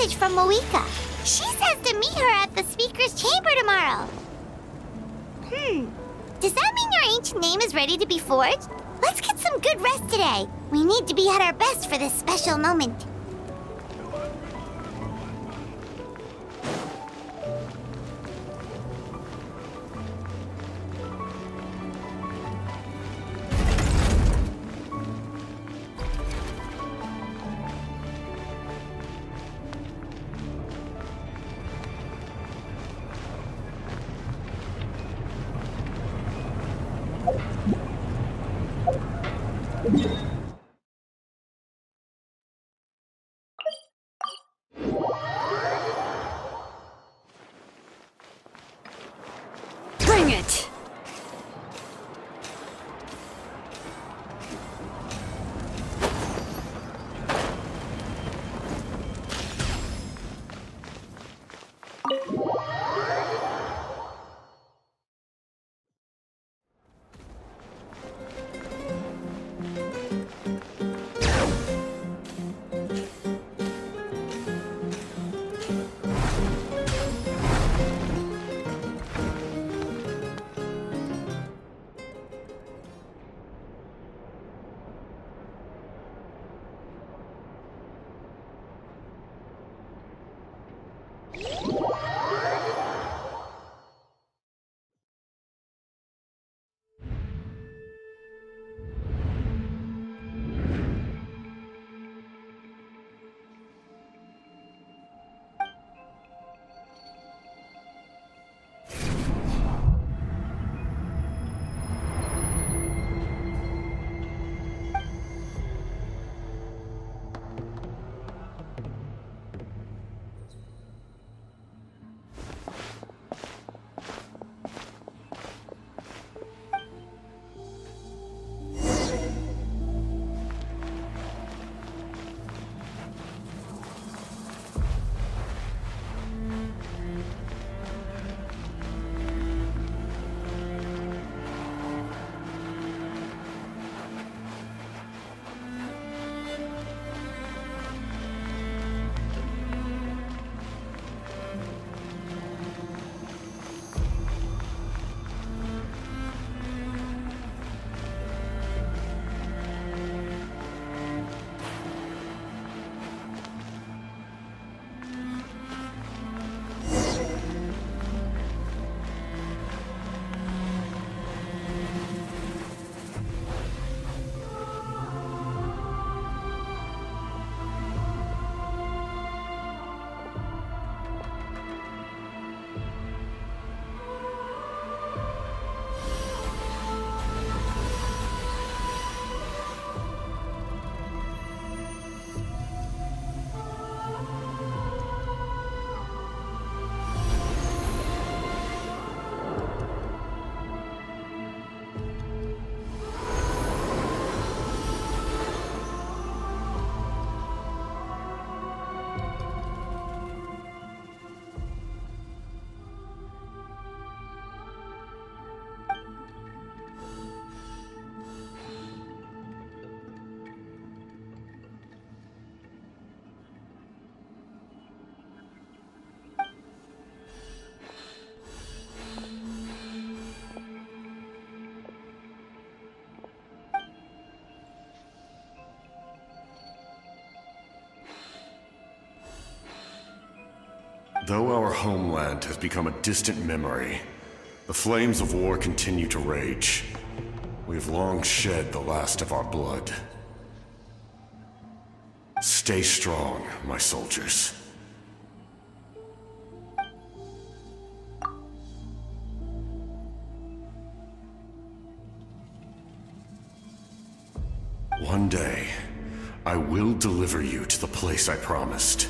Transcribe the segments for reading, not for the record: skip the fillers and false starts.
message from Moika. She says to meet her at the speaker's chamber tomorrow. Does that mean your ancient name is ready to be forged? Let's get some good rest today. We need to be at our best for this special moment. Bring it! Though our homeland has become a distant memory, the flames of war continue to rage. We've long shed the last of our blood. Stay strong, my soldiers. One day, I will deliver you to the place I promised.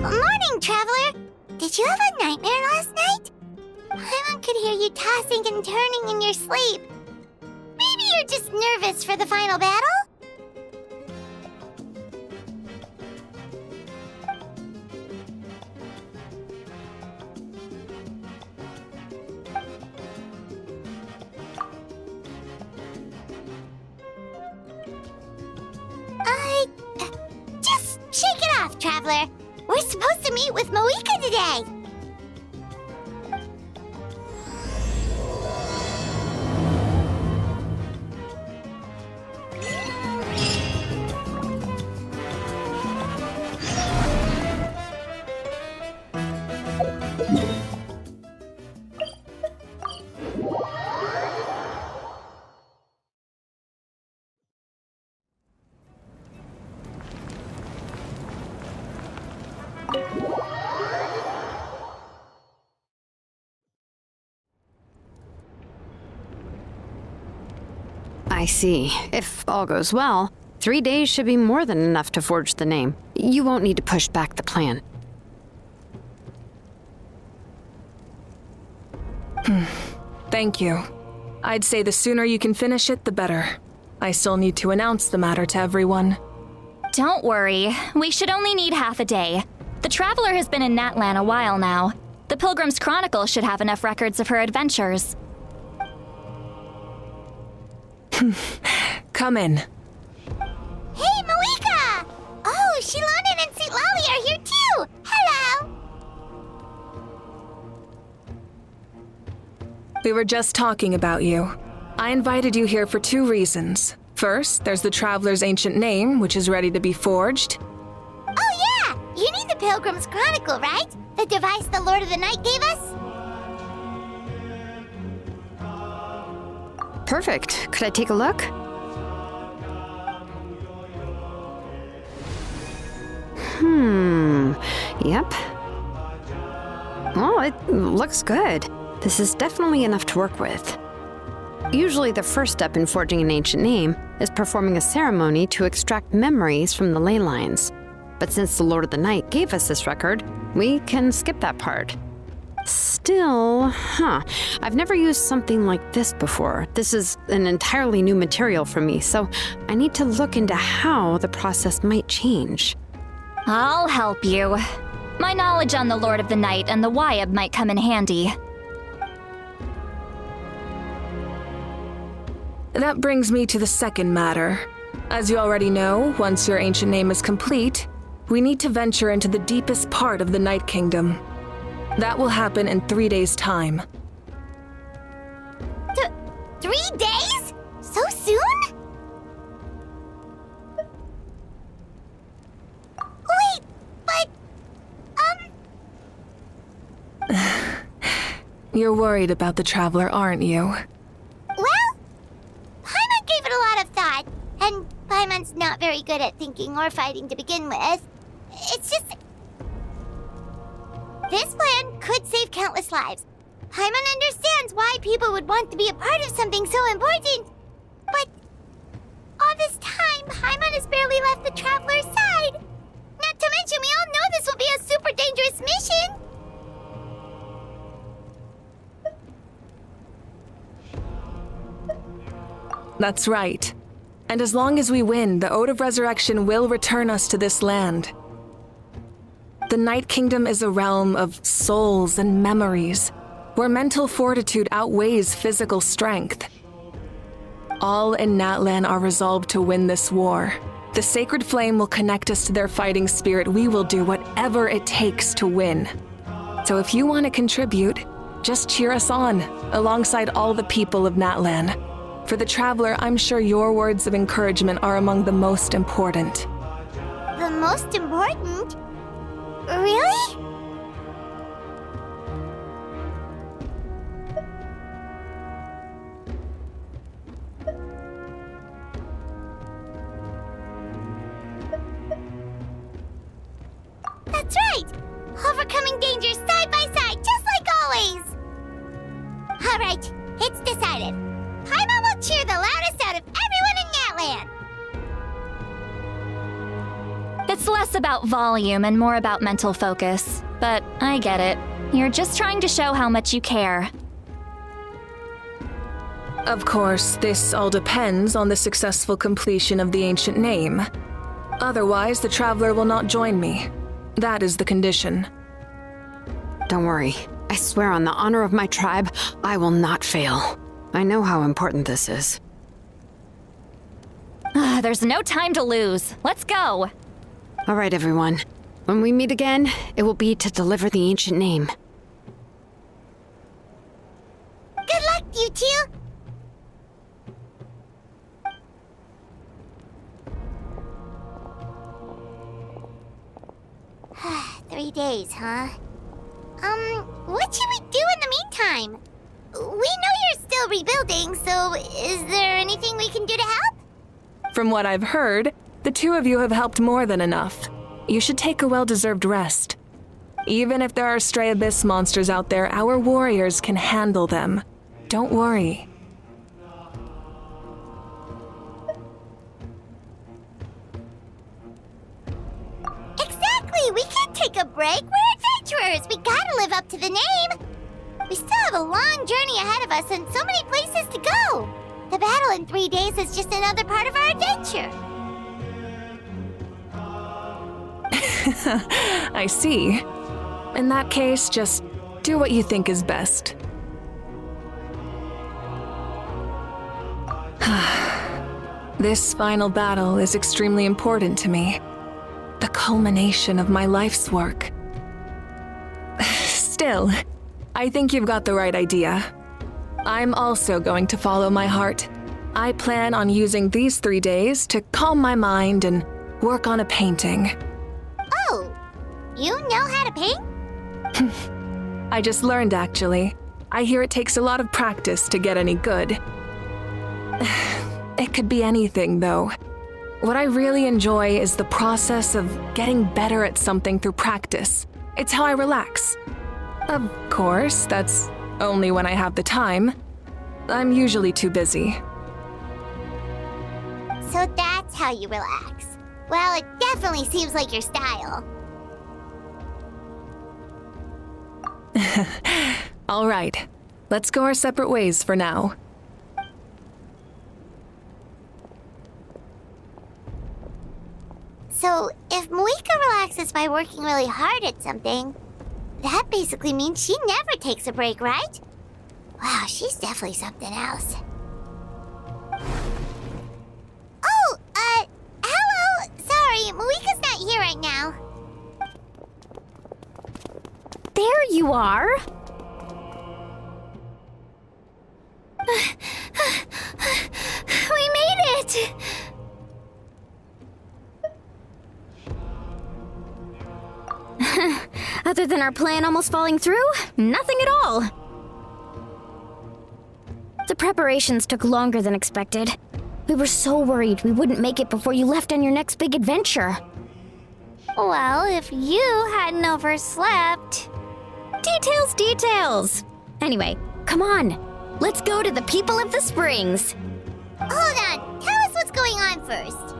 Morning, Traveler! Did you have a nightmare last night? Paimon could hear you tossing and turning in your sleep. Maybe you're just nervous for the final battle? Traveler. We're supposed to meet with Moika today. I see. If all goes well, 3 days should be more than enough to forge the name. You won't need to push back the plan. Thank you. I'd say the sooner you can finish it, the better. I still need to announce the matter to everyone. Don't worry. We should only need half a day. The Traveler has been in Natlan a while now. The Pilgrim's Chronicle should have enough records of her adventures. Come in. Hey, Moika! Oh, Shilonen and St. Lolly are here too! Hello! We were just talking about you. I invited you here for 2 reasons. First, there's the Traveler's ancient name, which is ready to be forged. Oh yeah! You need the Pilgrim's Chronicle, right? The device the Lord of the Night gave us? Perfect. Could I take a look? Yep. Well, it looks good. This is definitely enough to work with. Usually the first step in forging an ancient name is performing a ceremony to extract memories from the ley lines. But since the Lord of the Night gave us this record, we can skip that part. Still, I've never used something like this before. This is an entirely new material for me, so I need to look into how the process might change. I'll help you. My knowledge on the Lord of the Night and the Wyab might come in handy. That brings me to the second matter. As you already know, once your ancient name is complete, we need to venture into the deepest part of the Night Kingdom. That will happen in 3 days' time. 3 days? So soon? Wait, but... You're worried about the Traveler, aren't you? Well, Paimon gave it a lot of thought, and Paimon's not very good at thinking or fighting to begin with. It's just... This plan could save countless lives. Paimon understands why people would want to be a part of something so important. But all this time, Paimon has barely left the Traveler's side. Not to mention, we all know this will be a super dangerous mission. That's right. And as long as we win, the Ode of Resurrection will return us to this land. The Night Kingdom is a realm of souls and memories, where mental fortitude outweighs physical strength. All in Natlan are resolved to win this war. The sacred flame will connect us to their fighting spirit. We will do whatever it takes to win. So if you want to contribute, just cheer us on, alongside all the people of Natlan. For the Traveler, I'm sure your words of encouragement are among the most important. The most important? Really? That's right! Overcoming dangers side by side, just like always! Alright, it's decided. Paimon will cheer the loudest out of everyone in Natlan! It's less about volume and more about mental focus. But I get it. You're just trying to show how much you care. Of course, this all depends on the successful completion of the ancient name. Otherwise, the Traveler will not join me. That is the condition. Don't worry. I swear on the honor of my tribe, I will not fail. I know how important this is. There's no time to lose. Let's go. All right, everyone. When we meet again, it will be to deliver the ancient name. Good luck, you two! 3 days, huh? What should we do in the meantime? We know you're still rebuilding, so is there anything we can do to help? From what I've heard, the two of you have helped more than enough. You should take a well-deserved rest. Even if there are stray abyss monsters out there, our warriors can handle them. Don't worry. Exactly! We can't take a break. We're adventurers. We gotta live up to the name. We still have a long journey ahead of us and so many places to go. The battle in 3 days is just another part of our adventure. I see. In that case, just do what you think is best. This final battle is extremely important to me. The culmination of my life's work. Still, I think you've got the right idea. I'm also going to follow my heart. I plan on using these 3 days to calm my mind and work on a painting. Oh, you know how to paint? I just learned, actually. I hear it takes a lot of practice to get any good. It could be anything, though. What I really enjoy is the process of getting better at something through practice. It's how I relax. Of course, that's only when I have the time. I'm usually too busy. So that's how you relax. Well, it definitely seems like your style. All right, let's go our separate ways for now. So, if Moika relaxes by working really hard at something, that basically means she never takes a break, right? Wow, she's definitely something else. Oh, hello! Sorry, Moika's not here right now. There you are. We made it! Other than our plan almost falling through, nothing at all. The preparations took longer than expected. We were so worried we wouldn't make it before you left on your next big adventure. Well, if you hadn't overslept... Details! Anyway, come on. Let's go to the people of the Springs. Hold on, tell us what's going on first.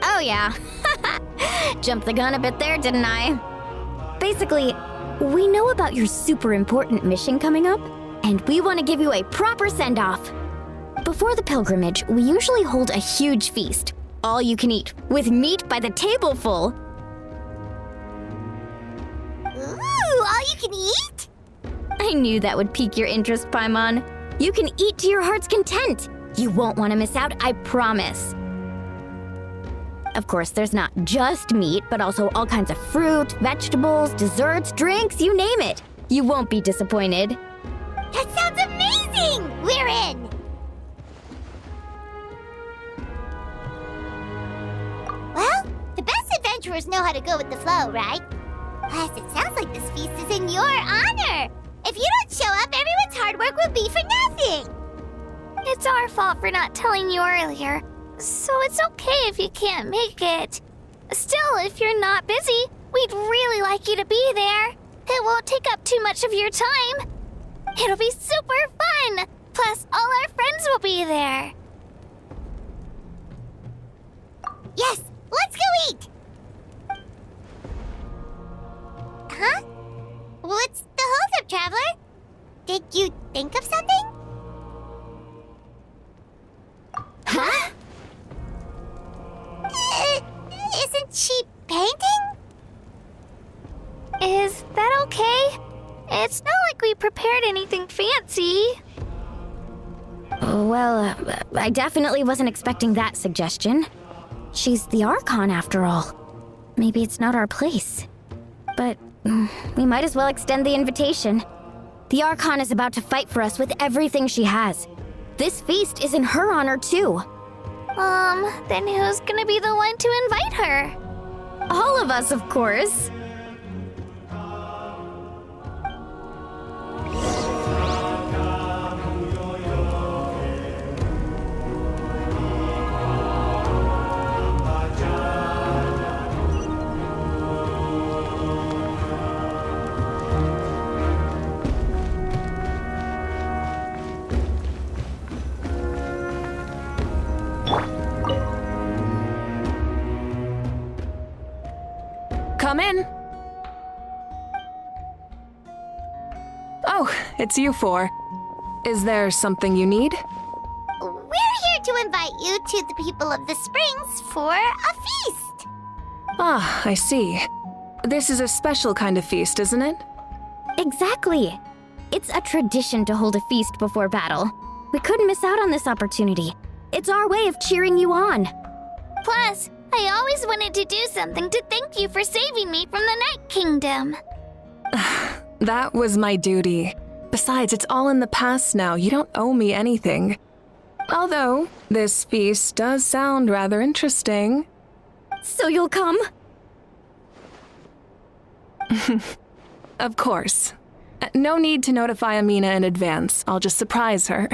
Oh yeah. Jumped the gun a bit there, didn't I? Basically, we know about your super important mission coming up, and we want to give you a proper send-off. Before the pilgrimage, we usually hold a huge feast, all you can eat, with meat by the tableful. Ooh, all you can eat? I knew that would pique your interest, Paimon. You can eat to your heart's content. You won't want to miss out, I promise. Of course, there's not just meat, but also all kinds of fruit, vegetables, desserts, drinks, you name it. You won't be disappointed. That sounds amazing! We're in! Well, the best adventurers know how to go with the flow, right? Plus, it sounds like this feast is in your honor! If you don't show up, everyone's hard work will be for nothing! It's our fault for not telling you earlier. So it's okay if you can't make it. Still, if you're not busy, we'd really like you to be there. It won't take up too much of your time. It'll be super fun. Plus, all our friends will be there. Yes, let's go eat. Huh? What's the holdup, Traveler? Did you think of something? Huh? Isn't she painting? Is that okay? It's not like we prepared anything fancy. Well, I definitely wasn't expecting that suggestion. She's the Archon after all. Maybe it's not our place. But we might as well extend the invitation. The Archon is about to fight for us with everything she has. This feast is in her honor too. Then who's gonna be the one to invite her? All of us, of course. Come in. Oh, it's you four. Is there something you need? We're here to invite you to the people of the Springs for a feast. Ah, I see. This is a special kind of feast, isn't it? Exactly. It's a tradition to hold a feast before battle. We couldn't miss out on this opportunity. It's our way of cheering you on. Plus, I always wanted to do something to thank you for saving me from the Night Kingdom. That was my duty. Besides, it's all in the past now. You don't owe me anything. Although, this feast does sound rather interesting. So you'll come? Of course. No need to notify Amina in advance. I'll just surprise her.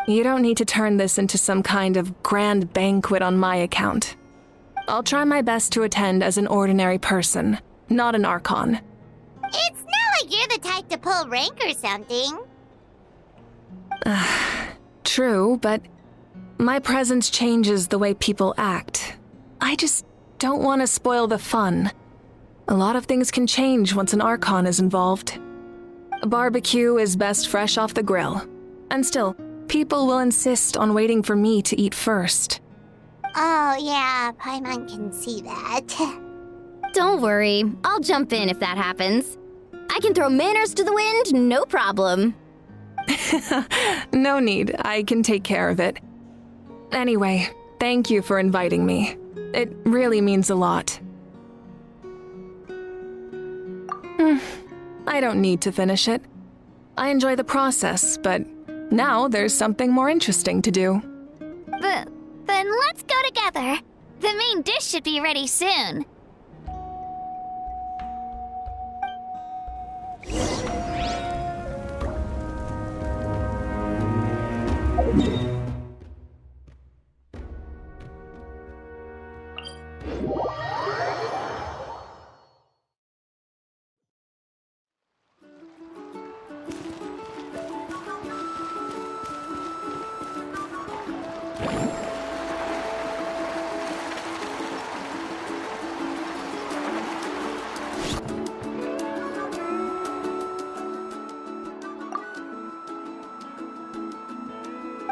You don't need to turn this into some kind of grand banquet on my account. I'll try my best to attend as an ordinary person, not an Archon. It's not like you're the type to pull rank or something. True, but my presence changes the way people act. I just don't want to spoil the fun. A lot of things can change once an Archon is involved. A barbecue is best fresh off the grill. And still, people will insist on waiting for me to eat first. Oh, yeah, Paimon can see that. Don't worry, I'll jump in if that happens. I can throw manners to the wind, no problem. No need, I can take care of it. Anyway, thank you for inviting me. It really means a lot. I don't need to finish it. I enjoy the process, but now there's something more interesting to do. Then let's go together. The main dish should be ready soon.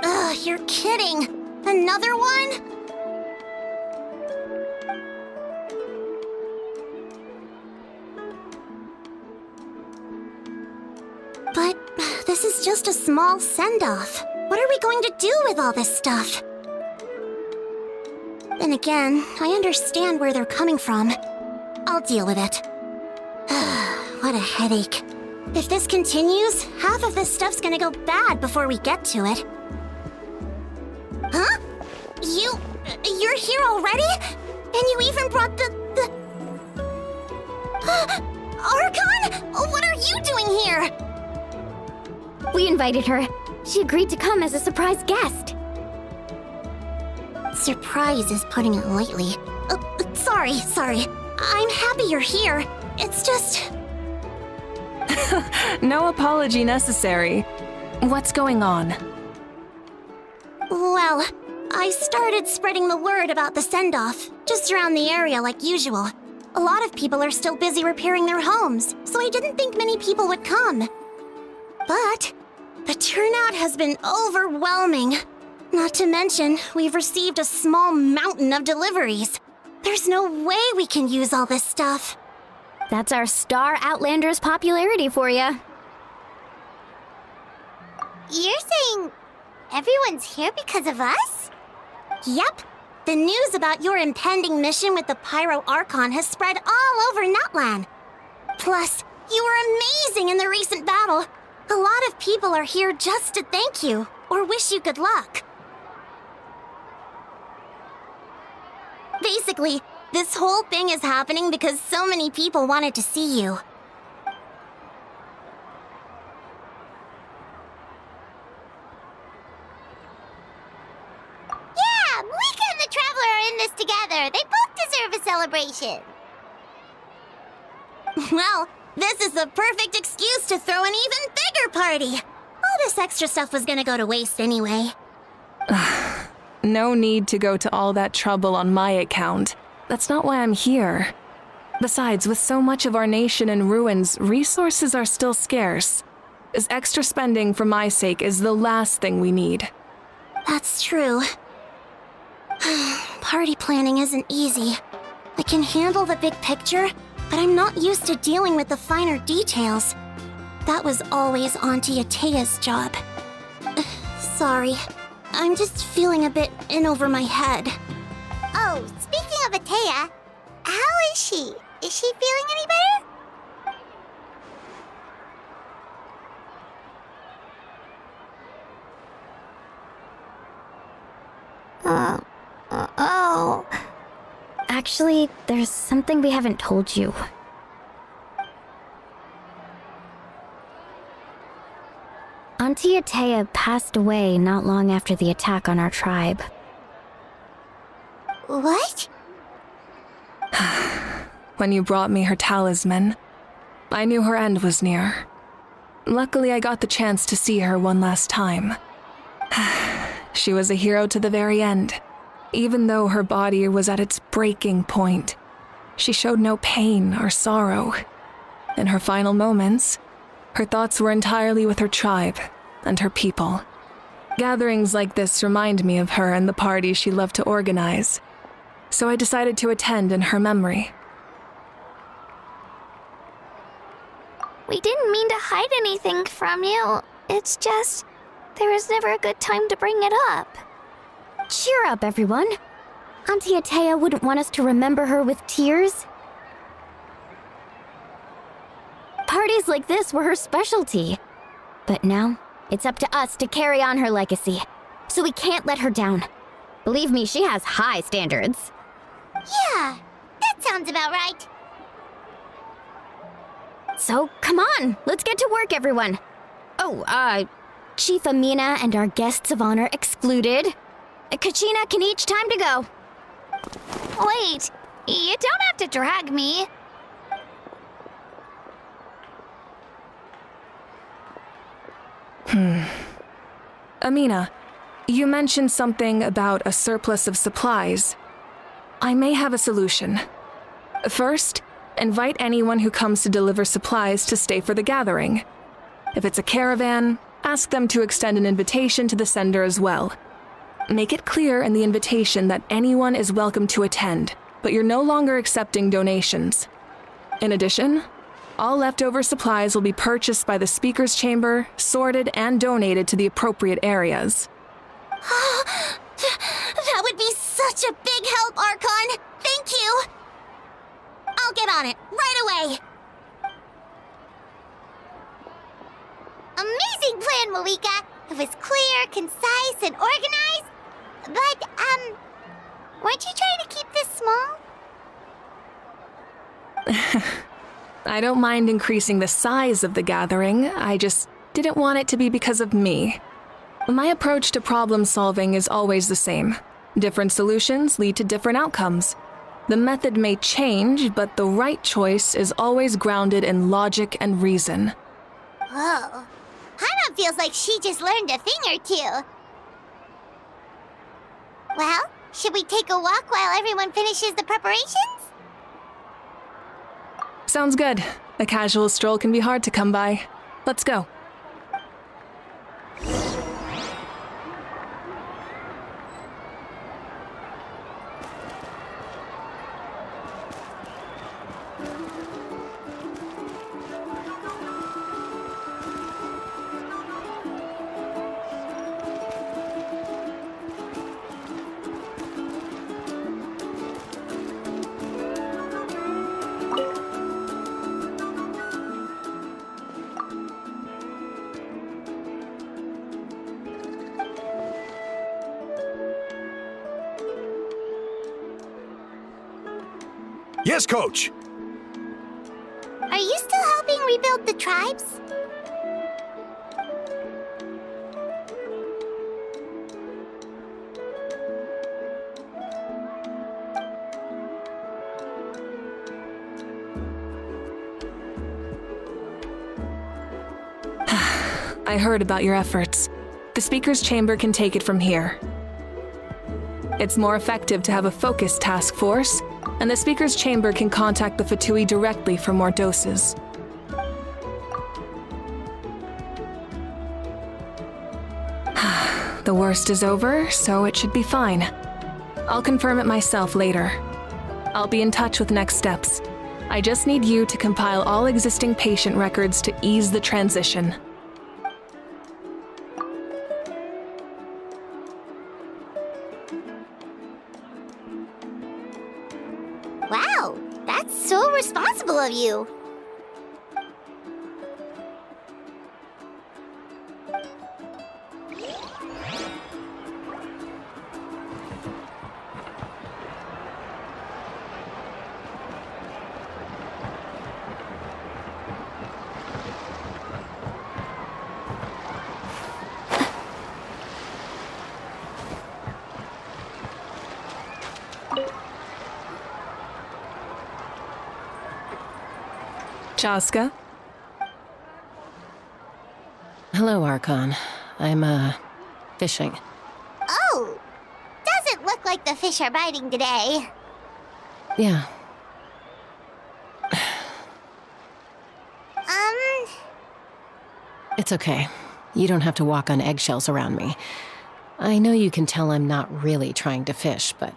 Ugh, you're kidding. Another one? But this is just a small send-off. What are we going to do with all this stuff? Then again, I understand where they're coming from. I'll deal with it. What a headache. If this continues, half of this stuff's gonna go bad before we get to it. Huh? You're here already? And you even brought the... Archon? What are you doing here? We invited her. She agreed to come as a surprise guest. Surprise is putting it lightly. Sorry. I'm happy you're here. It's just... No apology necessary. What's going on? Well, I started spreading the word about the send-off, just around the area like usual. A lot of people are still busy repairing their homes, so I didn't think many people would come. But the turnout has been overwhelming. Not to mention, we've received a small mountain of deliveries. There's no way we can use all this stuff. That's our Star Outlander's popularity for you. You're saying everyone's here because of us? Yep. The news about your impending mission with the Pyro Archon has spread all over Nutland. Plus, you were amazing in the recent battle. A lot of people are here just to thank you, or wish you good luck. Basically, this whole thing is happening because so many people wanted to see you. Yeah, Malika and the Traveler are in this together. They both deserve a celebration. Well, this is the perfect excuse to throw an even bigger party. All this extra stuff was gonna go to waste anyway. No need to go to all that trouble on my account. That's not why I'm here. Besides, with so much of our nation in ruins, resources are still scarce. This extra spending for my sake is the last thing we need. That's true. Party planning isn't easy. I can handle the big picture, but I'm not used to dealing with the finer details. That was always Auntie Atea's job. Sorry. I'm just feeling a bit in over my head. Oh, speaking of Atea, how is she? Is she feeling any better? Oh. Actually, there's something we haven't told you. Auntie Atea passed away not long after the attack on our tribe. What? When you brought me her talisman, I knew her end was near. Luckily, I got the chance to see her one last time. She was a hero to the very end. Even though her body was at its breaking point, she showed no pain or sorrow. In her final moments, her thoughts were entirely with her tribe and her people. Gatherings like this remind me of her and the parties she loved to organize, so I decided to attend in her memory. We didn't mean to hide anything from you. It's just, there was never a good time to bring it up. Cheer up, everyone. Auntie Atea wouldn't want us to remember her with tears. Parties like this were her specialty. But now, it's up to us to carry on her legacy. So we can't let her down. Believe me, she has high standards. Yeah, that sounds about right. So, come on, let's get to work, everyone. Oh, Chief Amina and our guests of honor excluded. Kachina can each time to go. Wait, you don't have to drag me. Amina, you mentioned something about a surplus of supplies. I may have a solution. First, invite anyone who comes to deliver supplies to stay for the gathering. If it's a caravan, ask them to extend an invitation to the sender as well. Make it clear in the invitation that anyone is welcome to attend, but you're no longer accepting donations. In addition, all leftover supplies will be purchased by the speaker's chamber, sorted, and donated to the appropriate areas. That would be such a big help, Archon! Thank you! I'll get on it, right away! Amazing plan, Malika! It was clear, concise, and organized. But, weren't you trying to keep this small? I don't mind increasing the size of the gathering, I just didn't want it to be because of me. My approach to problem solving is always the same. Different solutions lead to different outcomes. The method may change, but the right choice is always grounded in logic and reason. Whoa. Hana feels like she just learned a thing or two. Well, should we take a walk while everyone finishes the preparations? Sounds good. A casual stroll can be hard to come by. Let's go. Yes, Coach! Are you still helping rebuild the tribes? I heard about your efforts. The Speaker's Chamber can take it from here. It's more effective to have a focused task force, and the Speaker's Chamber can contact the Fatui directly for more doses. The worst is over, so it should be fine. I'll confirm it myself later. I'll be in touch with next steps. I just need you to compile all existing patient records to ease the transition. Wow, that's so responsible of you. Chaska? Hello, Archon. I'm, fishing. Oh, doesn't look like the fish are biting today. Yeah. It's okay. You don't have to walk on eggshells around me. I know you can tell I'm not really trying to fish, but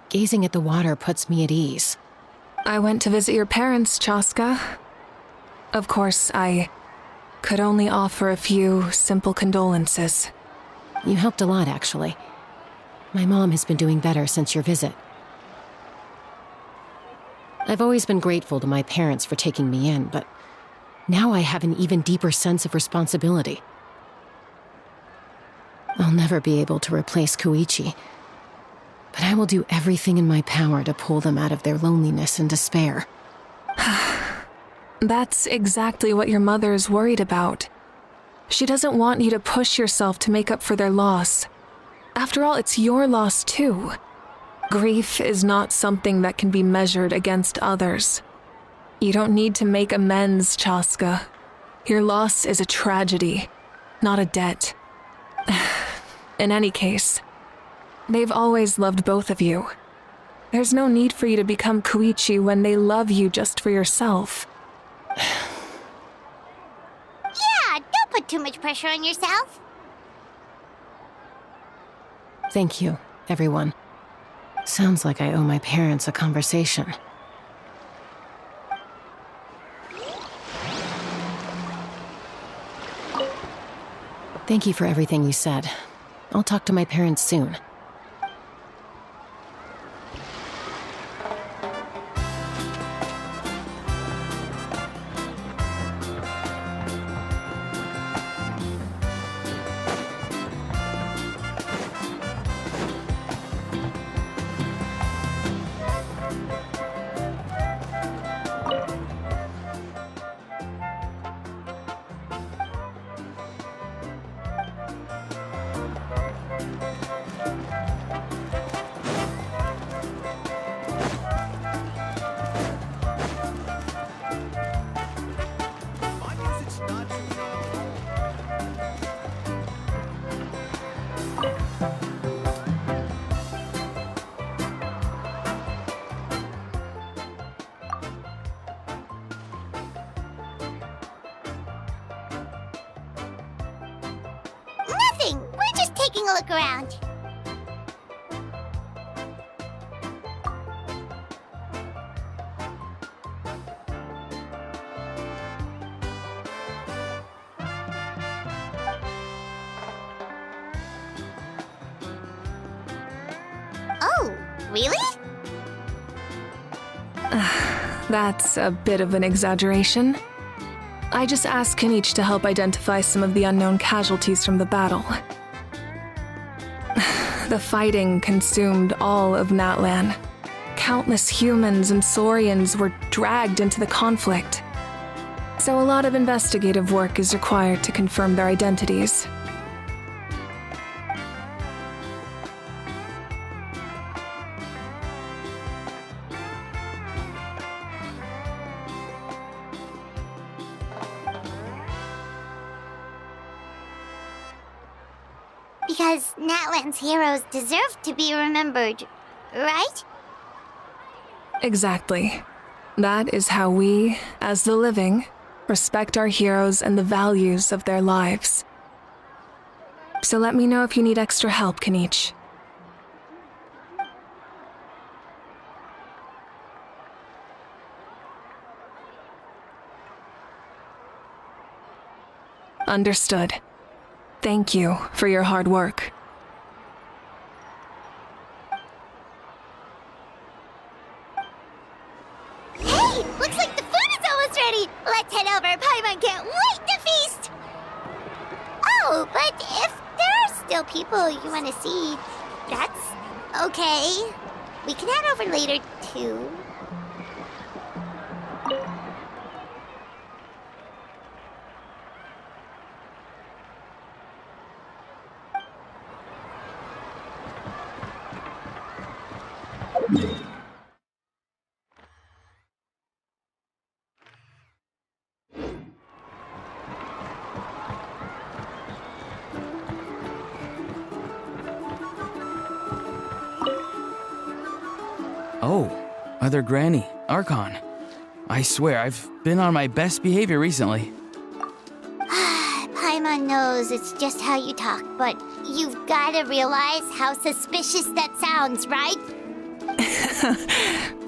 gazing at the water puts me at ease. I went to visit your parents, Chaska. Of course, I could only offer a few simple condolences. You helped a lot, actually. My mom has been doing better since your visit. I've always been grateful to my parents for taking me in, but now I have an even deeper sense of responsibility. I'll never be able to replace Koichi, but I will do everything in my power to pull them out of their loneliness and despair. That's exactly what your mother is worried about. She doesn't want you to push yourself to make up for their loss. After all, it's your loss too. Grief is not something that can be measured against others. You don't need to make amends, Chaska. Your loss is a tragedy, not a debt. In any case, they've always loved both of you. There's no need for you to become Koichi when they love you just for yourself. Yeah, don't put too much pressure on yourself. Thank you, everyone. Sounds like I owe my parents a conversation. Thank you for everything you said. I'll talk to my parents soon. Nothing. We're just taking a look around. Oh, really? That's a bit of an exaggeration. I just asked Kenichi to help identify some of the unknown casualties from the battle. The fighting consumed all of Natlan. countless humans and Saurians were dragged into the conflict. So a lot of investigative work is required to confirm their identities. Because Natlan's heroes deserve to be remembered, right? Exactly. That is how we, as the living, respect our heroes and the values of their lives. So let me know if you need extra help, Kaniche. Understood. Thank you for your hard work. Hey! Looks like the food is almost ready! Let's head over! Paimon can't wait to feast! Oh, but if there are still people you want to see, that's okay. We can head over later, too. Oh, Mother Granny, Archon. I swear, I've been on my best behavior recently. Paimon knows it's just how you talk, but you've gotta realize how suspicious that sounds, right?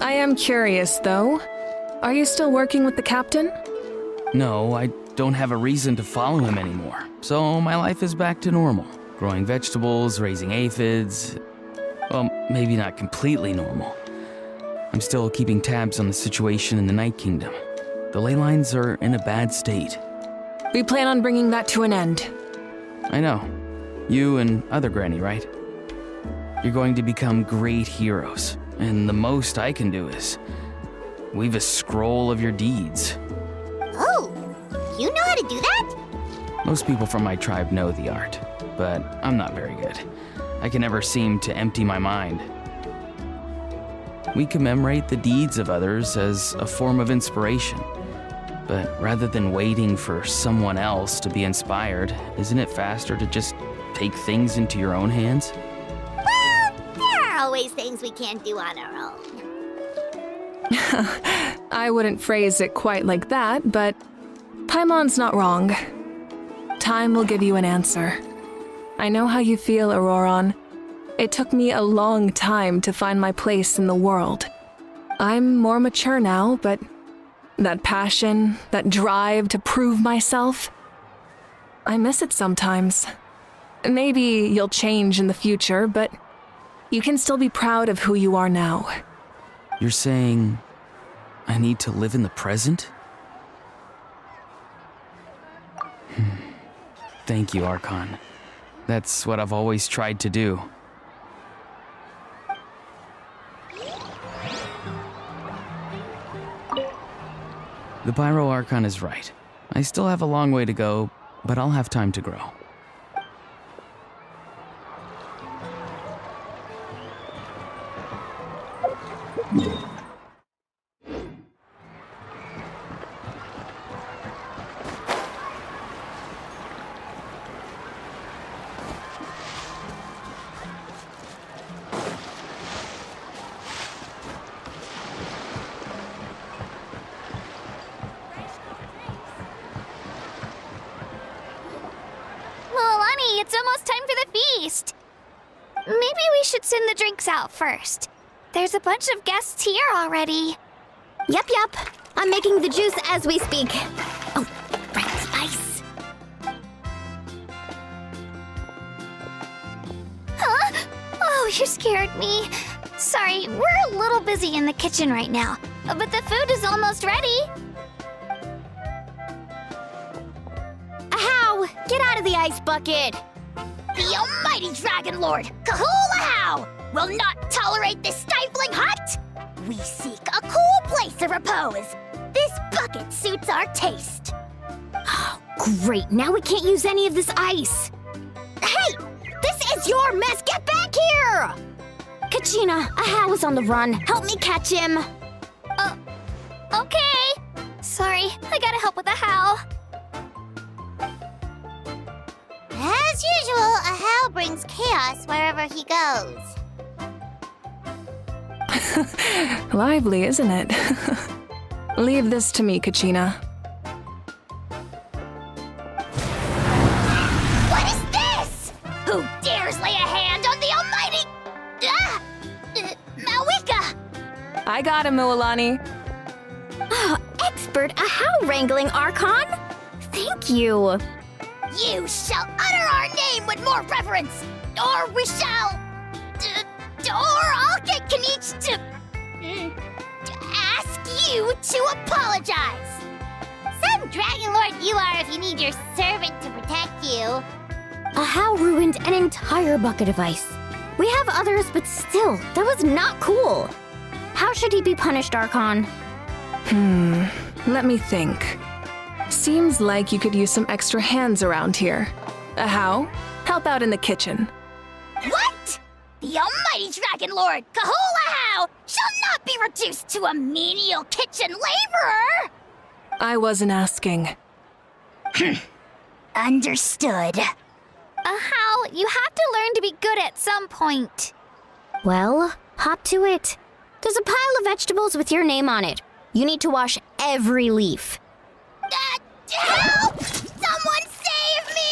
I am curious, though. Are you still working with the captain? No, I don't have a reason to follow him anymore, so my life is back to normal. Growing vegetables, raising aphids. Well, maybe not completely normal. I'm still keeping tabs on the situation in the Night Kingdom. The ley lines are in a bad state. We plan on bringing that to an end. I know. You and Other Granny, right? You're going to become great heroes, and the most I can do is weave a scroll of your deeds. Oh, you know how to do that? Most people from my tribe know the art, but I'm not very good. I can never seem to empty my mind. We commemorate the deeds of others as a form of inspiration. But rather than waiting for someone else to be inspired, isn't it faster to just take things into your own hands? Well, there are always things we can't do on our own. I wouldn't phrase it quite like that, but Paimon's not wrong. Time will give you an answer. I know how you feel, Auroron. It took me a long time to find my place in the world. I'm more mature now, but that passion, that drive to prove myself, I miss it sometimes. Maybe you'll change in the future, but you can still be proud of who you are now. You're saying I need to live in the present? Thank you, Archon. That's what I've always tried to do. The Pyro Archon is right. I still have a long way to go, but I'll have time to grow. It's almost time for the feast. Maybe we should send the drinks out first. There's a bunch of guests here already. Yep. I'm making the juice as we speak. Oh, right, the ice. Huh? Oh, you scared me. Sorry, we're a little busy in the kitchen right now, but the food is almost ready. Ahow! Get out of the ice bucket! The almighty Dragon Lord, Kahulahau, will not tolerate this stifling hut! We seek a cool place of repose. This bucket suits our taste. Oh, great. Now we can't use any of this ice. Hey! This is your mess! Get back here! Kachina, Ahau is on the run. Help me catch him. Okay. Sorry, I gotta help with Ahau. As usual, Ahau brings chaos wherever he goes. Lively, isn't it? Leave this to me, Kachina. What is this? Who dares lay a hand on the almighty... Malwika! I got him, Mualani. Expert Ahau wrangling, Archon. Thank you. You shall utter our name with more reverence, or we shall... or I'll get Kanich to ask you to apologize. Some Dragon Lord you are if you need your servant to protect you. Ahau ruined an entire bucket of ice. We have others, but still, that was not cool. How should he be punished, Archon? Let me think. Seems like you could use some extra hands around here. Ahau, help out in the kitchen. What? The almighty Dragon Lord, Kahulahau, shall not be reduced to a menial kitchen laborer! I wasn't asking. Understood. Ahau, you have to learn to be good at some point. Well, hop to it. There's a pile of vegetables with your name on it. You need to wash every leaf. Help! Someone save me!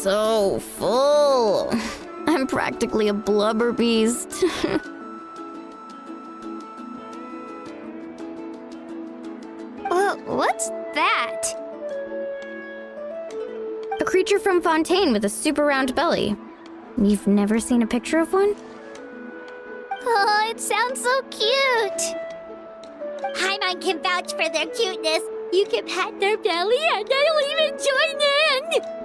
So full. I'm practically a blubber beast. What's that? A creature from Fontaine with a super round belly. You've never seen a picture of one? Oh, it sounds so cute. Paimon can vouch for their cuteness. You can pat their belly and I'll even join in.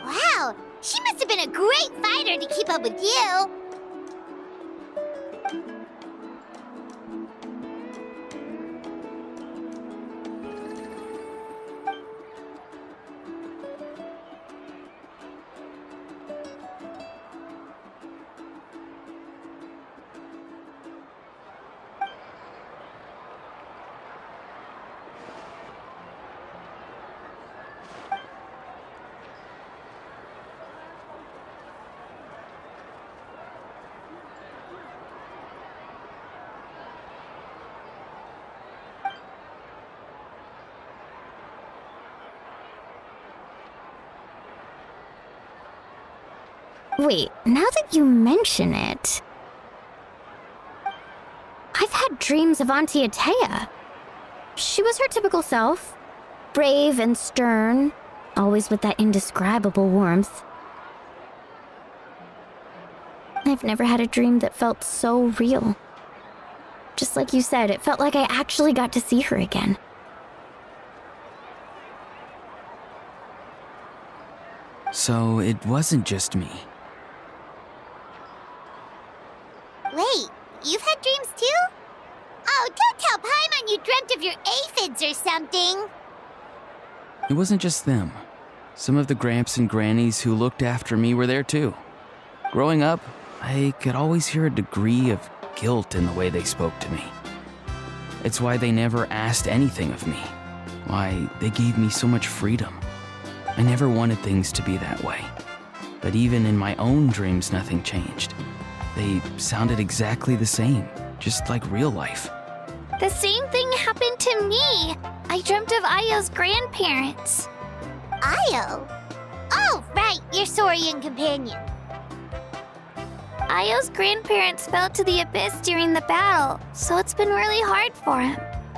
Wow, she must have been a great fighter to keep up with you. Wait, now that you mention it... I've had dreams of Auntie Atea. She was her typical self. Brave and stern. always with that indescribable warmth. I've never had a dream that felt so real. Just like you said, it felt like I actually got to see her again. So it wasn't just me. Wait, you've had dreams too? Oh, don't tell Paimon you dreamt of your aphids or something. It wasn't just them. Some of the gramps and grannies who looked after me were there too. Growing up, I could always hear a degree of guilt in the way they spoke to me. It's why they never asked anything of me. Why they gave me so much freedom. I never wanted things to be that way. But even in my own dreams, nothing changed. They sounded exactly the same, just like real life. The same thing happened to me. I dreamt of Io's grandparents. Io? Oh, right, your Saurian companion. Io's grandparents fell to the abyss during the battle, so it's been really hard for him.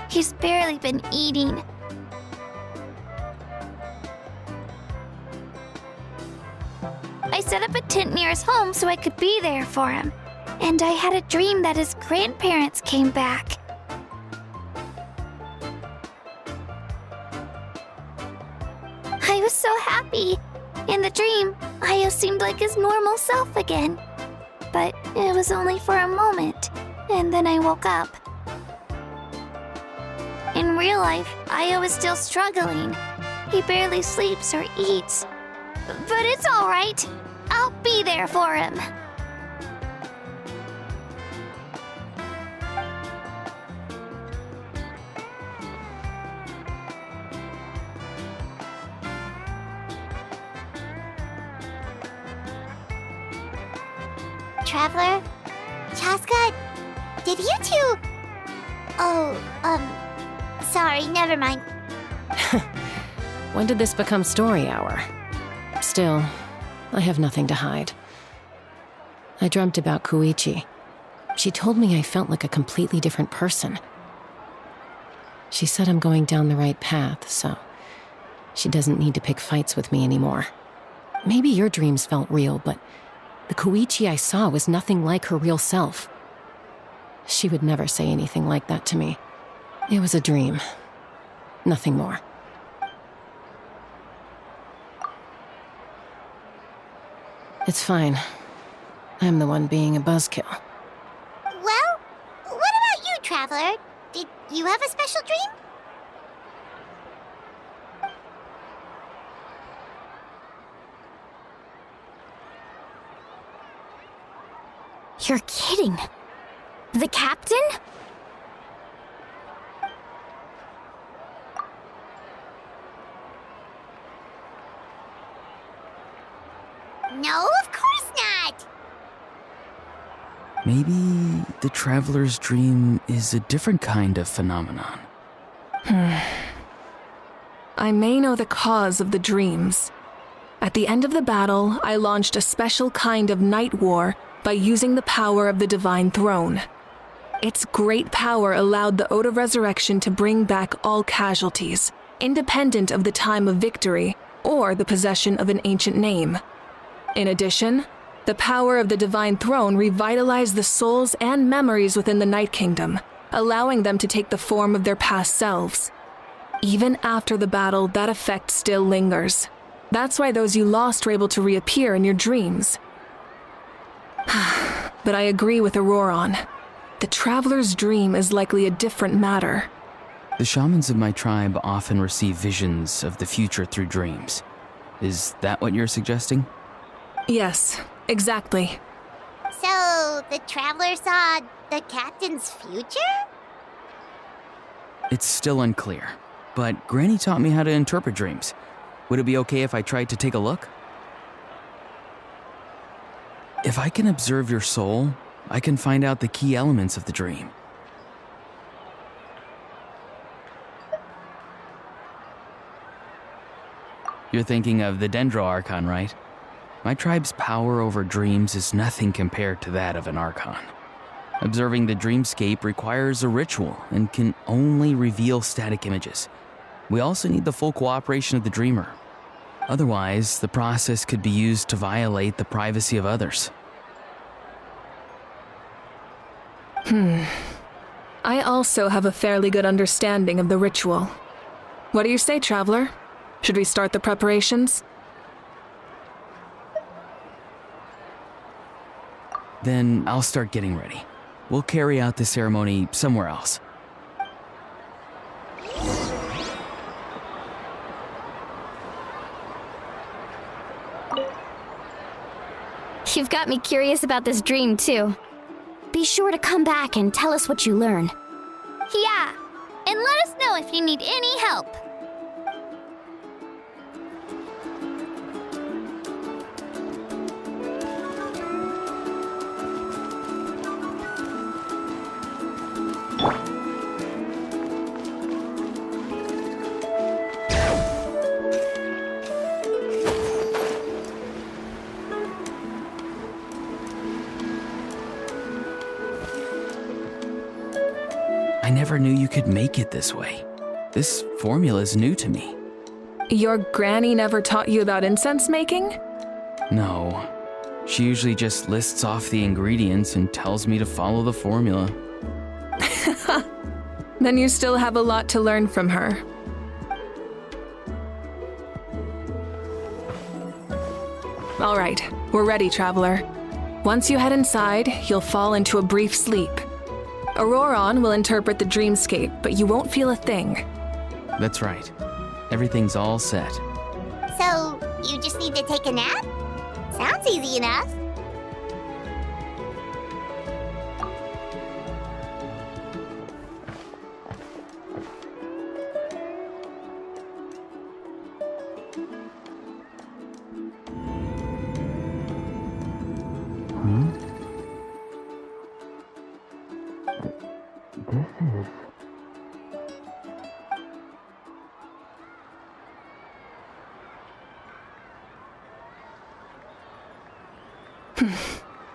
He's barely been eating. I set up a tent near his home so I could be there for him. And I had a dream that his grandparents came back. I was so happy. In the dream, Io seemed like his normal self again. But it was only for a moment, and then I woke up. In real life, Io is still struggling. He barely sleeps or eats. But it's all right. I'll be there for him. Traveler? Chaska? Did you two... Oh, sorry, never mind. When did this become story hour? Still, I have nothing to hide. I dreamt about Koichi. She told me I felt like a completely different person. She said I'm going down the right path, so she doesn't need to pick fights with me anymore. Maybe your dreams felt real, but the Koichi I saw was nothing like her real self. She would never say anything like that to me. It was a dream. Nothing more. It's fine. I'm the one being a buzzkill. Well, what about you, Traveler? Did you have a special dream? You're kidding. The captain? No, of course not! Maybe the traveler's dream is a different kind of phenomenon. I may know the cause of the dreams. At the end of the battle, I launched a special kind of night war by using the power of the Divine Throne. Its great power allowed the Ode of Resurrection to bring back all casualties, independent of the time of victory or the possession of an ancient name. In addition, the power of the Divine Throne revitalized the souls and memories within the Night Kingdom, allowing them to take the form of their past selves. Even after the battle, that effect still lingers. That's why those you lost were able to reappear in your dreams. But I agree with Auroron. The traveler's dream is likely a different matter. The shamans of my tribe often receive visions of the future through dreams. Is that what you're suggesting? Yes, exactly. So, the Traveler saw the captain's future? It's still unclear, but Granny taught me how to interpret dreams. Would it be okay if I tried to take a look? If I can observe your soul, I can find out the key elements of the dream. You're thinking of the Dendro Archon, right? My tribe's power over dreams is nothing compared to that of an Archon. Observing the dreamscape requires a ritual and can only reveal static images. We also need the full cooperation of the dreamer. Otherwise, the process could be used to violate the privacy of others. I also have a fairly good understanding of the ritual. What do you say, Traveler? Should we start the preparations? Then I'll start getting ready. We'll carry out the ceremony somewhere else. You've got me curious about this dream, too. Be sure to come back and tell us what you learn. Yeah, and let us know if you need any help. I never knew you could make it this way. This formula is new to me. Your granny never taught you about incense making? No. She usually just lists off the ingredients and tells me to follow the formula. Then you still have a lot to learn from her. All right, we're ready, Traveler. Once you head inside, you'll fall into a brief sleep. Auroron will interpret the dreamscape, but you won't feel a thing. That's right. Everything's all set. So, you just need to take a nap? Sounds easy enough.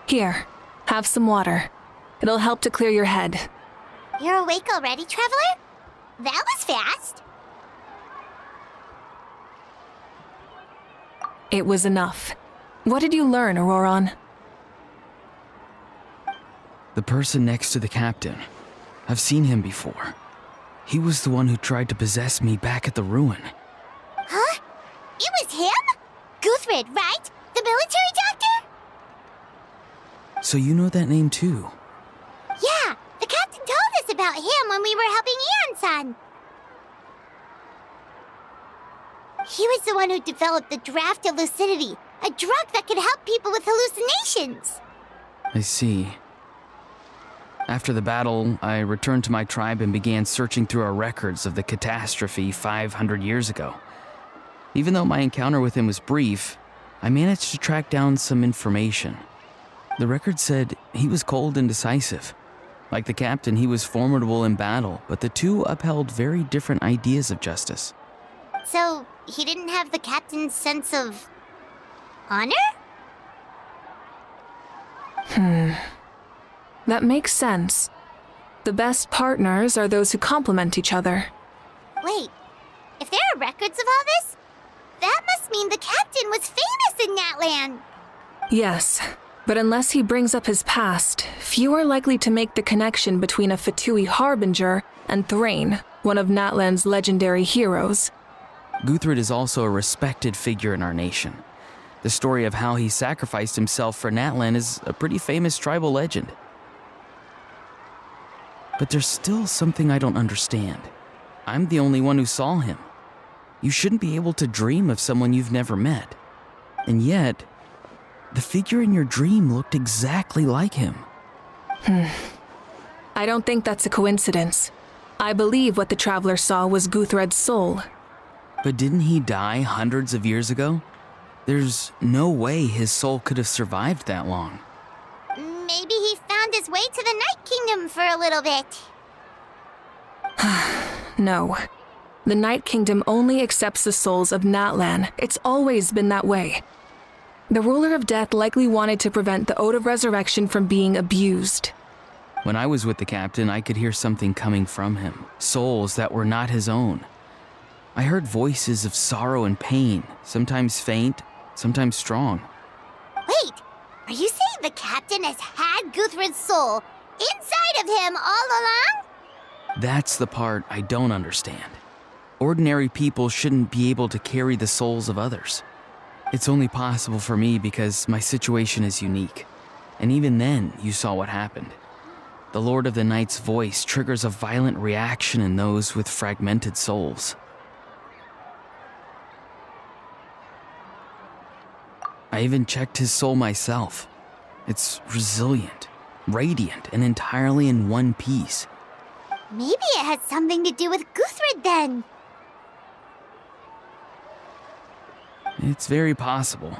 Here, have some water. It'll help to clear your head. You're awake already, Traveler? That was fast. It was enough. What did you learn, Auroron? The person next to the captain. I've seen him before. He was the one who tried to possess me back at the ruin. Huh? It was him? Guthred, right? The military doctor? So you know that name too? Yeah, the captain told us about him when we were helping Eon-san. He was the one who developed the draft of lucidity, a drug that could help people with hallucinations. I see. After the battle, I returned to my tribe and began searching through our records of the catastrophe 500 years ago. Even though my encounter with him was brief, I managed to track down some information. The record said he was cold and decisive. Like the captain, he was formidable in battle, but the two upheld very different ideas of justice. So, he didn't have the captain's sense of honor? That makes sense. The best partners are those who complement each other. Wait, if there are records of all this, that must mean the captain was famous in that land. Yes, but unless he brings up his past, few are likely to make the connection between a Fatui harbinger and Thrain, one of Natlan's legendary heroes. Guthred is also a respected figure in our nation. The story of how he sacrificed himself for Natlan is a pretty famous tribal legend. But there's still something I don't understand. I'm the only one who saw him. You shouldn't be able to dream of someone you've never met. And yet, the figure in your dream looked exactly like him. I don't think that's a coincidence. I believe what the Traveler saw was Guthred's soul. But didn't he die hundreds of years ago? There's no way his soul could have survived that long. Maybe he found his way to the Night Kingdom for a little bit. No. The Night Kingdom only accepts the souls of Natlan. It's always been that way. The Ruler of Death likely wanted to prevent the Ode of Resurrection from being abused. When I was with the captain, I could hear something coming from him. Souls that were not his own. I heard voices of sorrow and pain, sometimes faint, sometimes strong. Wait, are you saying the captain has had Guthred's soul inside of him all along? That's the part I don't understand. Ordinary people shouldn't be able to carry the souls of others. It's only possible for me because my situation is unique. And even then, you saw what happened. The Lord of the Night's voice triggers a violent reaction in those with fragmented souls. I even checked his soul myself. It's resilient, radiant, and entirely in one piece. Maybe it had something to do with Guthred then. It's very possible.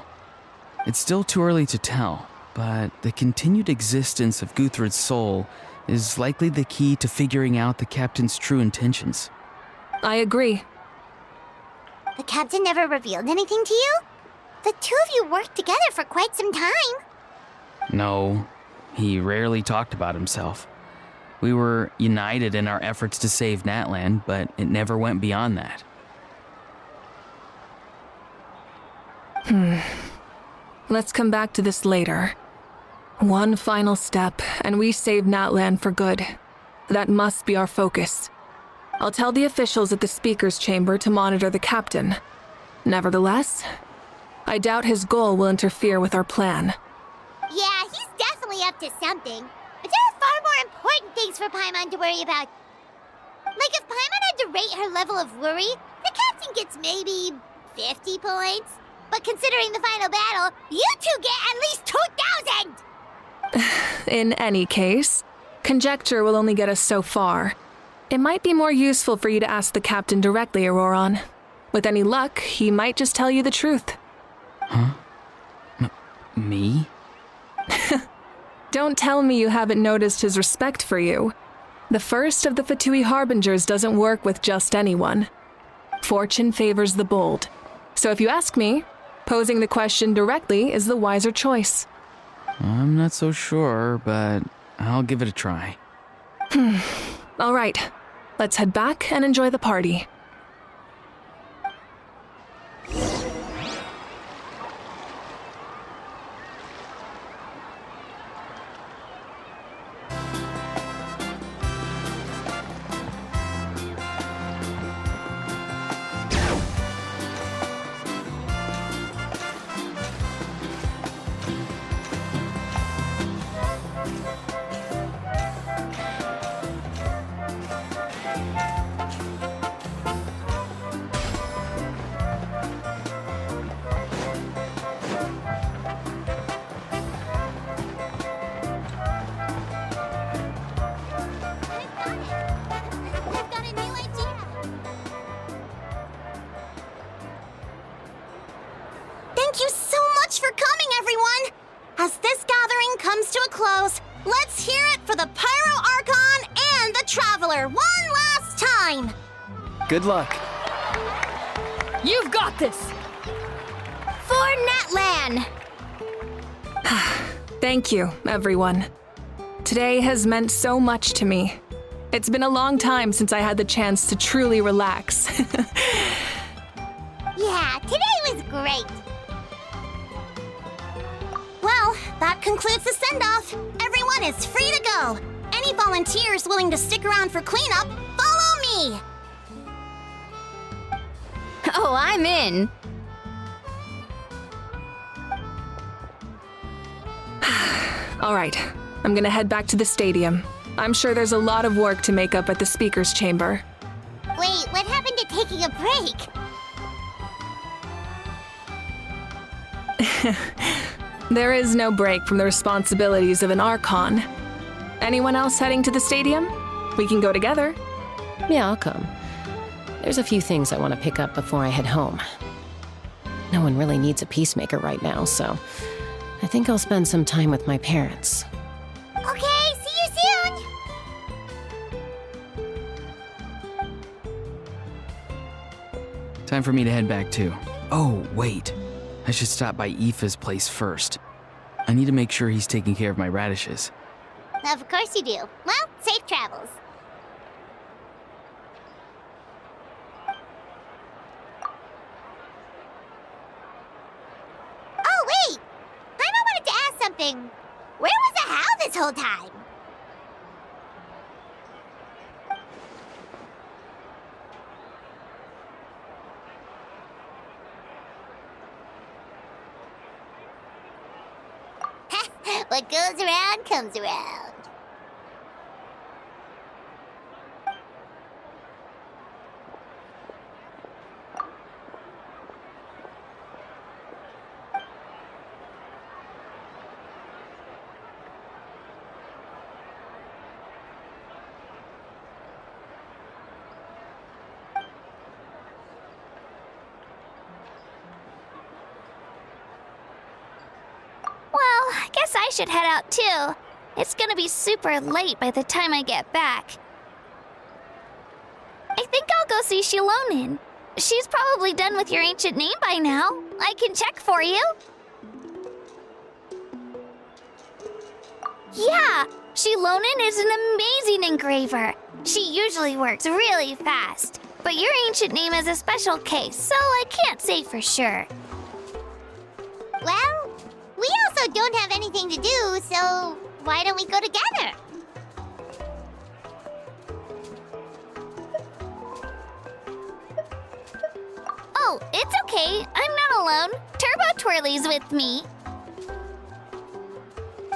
It's still too early to tell, but the continued existence of Guthred's soul is likely the key to figuring out the captain's true intentions. I agree. The captain never revealed anything to you? The two of you worked together for quite some time. No, he rarely talked about himself. We were united in our efforts to save Natlan, but it never went beyond that. Let's come back to this later. One final step, and we save Natlan for good. That must be our focus. I'll tell the officials at the speaker's chamber to monitor the captain. Nevertheless, I doubt his goal will interfere with our plan. Yeah, he's definitely up to something. But there are far more important things for Paimon to worry about. Like if Paimon had to rate her level of worry, the captain gets maybe 50 points. But considering the final battle, you two get at least 2,000! In any case, conjecture will only get us so far. It might be more useful for you to ask the captain directly, Auroron. With any luck, he might just tell you the truth. Huh? Me? Don't tell me you haven't noticed his respect for you. The first of the Fatui Harbingers doesn't work with just anyone. Fortune favors the bold. So if you ask me, posing the question directly is the wiser choice. I'm not so sure, but I'll give it a try. All right, let's head back and enjoy the party. I've got a new idea. Thank you so much for coming, everyone! As this gathering comes to a close, let's hear it for the Pyro Archon and the Traveler one last time! Good luck. You've got this! For Natlan! Thank you, everyone. Today has meant so much to me. It's been a long time since I had the chance to truly relax. Yeah, today was great! Well, that concludes the send-off. Everyone is free to go. Any volunteers willing to stick around for cleanup, follow me! Oh, I'm in! All right, I'm gonna head back to the stadium. I'm sure there's a lot of work to make up at the speaker's chamber. Wait, what happened to taking a break? There is no break from the responsibilities of an Archon. Anyone else heading to the stadium? We can go together. Yeah, I'll come. There's a few things I want to pick up before I head home. No one really needs a peacemaker right now, so I think I'll spend some time with my parents. Okay, see you soon! Time for me to head back too. Oh, wait. I should stop by Aoife's place first. I need to make sure he's taking care of my radishes. Of course you do. Well, safe travels. something. Where was the How this whole time? What goes around comes around. I guess I should head out too. It's gonna be super late by the time I get back. I think I'll go see Shilonin. She's probably done with your ancient name by now. I can check for you. Yeah, Shilonin is an amazing engraver. She usually works really fast. But your ancient name is a special case, so I can't say for sure. Well, we also don't have anything to do, so why don't we go together? Oh, it's okay. I'm not alone. Turbo Twirly's with me.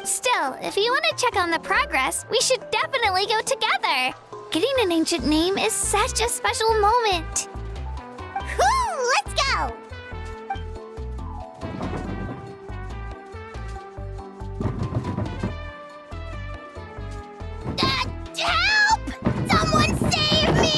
Still, if you want to check on the progress, we should definitely go together. Getting an ancient name is such a special moment. Whoo! Let's go! Help! Someone save me!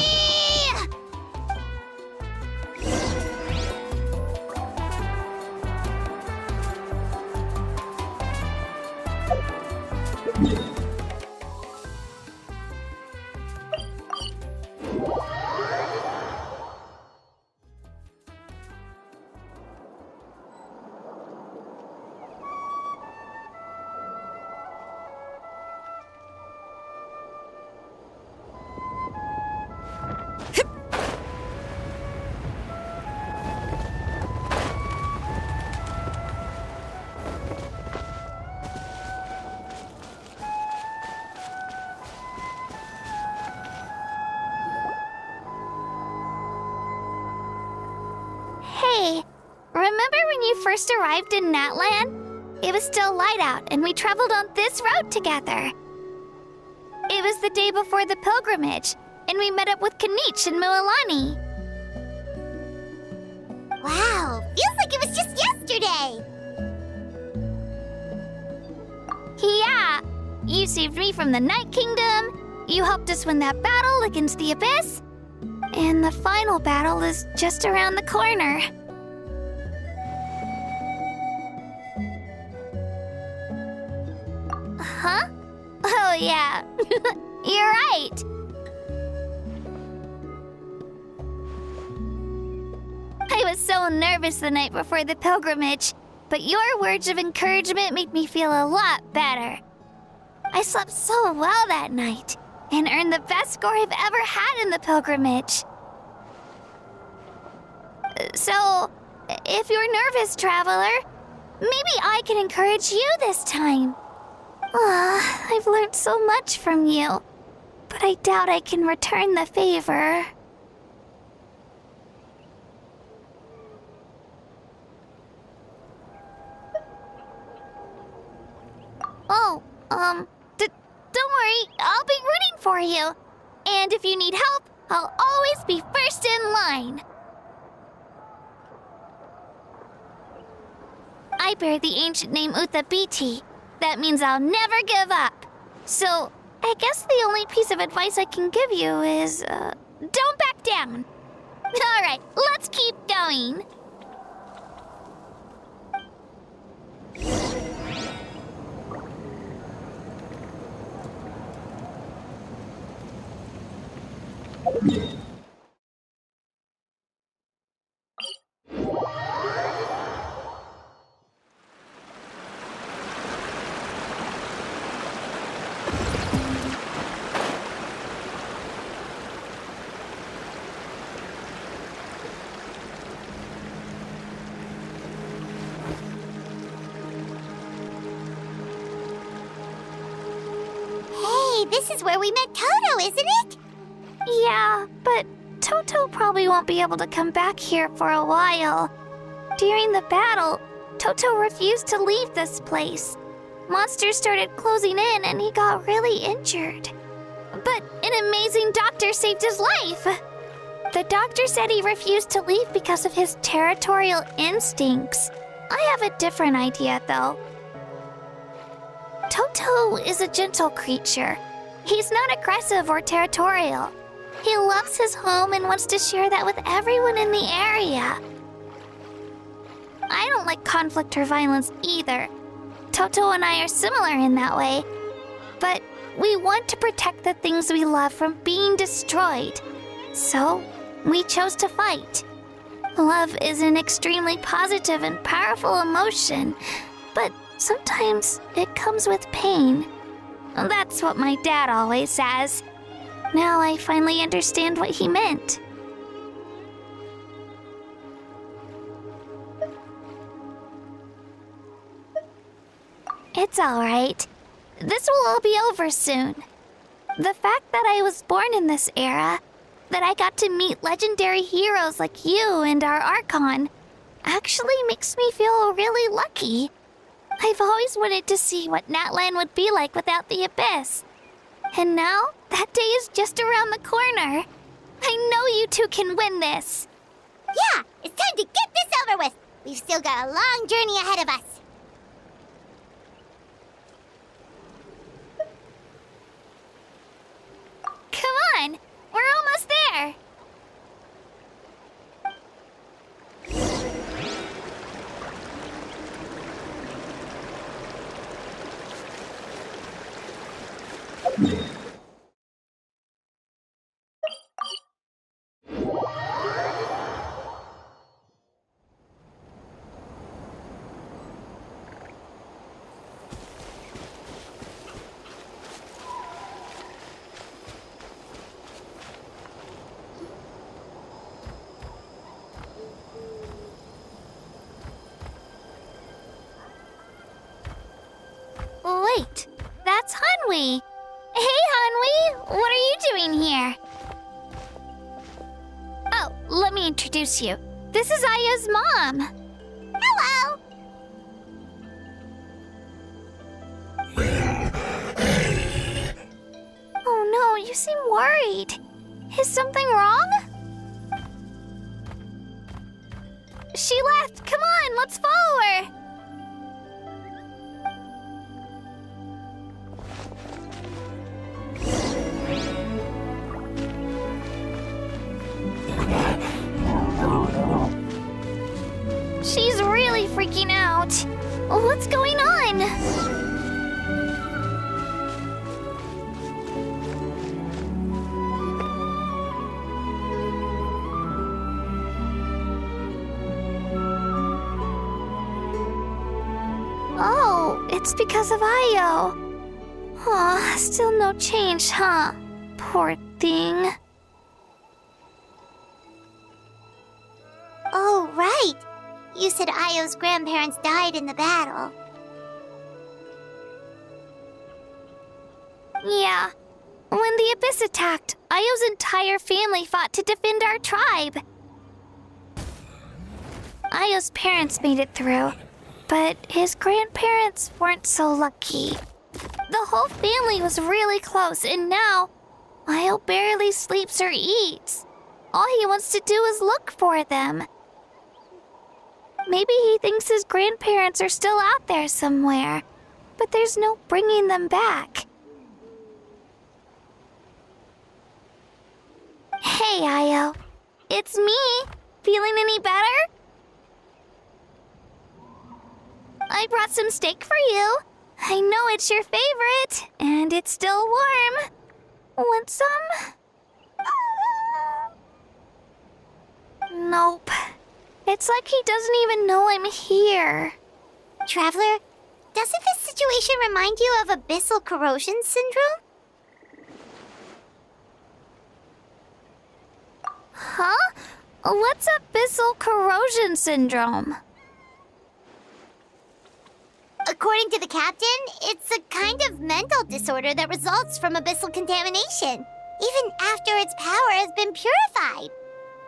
Hey, remember when you first arrived in Natlan? It was still light out, and we traveled on this road together. It was the day before the pilgrimage, and we met up with Kanich and Mualani. Wow, feels like it was just yesterday. Yeah, you saved me from the Night Kingdom, you helped us win that battle against the Abyss, and the final battle is just around the corner. Huh? Oh yeah, you're right. I was so nervous the night before the pilgrimage, but your words of encouragement made me feel a lot better. I slept so well that night, and earned the best score I've ever had in the pilgrimage. So, if you're nervous, traveler, maybe I can encourage you this time. I've learned so much from you, but I doubt I can return the favor. Oh, don't worry, I'll be rooting for you. And if you need help, I'll always be first in line. I bear the ancient name Uthabiti. That means I'll never give up. So, I guess the only piece of advice I can give you is, don't back down. All right, let's keep going. say this is where we met Toto, isn't it? Yeah, but Toto probably won't be able to come back here for a while. During the battle, Toto refused to leave this place. Monsters started closing in and he got really injured. But an amazing doctor saved his life. The doctor said he refused to leave because of his territorial instincts. I have a different idea, though. Toto is a gentle creature. He's not aggressive or territorial. He loves his home and wants to share that with everyone in the area. I don't like conflict or violence either. Toto and I are similar in that way. But we want to protect the things we love from being destroyed. So, we chose to fight. Love is an extremely positive and powerful emotion, but sometimes it comes with pain. That's what my dad always says. Now I finally understand what he meant. It's all right. This will all be over soon. The fact that I was born in this era, that I got to meet legendary heroes like you and our Archon, actually makes me feel really lucky. I've always wanted to see what Natlan would be like without the Abyss. And now, that day is just around the corner. I know you two can win this. Yeah, it's time to get this over with. We've still got a long journey ahead of us. Come on, we're almost there. Wait, that's Hanwi. Hey, Hanwi, what are you doing here? Oh, let me introduce you. This is Aya's mom. Hello! Oh no, you seem worried. Is something wrong? She left. Come on, let's follow her. She's really freaking out. What's going on? Oh, it's because of Io. Oh, still no change, huh? Poor thing. Oh, right. You said Io's grandparents died in the battle. Yeah. When the Abyss attacked, Io's entire family fought to defend our tribe. Io's parents made it through, but his grandparents weren't so lucky. The whole family was really close, and now Io barely sleeps or eats. All he wants to do is look for them. Maybe he thinks his grandparents are still out there somewhere, but there's no bringing them back. Hey, Io. It's me. Feeling any better? I brought some steak for you. I know it's your favorite, and it's still warm. Want some? Nope. It's like he doesn't even know I'm here. Traveler, doesn't this situation remind you of abyssal corrosion syndrome? Huh? What's abyssal corrosion syndrome? According to the captain, it's a kind of mental mental disorder that results from abyssal contamination, even after its power has been purified.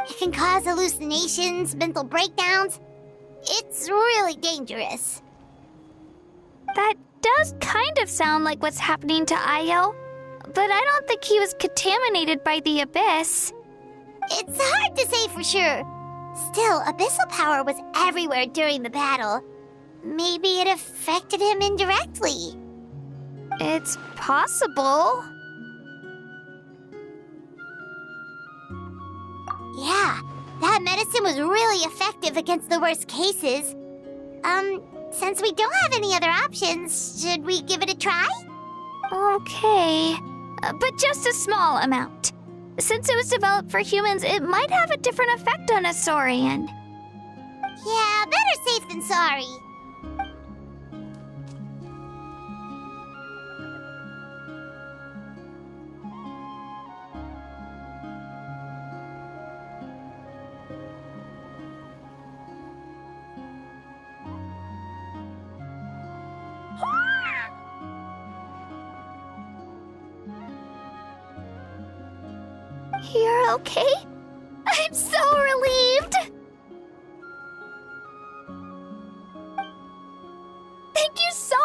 It can cause hallucinations, mental breakdowns. It's really dangerous. That does kind of sound like what's happening to Io, but I don't think he was contaminated by the abyss. It's hard to say for sure. Still, abyssal power was everywhere during the battle. Maybe it affected him indirectly. It's possible. Yeah, that medicine was really effective against the worst cases. Since we don't have any other options, should we give it a try? Okay, but just a small amount. Since it was developed for humans, it might have a different effect on a Saurian. Yeah, better safe than sorry. You're okay? I'm so relieved! Thank you so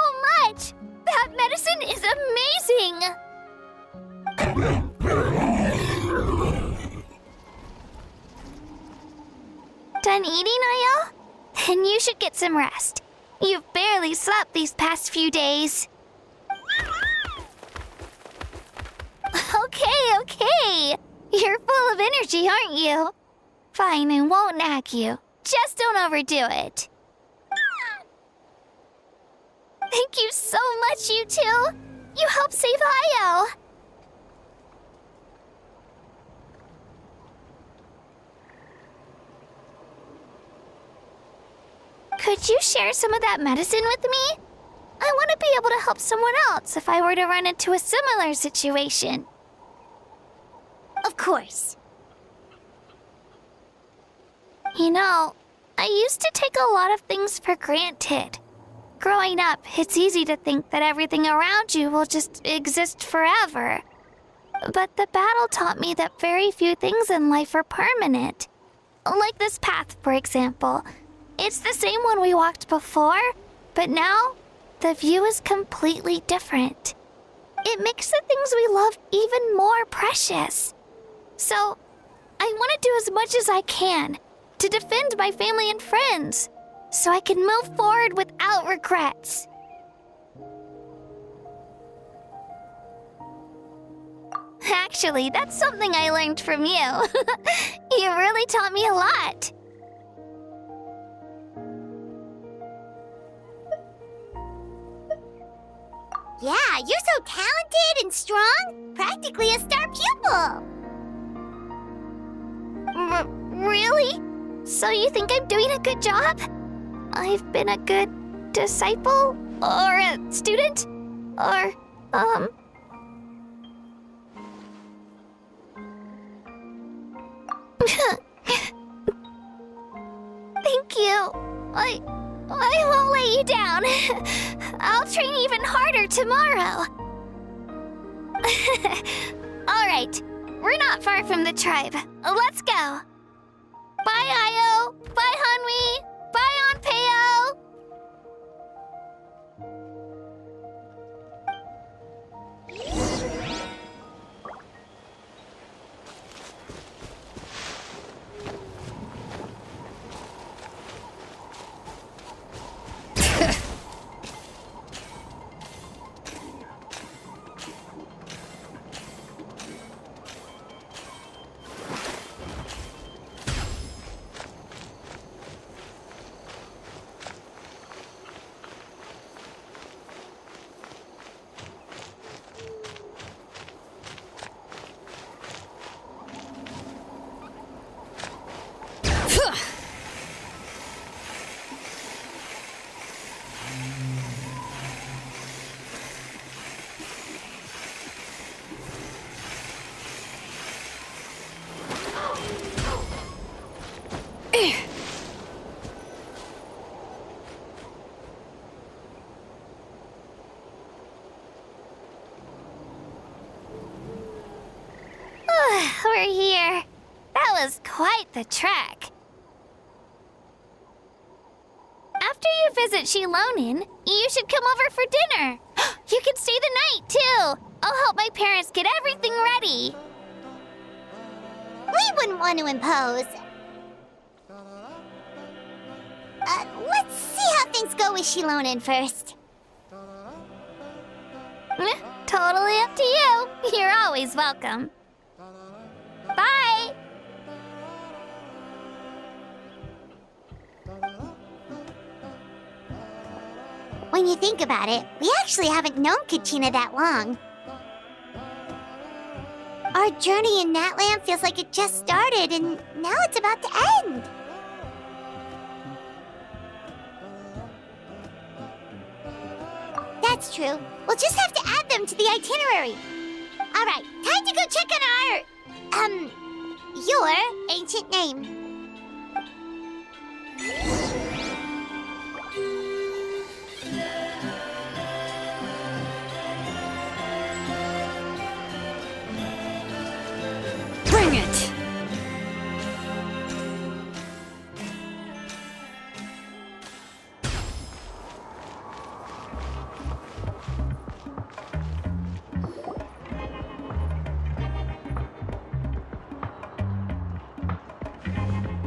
much! That medicine is amazing! Done eating, Io? Then you should get some rest. You've barely slept these past few days. Okay. You're full of energy, aren't you? Fine, I won't nag you. Just don't overdo it. Thank you so much, you two. You helped save Io. Could you share some of that medicine with me? I want to be able to help someone else if I were to run into a similar situation. Of course. You know, I used to take a lot of things for granted. Growing up, it's easy to think that everything around you will just exist forever. But the battle taught me that very few things in life are permanent. Like this path, for example. It's the same one we walked before, but now the view is completely different. It makes the things we love even more precious. So, I want to do as much as I can to defend my family and friends, so I can move forward without regrets. Actually, that's something I learned from you. You really taught me a lot. Yeah, you're so talented and strong. Practically a star pupil. Really? So you think I'm doing a good job? I've been a good disciple? Or a student? Or, Thank you. I won't let you down. I'll train even harder tomorrow. All right. We're not far from the tribe. Let's go. Bye, Io. Bye, Hanwi. Bye, Anpeo. we're here. That was quite the trek. After you visit Shilonin, you should come over for dinner. You can stay the night, too. I'll help my parents get everything ready. We wouldn't want to impose. Let's see how things go with Shilonin first. Totally up to you. You're always welcome. Bye! When you think about it, we actually haven't known Kachina that long. Our journey in Natland feels like it just started, and now it's about to end. That's true. We'll just have to add them to the itinerary. All right, time to go check on your ancient name. Bring it!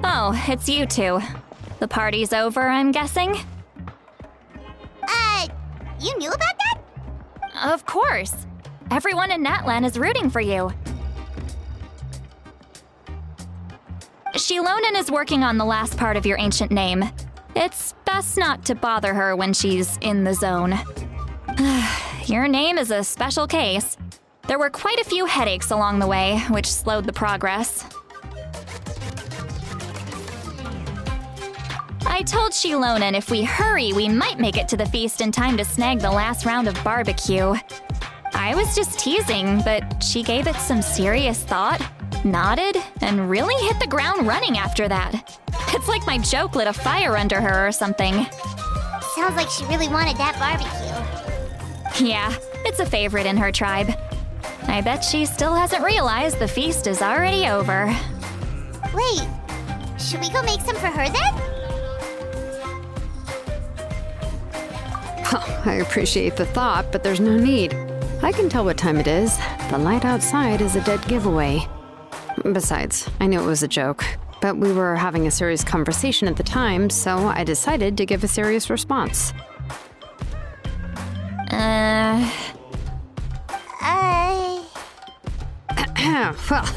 Oh, it's you two. The party's over, I'm guessing? You knew about that? Of course. Everyone in Natlan is rooting for you. Shilonin is working on the last part of your ancient name. It's best not to bother her when she's in the zone. Your name is a special case. There were quite a few headaches along the way, which slowed the progress. I told Shilonin if we hurry, we might make it to the feast in time to snag the last round of barbecue. I was just teasing, but she gave it some serious thought, nodded, and really hit the ground running after that. It's like my joke lit a fire under her or something. Sounds like she really wanted that barbecue. Yeah, it's a favorite in her tribe. I bet she still hasn't realized the feast is already over. Wait, should we go make some for her then? I appreciate the thought, but there's no need. I can tell what time it is. The light outside is a dead giveaway. Besides, I knew it was a joke, but we were having a serious conversation at the time, so I decided to give a serious response. Well,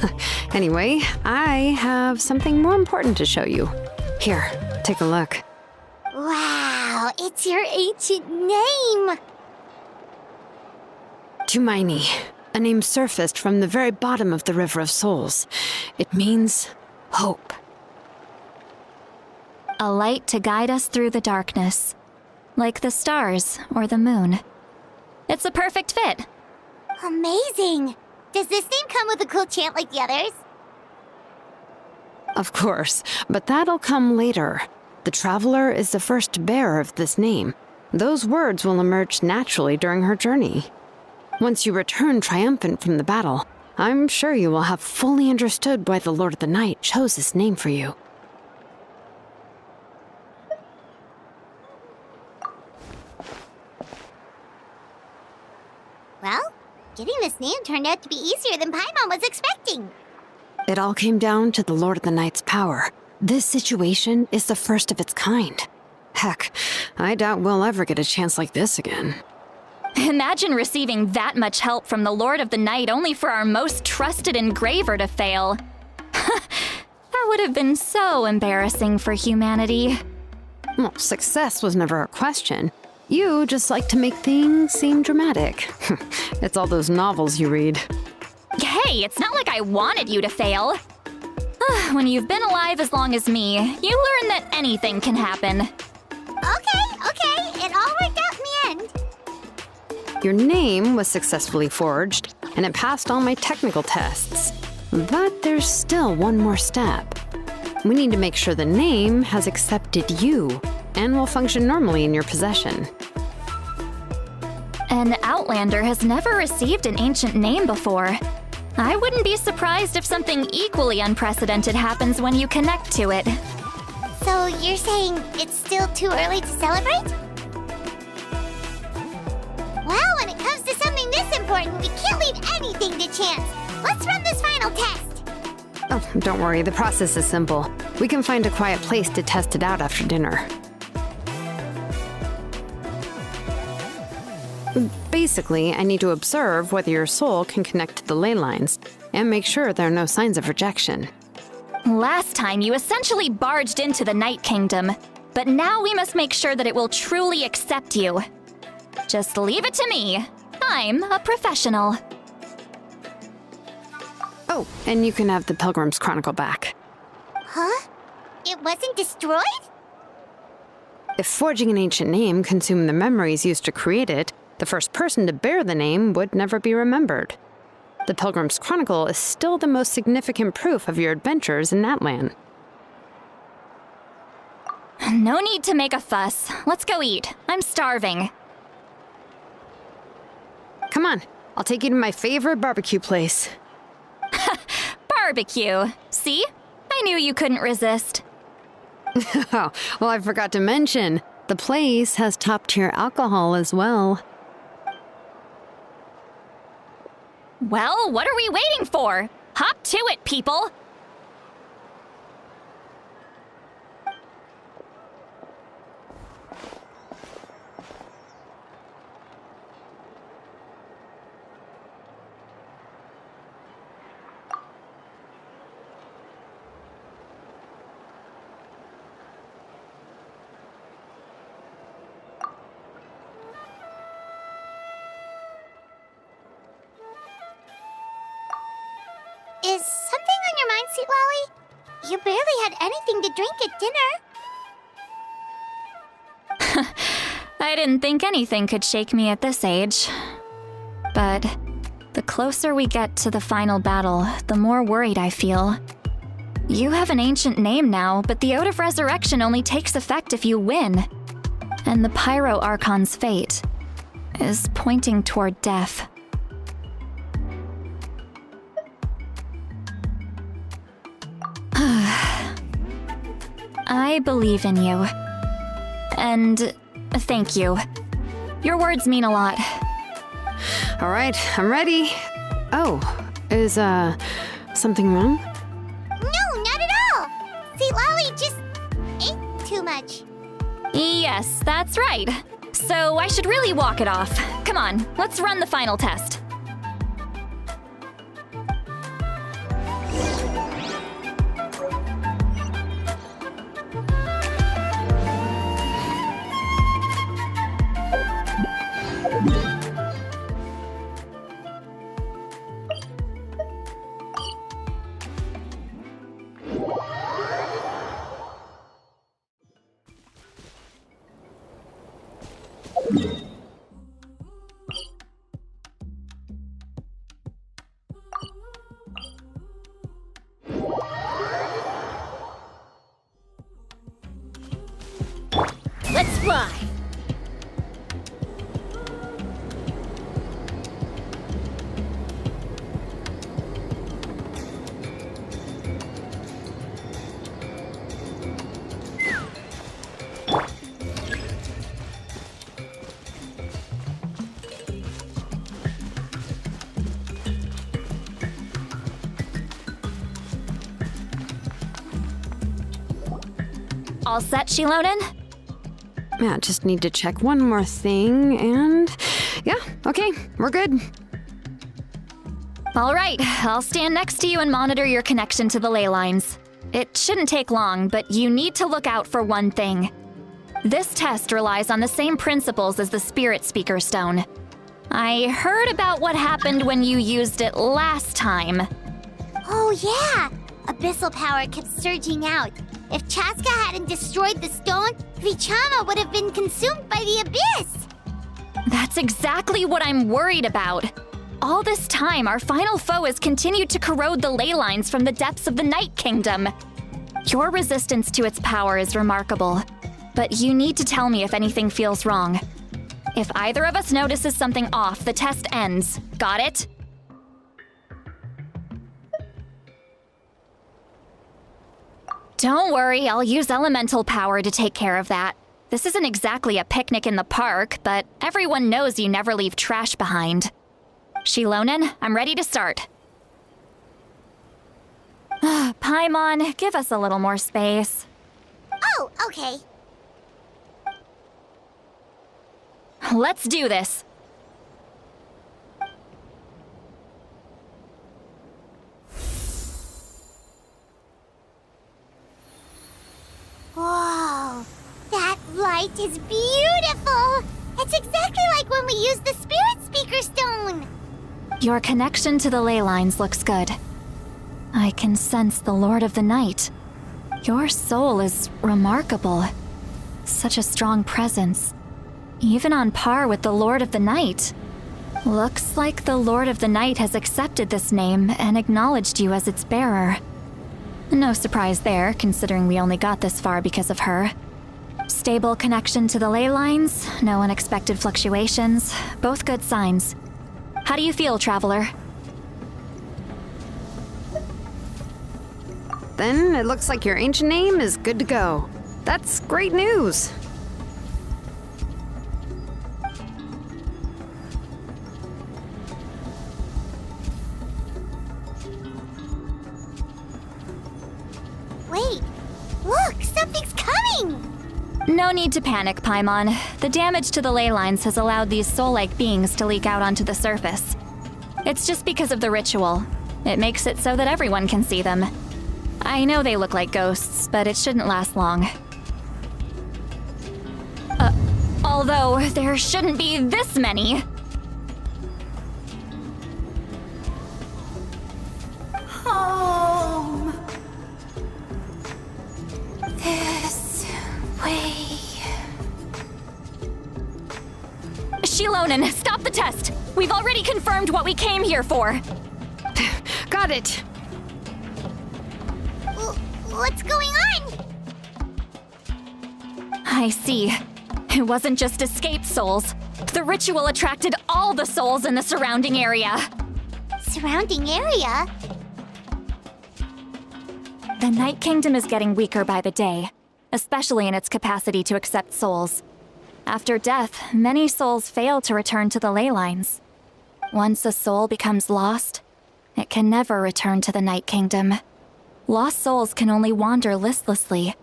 anyway, I have something more important to show you. Here, take a look. Wow, it's your ancient name! Tumaini, a name surfaced from the very bottom of the River of Souls. It means hope. A light to guide us through the darkness, like the stars or the moon. It's a perfect fit. Amazing! Does this name come with a cool chant like the others? Of course, but that'll come later. The Traveler is the first bearer of this name. Those words will emerge naturally during her journey. Once you return triumphant from the battle, I'm sure you will have fully understood why the Lord of the Night chose this name for you. Well, getting this name turned out to be easier than Paimon was expecting. It all came down to the Lord of the Night's power. This situation is the first of its kind. Heck, I doubt we'll ever get a chance like this again. Imagine receiving that much help from the Lord of the Night only for our most trusted engraver to fail. That would have been so embarrassing for humanity. Well, success was never a question. You just like to make things seem dramatic. It's all those novels you read. Hey, it's not like I wanted you to fail. When you've been alive as long as me, you learn that anything can happen. Okay, it all worked out in the end. Your name was successfully forged, and it passed all my technical tests. But there's still one more step. We need to make sure the name has accepted you, and will function normally in your possession. An Outlander has never received an ancient name before. I wouldn't be surprised if something equally unprecedented happens when you connect to it. So you're saying it's still too early to celebrate? Well, when it comes to something this important, we can't leave anything to chance. Let's run this final test. Oh, don't worry, the process is simple. We can find a quiet place to test it out after dinner. Basically, I need to observe whether your soul can connect to the ley lines, and make sure there are no signs of rejection. Last time, you essentially barged into the Night Kingdom, but now we must make sure that it will truly accept you. Just leave it to me. I'm a professional. Oh, and you can have the Pilgrim's Chronicle back. Huh? It wasn't destroyed? If forging an ancient name consumed the memories used to create it, the first person to bear the name would never be remembered. The Pilgrim's Chronicle is still the most significant proof of your adventures in that land. No need to make a fuss. Let's go eat. I'm starving. Come on, I'll take you to my favorite barbecue place. Barbecue. See? I knew you couldn't resist. Oh, well, I forgot to mention, the place has top-tier alcohol as well. Well, what are we waiting for? Hop to it, people! Is something on your mind, Sweet Lolly? You barely had anything to drink at dinner. I didn't think anything could shake me at this age. But the closer we get to the final battle, the more worried I feel. You have an ancient name now, but the Ode of Resurrection only takes effect if you win. And the Pyro Archon's fate is pointing toward death. I believe in you. And thank you. Your words mean a lot. All right, I'm ready. Oh, is, something wrong? No, not at all. Sweet Lolly just ate too much. Yes, that's right. So I should really walk it off. Come on, let's run the final test. Let's fly. All set, Shilonen? Yeah, just need to check one more thing, and yeah, okay, we're good. All right, I'll stand next to you and monitor your connection to the ley lines. It shouldn't take long, but you need to look out for one thing. This test relies on the same principles as the Spirit Speaker Stone. I heard about what happened when you used it last time. Oh yeah! Abyssal power kept surging out. If Chaska hadn't destroyed the stone, Vichama would have been consumed by the abyss! That's exactly what I'm worried about. All this time, our final foe has continued to corrode the ley lines from the depths of the Night Kingdom. Your resistance to its power is remarkable, but you need to tell me if anything feels wrong. If either of us notices something off, the test ends. Got it? Don't worry, I'll use elemental power to take care of that. This isn't exactly a picnic in the park, but everyone knows you never leave trash behind. Shilonen, I'm ready to start. Paimon, give us a little more space. Oh, okay. Let's do this. Whoa, that light is beautiful! It's exactly like when we used the Spirit Speaker Stone! Your connection to the ley lines looks good. I can sense the Lord of the Night. Your soul is remarkable. Such a strong presence. Even on par with the Lord of the Night. Looks like the Lord of the Night has accepted this name and acknowledged you as its bearer. No surprise there, considering we only got this far because of her. Stable connection to the ley lines, no unexpected fluctuations, both good signs. How do you feel, Traveler? Then it looks like your ancient name is good to go. That's great news. Wait, look, something's coming! No need to panic, Paimon. The damage to the ley lines has allowed these soul-like beings to leak out onto the surface. It's just because of the ritual. It makes it so that everyone can see them. I know they look like ghosts, but it shouldn't last long. Although there shouldn't be this many. Home. This way. Shilonen, stop the test! We've already confirmed what we came here for! Got it. What's going on? I see. It wasn't just escaped souls. The ritual attracted all the souls in the surrounding area. Surrounding area? The Night Kingdom is getting weaker by the day, especially in its capacity to accept souls. After death, many souls fail to return to the ley lines. Once a soul becomes lost, it can never return to the Night Kingdom. Lost souls can only wander listlessly,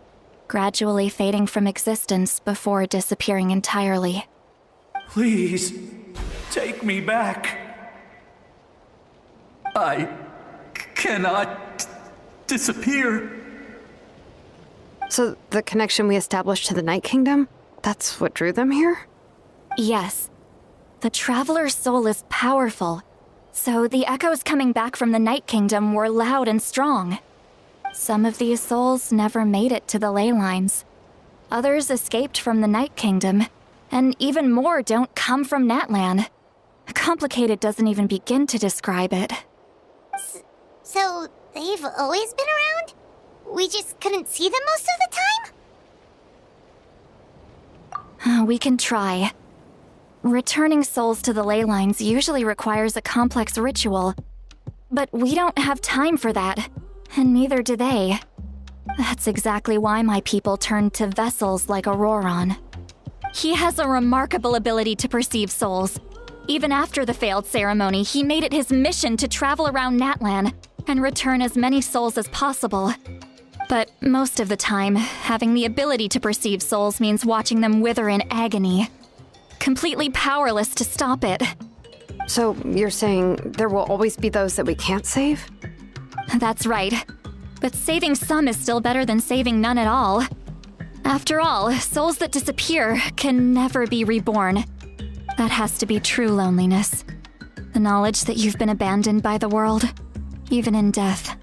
gradually fading from existence before disappearing entirely. Please, take me back. I cannot disappear. So the connection we established to the Night Kingdom, that's what drew them here? Yes. The Traveler's soul is powerful, so the echoes coming back from the Night Kingdom were loud and strong. Some of these souls never made it to the ley lines. Others escaped from the Night Kingdom, and even more don't come from Natlan. Complicated doesn't even begin to describe it. So, they've always been around? We just couldn't see them most of the time? We can try. Returning souls to the ley lines usually requires a complex ritual. But we don't have time for that, and neither do they. That's exactly why my people turned to vessels like Auroron. He has a remarkable ability to perceive souls. Even after the failed ceremony, he made it his mission to travel around Natlan and return as many souls as possible. But most of the time, having the ability to perceive souls means watching them wither in agony. Completely powerless to stop it. So you're saying there will always be those that we can't save? That's right. But saving some is still better than saving none at all. After all, souls that disappear can never be reborn. That has to be true loneliness. The knowledge that you've been abandoned by the world, even in death.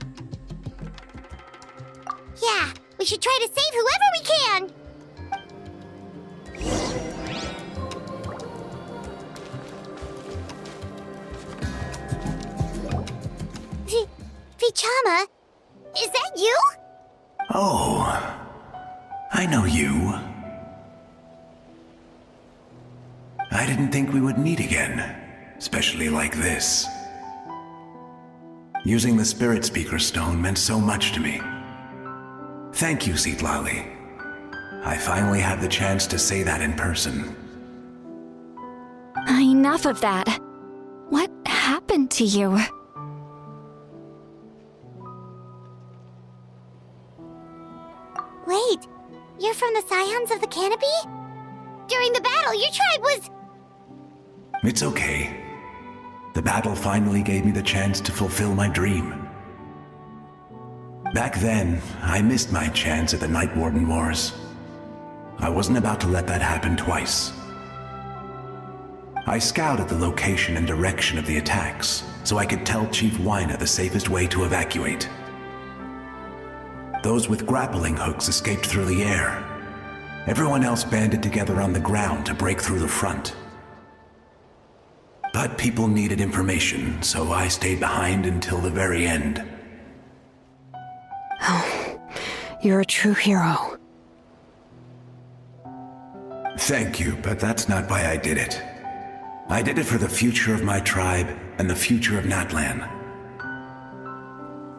Yeah, we should try to save whoever we can! Vichama, is that you? Oh, I know you. I didn't think we would meet again, especially like this. Using the Spirit Speaker Stone meant so much to me. Thank you, Lali. I finally have the chance to say that in person. Enough of that. What happened to you? Wait, you're from the Scions of the Canopy? During the battle, your tribe was... It's okay. The battle finally gave me the chance to fulfill my dream. Back then, I missed my chance at the Night Warden Wars. I wasn't about to let that happen twice. I scouted the location and direction of the attacks, so I could tell Chief Wyna the safest way to evacuate. Those with grappling hooks escaped through the air. Everyone else banded together on the ground to break through the front. But people needed information, so I stayed behind until the very end. Oh, you're a true hero. Thank you, but that's not why I did it. I did it for the future of my tribe and the future of Natlan.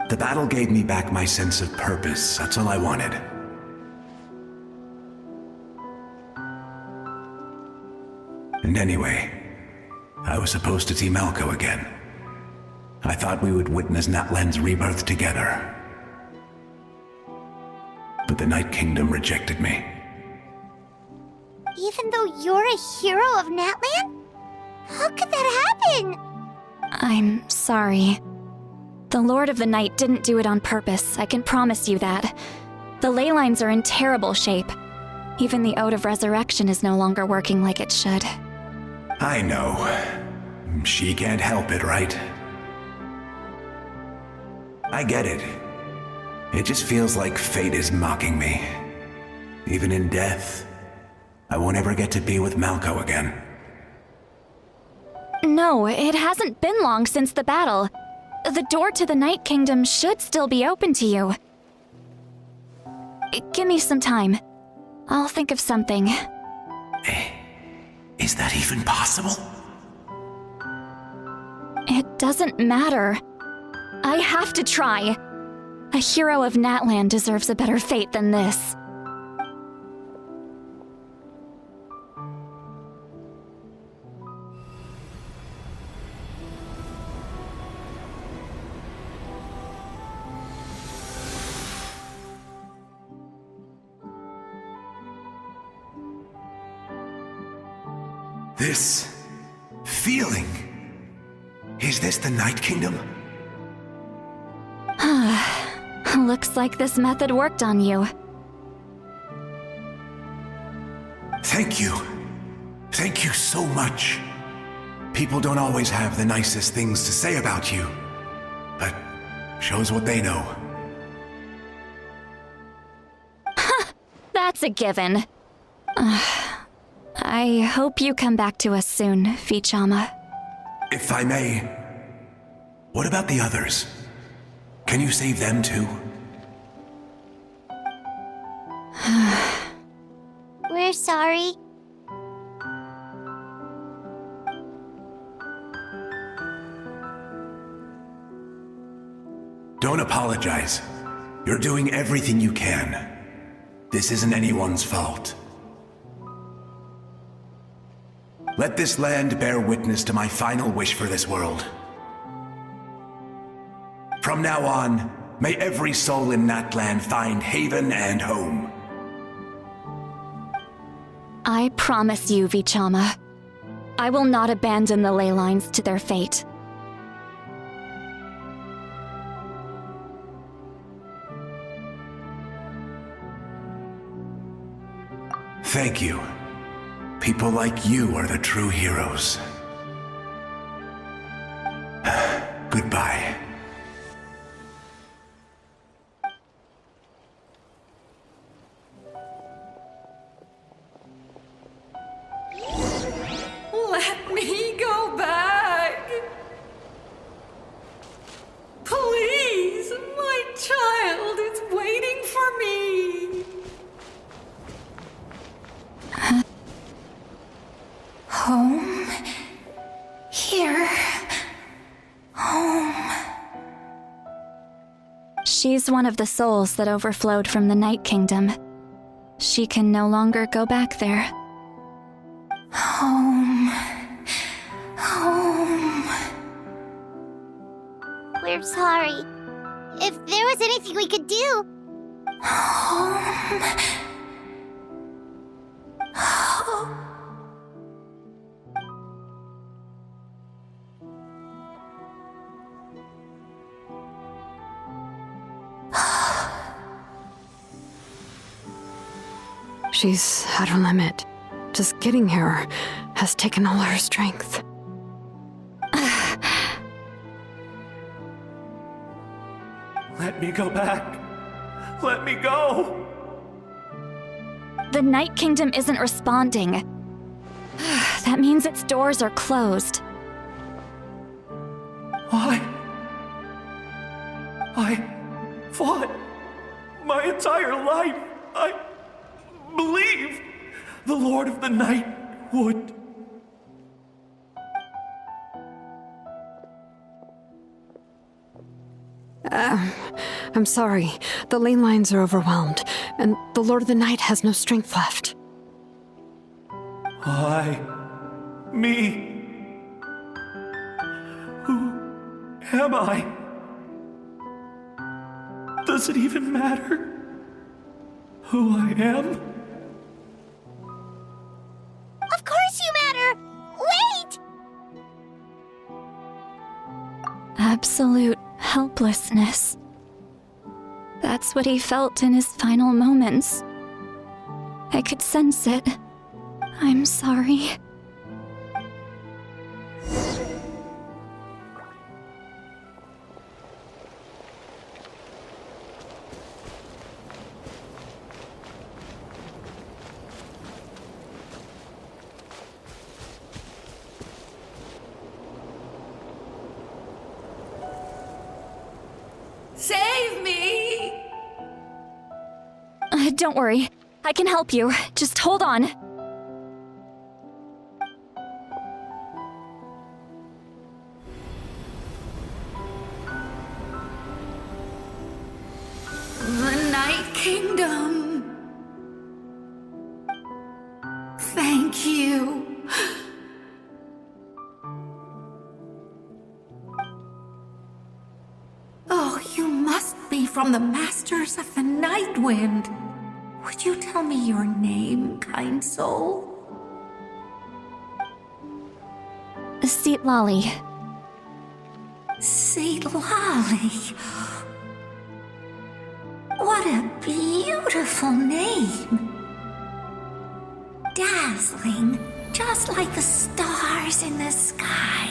The battle gave me back my sense of purpose, that's all I wanted. And anyway, I was supposed to see Malco again. I thought we would witness Natlan's rebirth together. But the Night Kingdom rejected me. Even though you're a hero of Natlan? How could that happen? I'm sorry. The Lord of the Night didn't do it on purpose, I can promise you that. The ley lines are in terrible shape. Even the Ode of Resurrection is no longer working like it should. I know. She can't help it, right? I get it. It just feels like fate is mocking me. Even in death, I won't ever get to be with Malco again. No, it hasn't been long since the battle. The door to the Night Kingdom should still be open to you. Give me some time. I'll think of something. Is that even possible? It doesn't matter. I have to try. A hero of Natlan deserves a better fate than this. This feeling. Is this the Night Kingdom? Looks like this method worked on you. Thank you. Thank you so much. People don't always have the nicest things to say about you, but shows what they know. That's a given. I hope you come back to us soon, Vichama. If I may, what about the others? Can you save them too? We're sorry. Don't apologize. You're doing everything you can. This isn't anyone's fault. Let this land bear witness to my final wish for this world. From now on, may every soul in Natlan find haven and home. I promise you, Vichama. I will not abandon the ley lines to their fate. Thank you. People like you are the true heroes. Goodbye. Let me go back. Please, my child is waiting for me. Home? Here. Home. She's one of the souls that overflowed from the Night Kingdom. She can no longer go back there. Home. Home. We're sorry. If there was anything we could do... Home. She's at her limit. Just getting here has taken all her strength. Let me go back. Let me go. The Night Kingdom isn't responding. That means its doors are closed. I fought my entire life. I believed the Lord of the Night would. I'm sorry. The lane lines are overwhelmed, and the Lord of the Night has no strength left. Me. Who am I? Does it even matter who I am? Of course you matter! Wait! Absolute helplessness. That's what he felt in his final moments. I could sense it. I'm sorry. Save me! Don't worry. I can help you. Just hold on. The Night Kingdom. Thank you. Oh, you must be from the Masters of the Night Wind. Would you tell me your name, kind soul? Seat Lolly. Seat Lolly. What a beautiful name. Dazzling, just like the stars in the sky.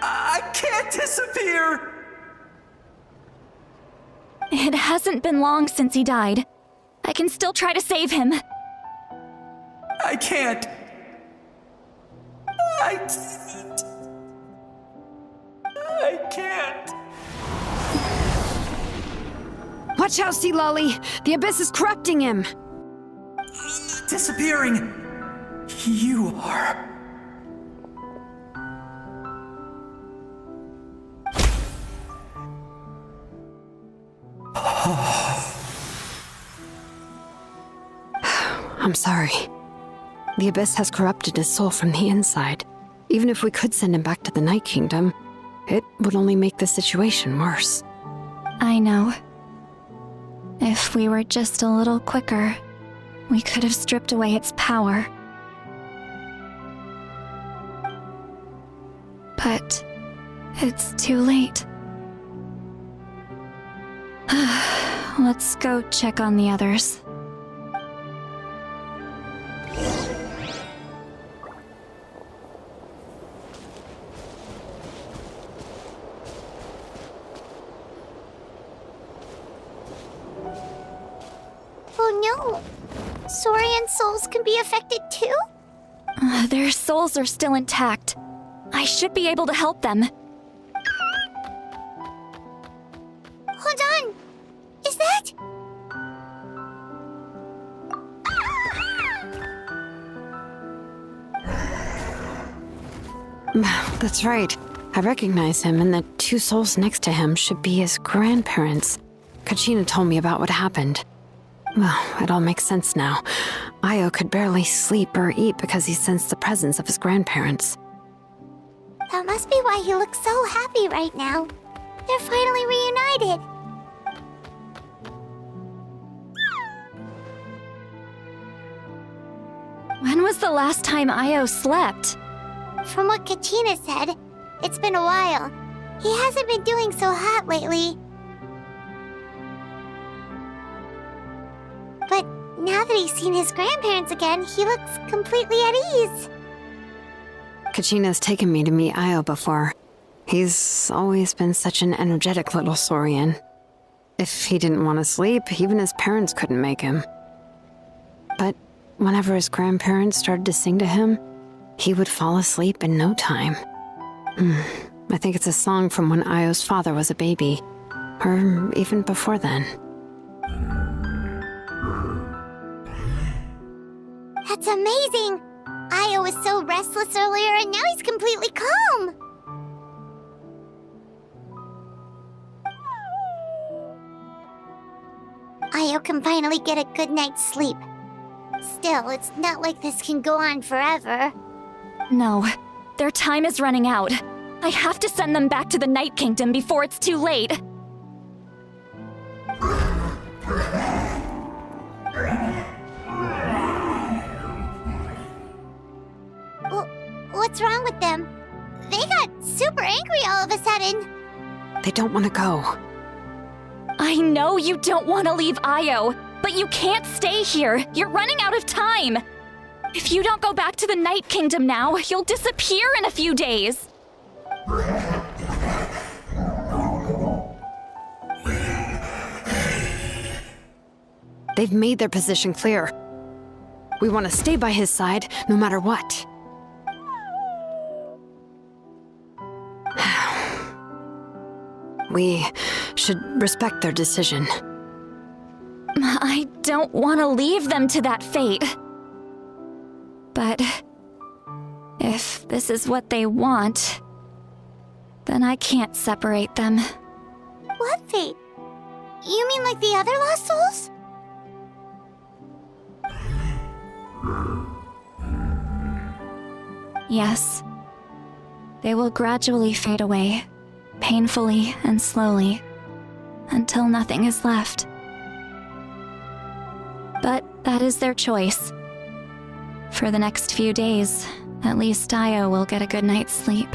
I can't disappear! It hasn't been long since he died. I can still try to save him. I can't. I can't. Watch out, Sea Lolly! The Abyss is corrupting him! Disappearing. You are. I'm sorry. The Abyss has corrupted his soul from the inside. Even if we could send him back to the Night Kingdom, it would only make the situation worse. I know. If we were just a little quicker, we could have stripped away its power. But it's too late. Let's go check on the others. Oh no! Saurian souls can be affected too? Their souls are still intact. I should be able to help them. Hold on! Is that... That's right. I recognize him, and the two souls next to him should be his grandparents. Kachina told me about what happened. Well, it all makes sense now. Io could barely sleep or eat because he sensed the presence of his grandparents. That must be why he looks so happy right now. They're finally reunited. When was the last time Io slept? From what Kachina said, it's been a while. He hasn't been doing so hot lately. But now that he's seen his grandparents again, he looks completely at ease. Kachina's taken me to meet Io before. He's always been such an energetic little saurian. If he didn't want to sleep, even his parents couldn't make him. But whenever his grandparents started to sing to him, he would fall asleep in no time. I think it's a song from when Io's father was a baby, or even before then. That's amazing! Io was so restless earlier, and now he's completely calm! Io can finally get a good night's sleep. Still, it's not like this can go on forever. No, their time is running out. I have to send them back to the Night Kingdom before it's too late. What's wrong with them? They got super angry all of a sudden. They don't want to go. I know you don't want to leave Io, but you can't stay here. You're running out of time. If you don't go back to the Night Kingdom now, you'll disappear in a few days. They've made their position clear. We want to stay by his side, no matter what. We should respect their decision. I don't want to leave them to that fate. But if this is what they want, then I can't separate them. What fate? You mean like the other lost souls? Yes. They will gradually fade away, painfully and slowly, until nothing is left. But that is their choice. For the next few days, at least Io will get a good night's sleep.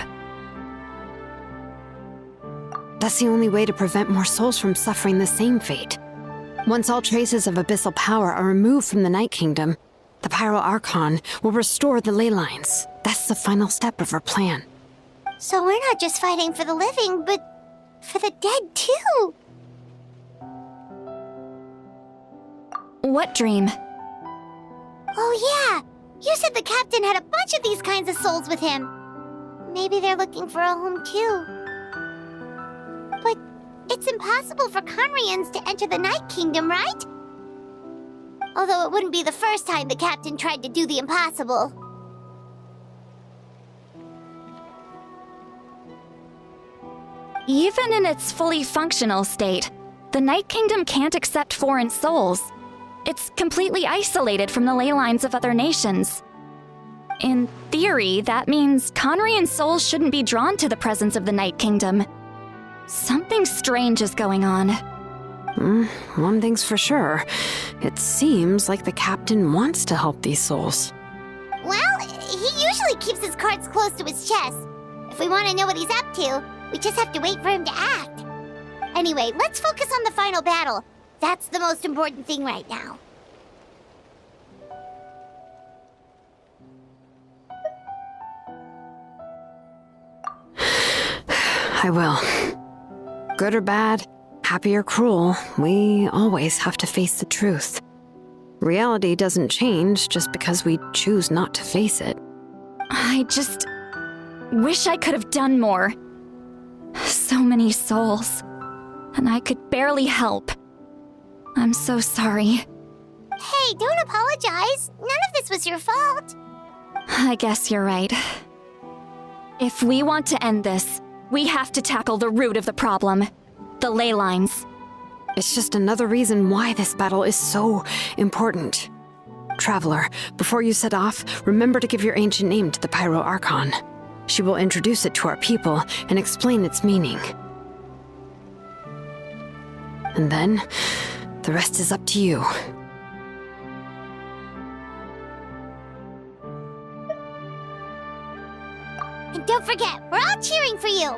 That's the only way to prevent more souls from suffering the same fate. Once all traces of abyssal power are removed from the Night Kingdom, the Pyro Archon will restore the ley lines. That's the final step of our plan. So we're not just fighting for the living, but for the dead too. What dream? Oh yeah! You said the captain had a bunch of these kinds of souls with him. Maybe they're looking for a home too. But it's impossible for Conrians to enter the Night Kingdom, right? Although it wouldn't be the first time the captain tried to do the impossible. Even in its fully functional state, the Night Kingdom can't accept foreign souls. It's completely isolated from the ley lines of other nations. In theory, that means Conrian souls shouldn't be drawn to the presence of the Night Kingdom. Something strange is going on. One thing's for sure. It seems like the captain wants to help these souls. Well, he usually keeps his cards close to his chest. If we want to know what he's up to, we just have to wait for him to act. Anyway, let's focus on the final battle. That's the most important thing right now. I will. Good or bad, happy or cruel, we always have to face the truth. Reality doesn't change just because we choose not to face it. I just wish I could have done more. So many souls, and I could barely help. I'm so sorry. Hey, don't apologize. None of this was your fault. I guess you're right. If we want to end this, we have to tackle the root of the problem. The ley lines. It's just another reason why this battle is so important. Traveler, before you set off, remember to give your ancient name to the Pyro Archon. She will introduce it to our people and explain its meaning. And then, the rest is up to you. And don't forget, we're all cheering for you!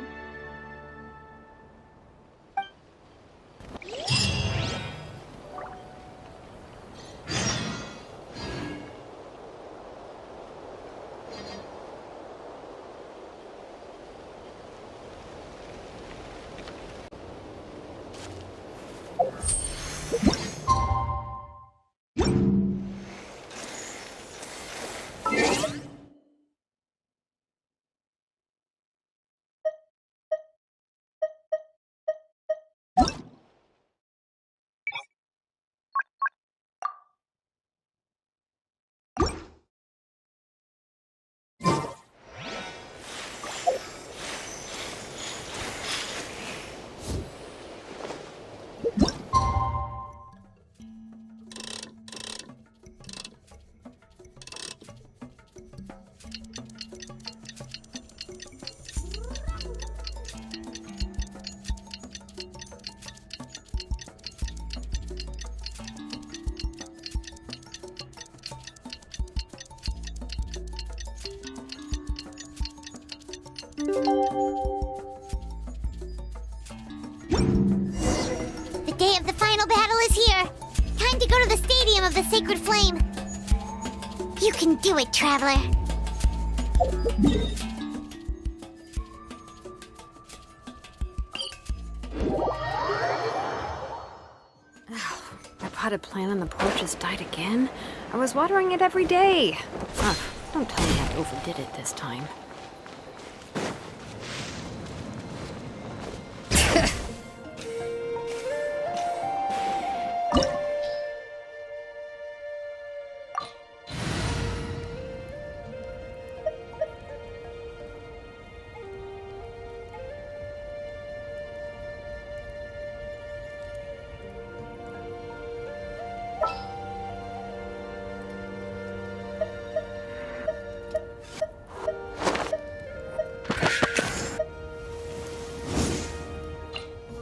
The day of the final battle is here. Time to go to the Stadium of the Sacred Flame. You can do it, Traveler. My potted plant on the porch has died again. I was watering it every day. Don't tell me I overdid it this time.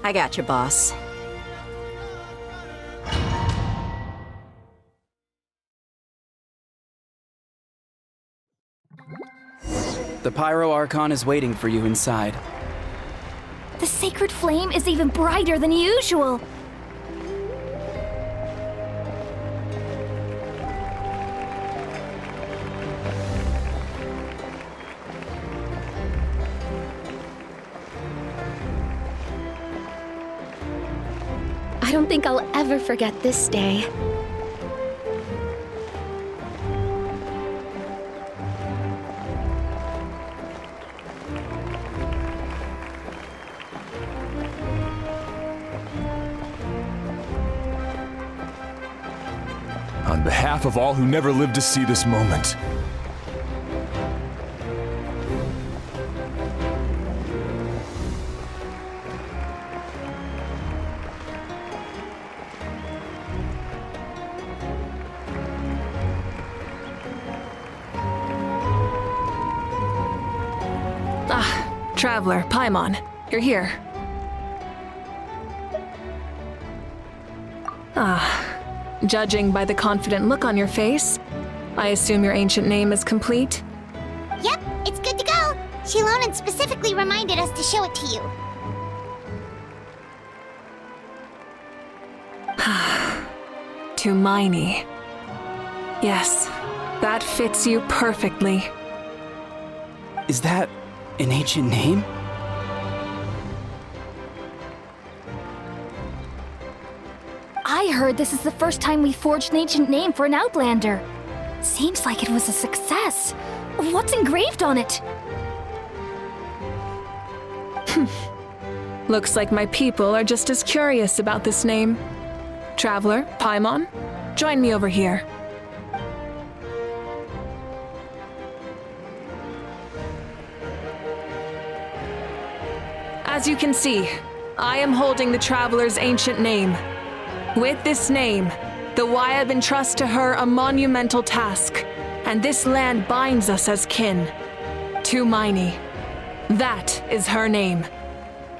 I got you, boss. The Pyro Archon is waiting for you inside. The sacred flame is even brighter than usual. I don't think I'll ever forget this day. On behalf of all who never lived to see this moment, Traveler, Paimon, you're here. Judging by the confident look on your face, I assume your ancient name is complete? Yep, it's good to go. Shilonan specifically reminded us to show it to you. Tumaini. Yes, that fits you perfectly. Is that an ancient name? I heard this is the first time we forged an ancient name for an Outlander. Seems like it was a success. What's engraved on it? Looks like my people are just as curious about this name. Traveler, Paimon, join me over here. As you can see, I am holding the Traveler's ancient name. With this name, the Wyab entrusts to her a monumental task, and this land binds us as kin. To Miney. That is her name.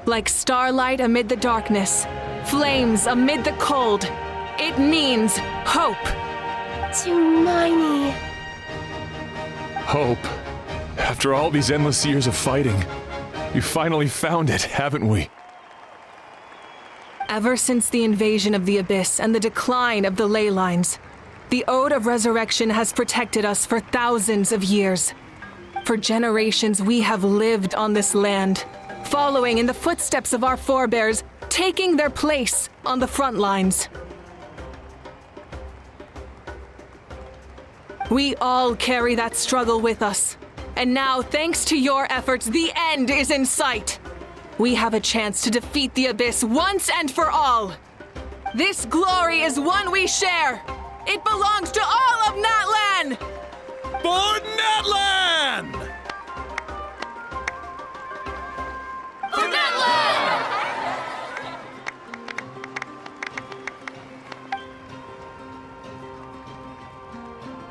Like starlight amid the darkness, flames amid the cold, it means hope. To Miney. Hope. After all these endless years of fighting, we finally found it, haven't we? Ever since the invasion of the Abyss and the decline of the ley lines, the Ode of Resurrection has protected us for thousands of years. For generations, we have lived on this land, following in the footsteps of our forebears, taking their place on the front lines. We all carry that struggle with us. And now, thanks to your efforts, the end is in sight. We have a chance to defeat the Abyss once and for all. This glory is one we share. It belongs to all of Natlan! For Natlan! For Natlan!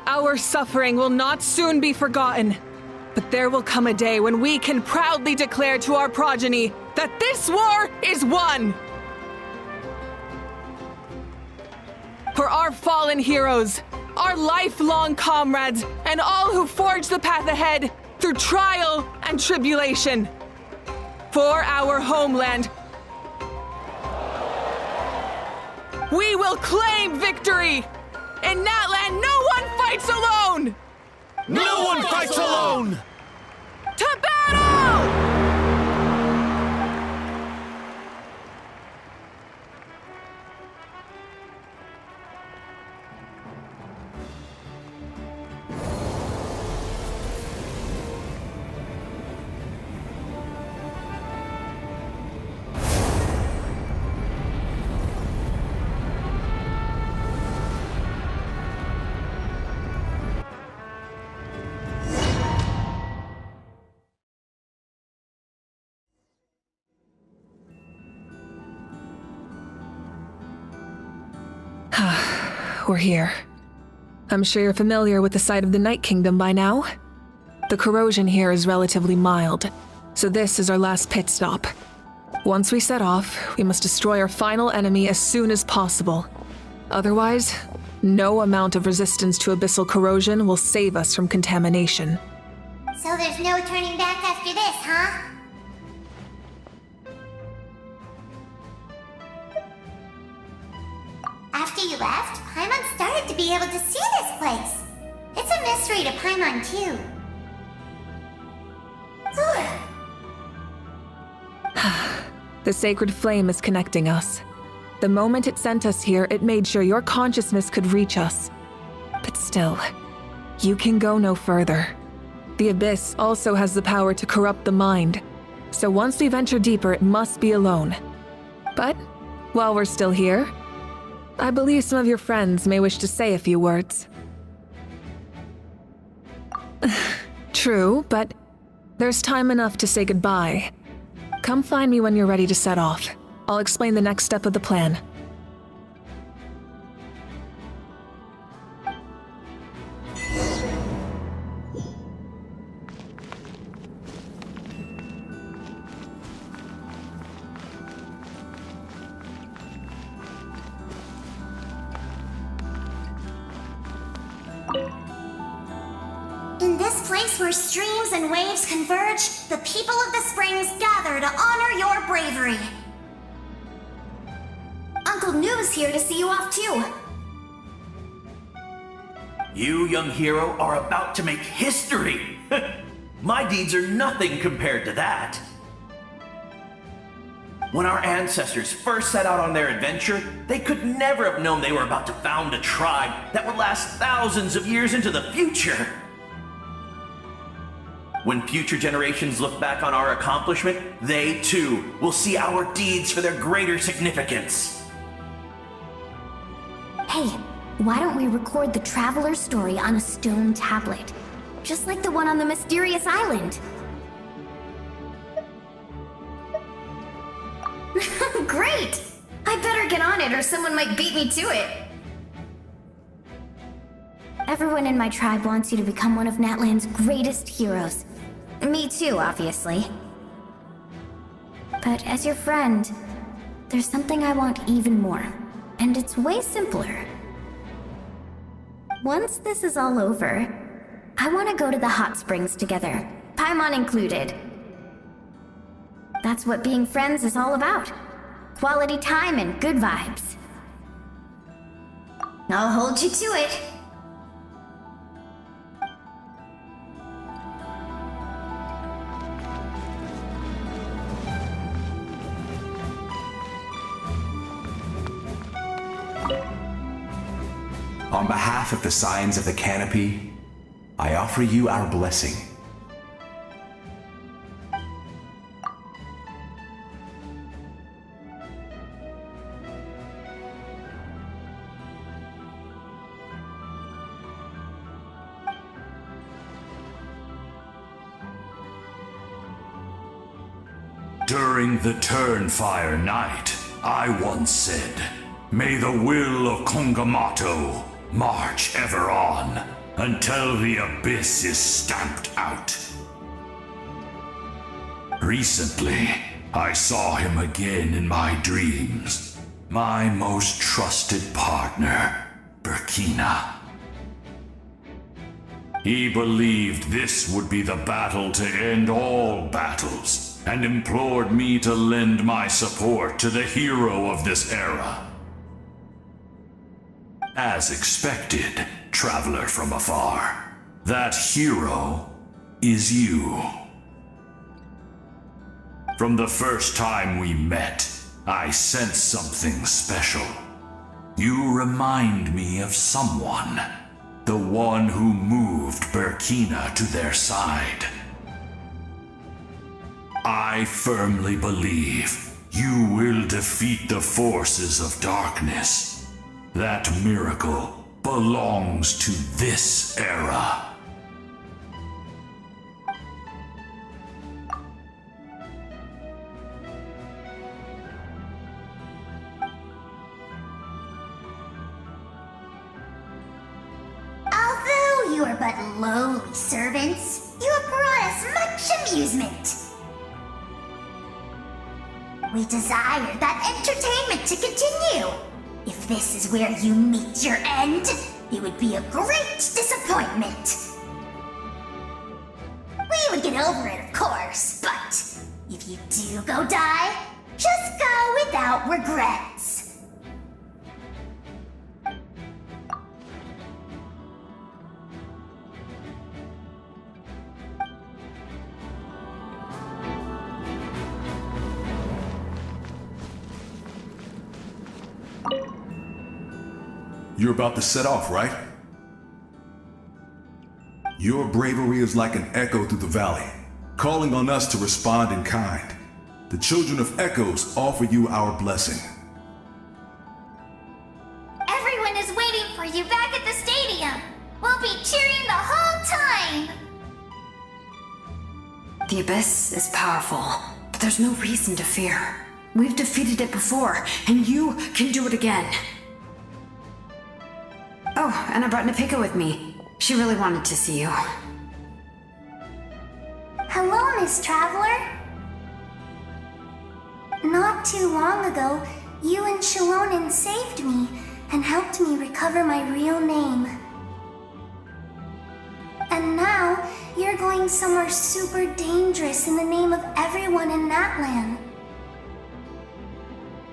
Our suffering will not soon be forgotten. But there will come a day when we can proudly declare to our progeny that this war is won! For our fallen heroes, our lifelong comrades, and all who forge the path ahead through trial and tribulation. For our homeland, we will claim victory! In Natlan, no one fights alone! No one fights alone! To battle! We're here. I'm sure you're familiar with the site of the Night Kingdom by now. The corrosion here is relatively mild, so this is our last pit stop. Once we set off, we must destroy our final enemy as soon as possible. Otherwise, no amount of resistance to abyssal corrosion will save us from contamination. So there's no turning back after this, huh? After you left, Paimon started to be able to see this place. It's a mystery to Paimon, too. The sacred flame is connecting us. The moment it sent us here, it made sure your consciousness could reach us. But still, you can go no further. The Abyss also has the power to corrupt the mind, so once we venture deeper, it must be alone. But while we're still here, I believe some of your friends may wish to say a few words. True, but there's time enough to say goodbye. Come find me when you're ready to set off. I'll explain the next step of the plan. In this place where streams and waves converge, the people of the springs gather to honor your bravery. Uncle Noo's here to see you off too. You, young hero, are about to make history! My deeds are nothing compared to that. When our ancestors first set out on their adventure, they could never have known they were about to found a tribe that would last thousands of years into the future. When future generations look back on our accomplishment, they too will see our deeds for their greater significance. Hey, why don't we record the Traveler's story on a stone tablet? Just like the one on the mysterious island. it, or someone might beat me to it. Everyone in my tribe wants you to become one of Natlan's greatest heroes. Me too, obviously. But as your friend, there's something I want even more, and it's way simpler. Once this is all over, I want to go to the hot springs together, Paimon included. That's what being friends is all about. Quality time and good vibes. I'll hold you to it. On behalf of the Signs of the Canopy, I offer you our blessing. During the Turnfire Night, I once said, "May the will of Kongamato march ever on, until the abyss is stamped out." Recently, I saw him again in my dreams. My most trusted partner, Burkina. He believed this would be the battle to end all battles, and implored me to lend my support to the hero of this era. As expected, traveler from afar, that hero is you. From the first time we met, I sensed something special. You remind me of someone, the one who moved Burkina to their side. I firmly believe you will defeat the forces of darkness. That miracle belongs to this era. Although you are but lowly servants, you have brought us much amusement. We desire that entertainment to continue. If this is where you meet your end, it would be a great disappointment. We would get over it, of course, but if you do go die, just go without regrets. You're about to set off, right? Your bravery is like an echo through the valley, calling on us to respond in kind. The children of Echoes offer you our blessing. Everyone is waiting for you back at the stadium. We'll be cheering the whole time. The Abyss is powerful, but there's no reason to fear. We've defeated it before, and you can do it again. Oh, and I brought Napika with me. She really wanted to see you. Hello, Miss Traveler. Not too long ago, you and Shalonen saved me and helped me recover my real name. And now, you're going somewhere super dangerous in the name of everyone in Natlan.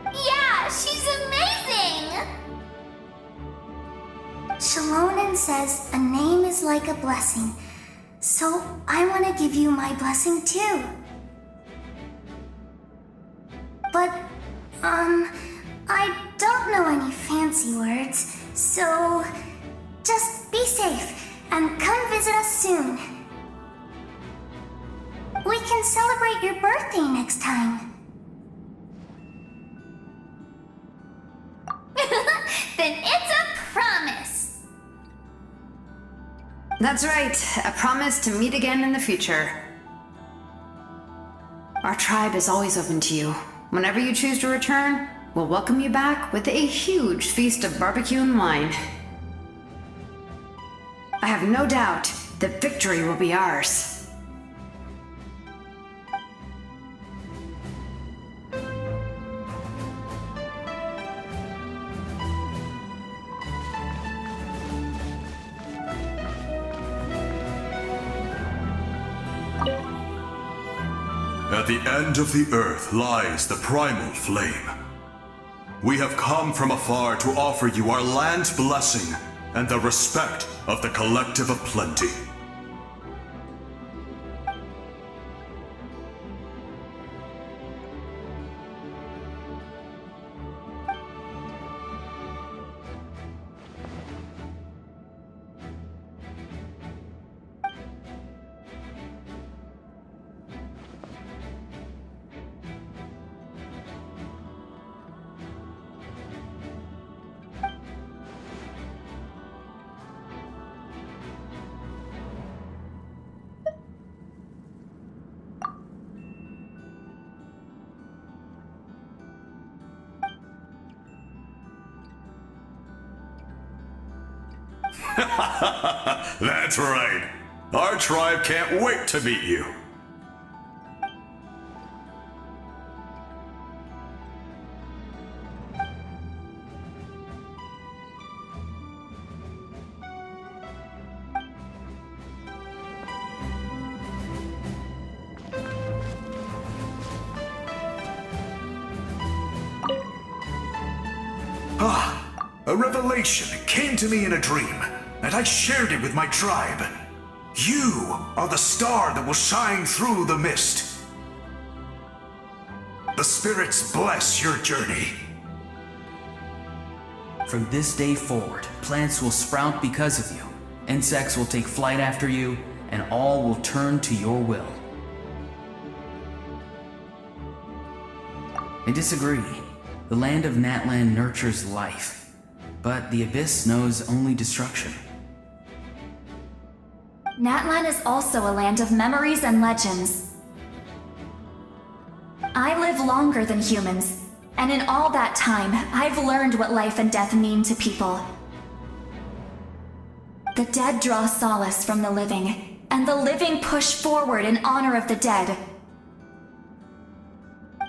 Yeah, she's amazing! Shalonen says a name is like a blessing, so I want to give you my blessing too. But, I don't know any fancy words, so just be safe and come visit us soon. We can celebrate your birthday next time. Then it's a promise. That's right, a promise to meet again in the future. Our tribe is always open to you. Whenever you choose to return, we'll welcome you back with a huge feast of barbecue and wine. I have no doubt that victory will be ours. At the end of the earth lies the primal flame. We have come from afar to offer you our land's blessing and the respect of the Collective of Plenty. That's right. Our tribe can't wait to meet you. A revelation came to me in a dream, and I shared it with my tribe. You are the star that will shine through the mist. The spirits bless your journey. From this day forward, plants will sprout because of you, insects will take flight after you, and all will turn to your will. I disagree. The land of Natlan nurtures life, but the Abyss knows only destruction. Natlan is also a land of memories and legends. I live longer than humans, and in all that time, I've learned what life and death mean to people. The dead draw solace from the living, and the living push forward in honor of the dead.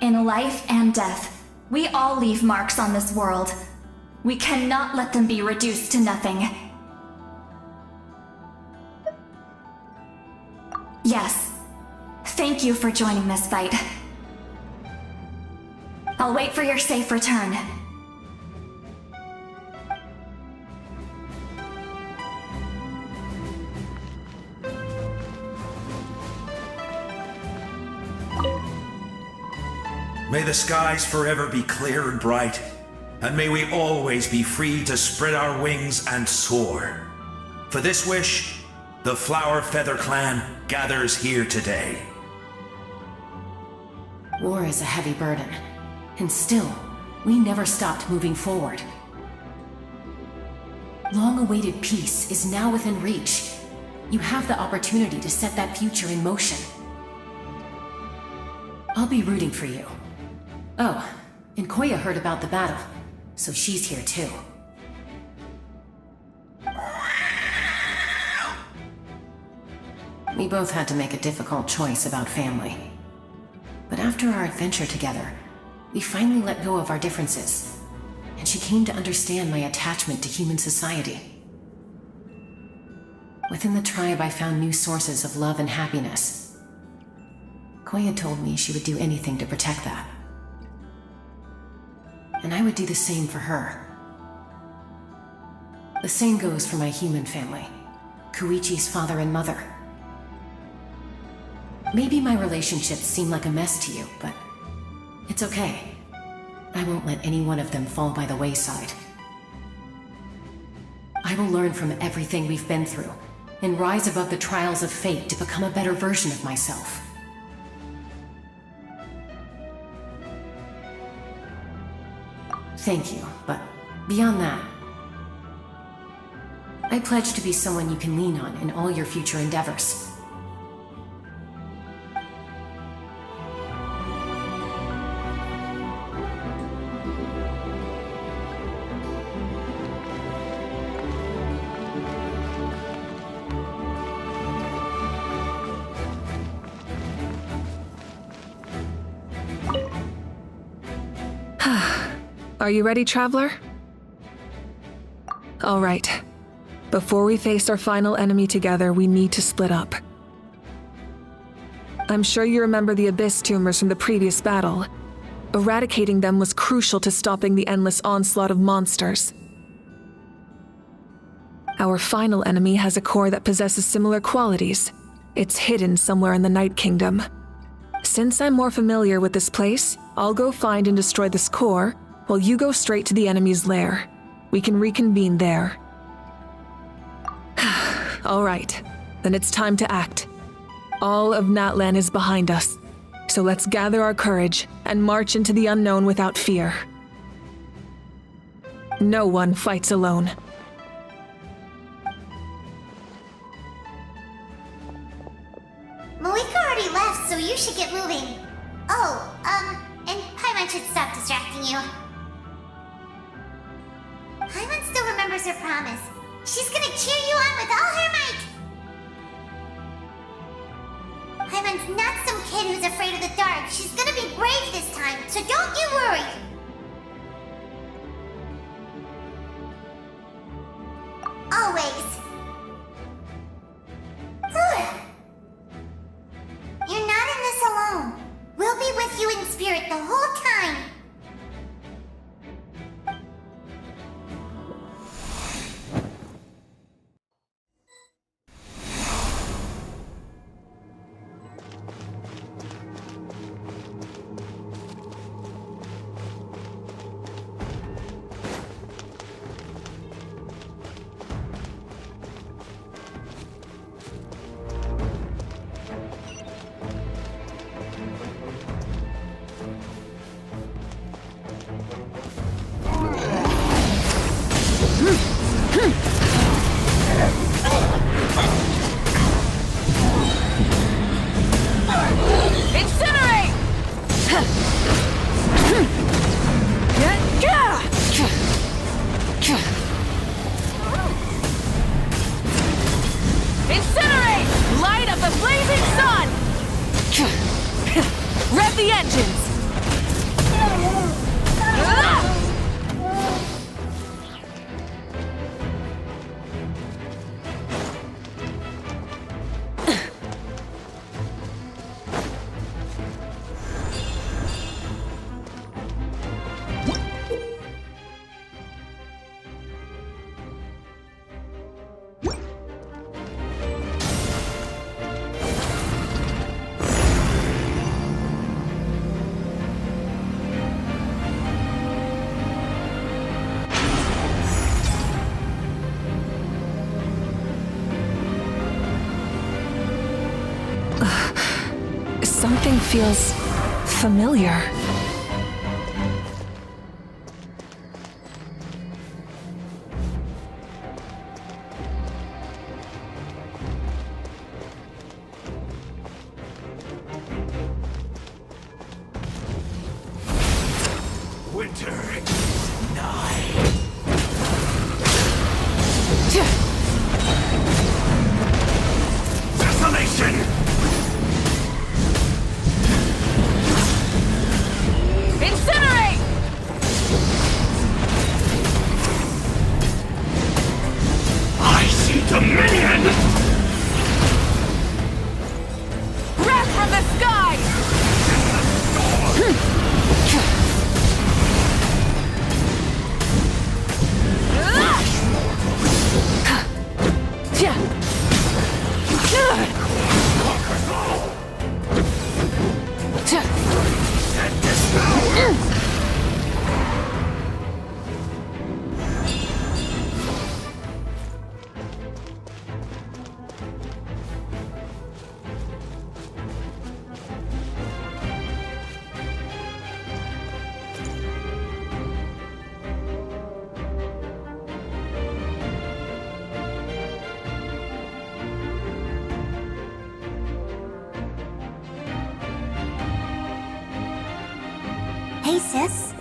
In life and death, we all leave marks on this world. We cannot let them be reduced to nothing. Yes. Thank you for joining this fight. I'll wait for your safe return. May the skies forever be clear and bright, and may we always be free to spread our wings and soar. For this wish, the Flower Feather Clan gathers here today. War is a heavy burden, and still, we never stopped moving forward. Long-awaited peace is now within reach. You have the opportunity to set that future in motion. I'll be rooting for you. Oh, and Koya heard about the battle, so she's here too. We both had to make a difficult choice about family. But after our adventure together, we finally let go of our differences, and she came to understand my attachment to human society. Within the tribe, I found new sources of love and happiness. Koya told me she would do anything to protect that. And I would do the same for her. The same goes for my human family, Koichi's father and mother. Maybe my relationships seem like a mess to you, but it's okay. I won't let any one of them fall by the wayside. I will learn from everything we've been through, and rise above the trials of fate to become a better version of myself. Thank you, but beyond that, I pledge to be someone you can lean on in all your future endeavors. Are you ready, Traveler? All right. Before we face our final enemy together, we need to split up. I'm sure you remember the Abyss tumors from the previous battle. Eradicating them was crucial to stopping the endless onslaught of monsters. Our final enemy has a core that possesses similar qualities. It's hidden somewhere in the Night Kingdom. Since I'm more familiar with this place, I'll go find and destroy this core, while you go straight to the enemy's lair. We can reconvene there. All right, then it's time to act. All of Natlan is behind us, so let's gather our courage and march into the unknown without fear. No one fights alone. Malika already left, so you should get moving. Oh, and Paimon should stop distracting you. Paimon still remembers her promise. She's gonna cheer you on with all her might! Paimon's not some kid who's afraid of the dark. She's gonna be brave this time, so don't you worry! Always. You're not in this alone. We'll be with you in spirit the whole time. Something feels familiar. Winter is nigh. Desolation! Incinerate! I see dominion! Wrath from the sky! Hey, sis.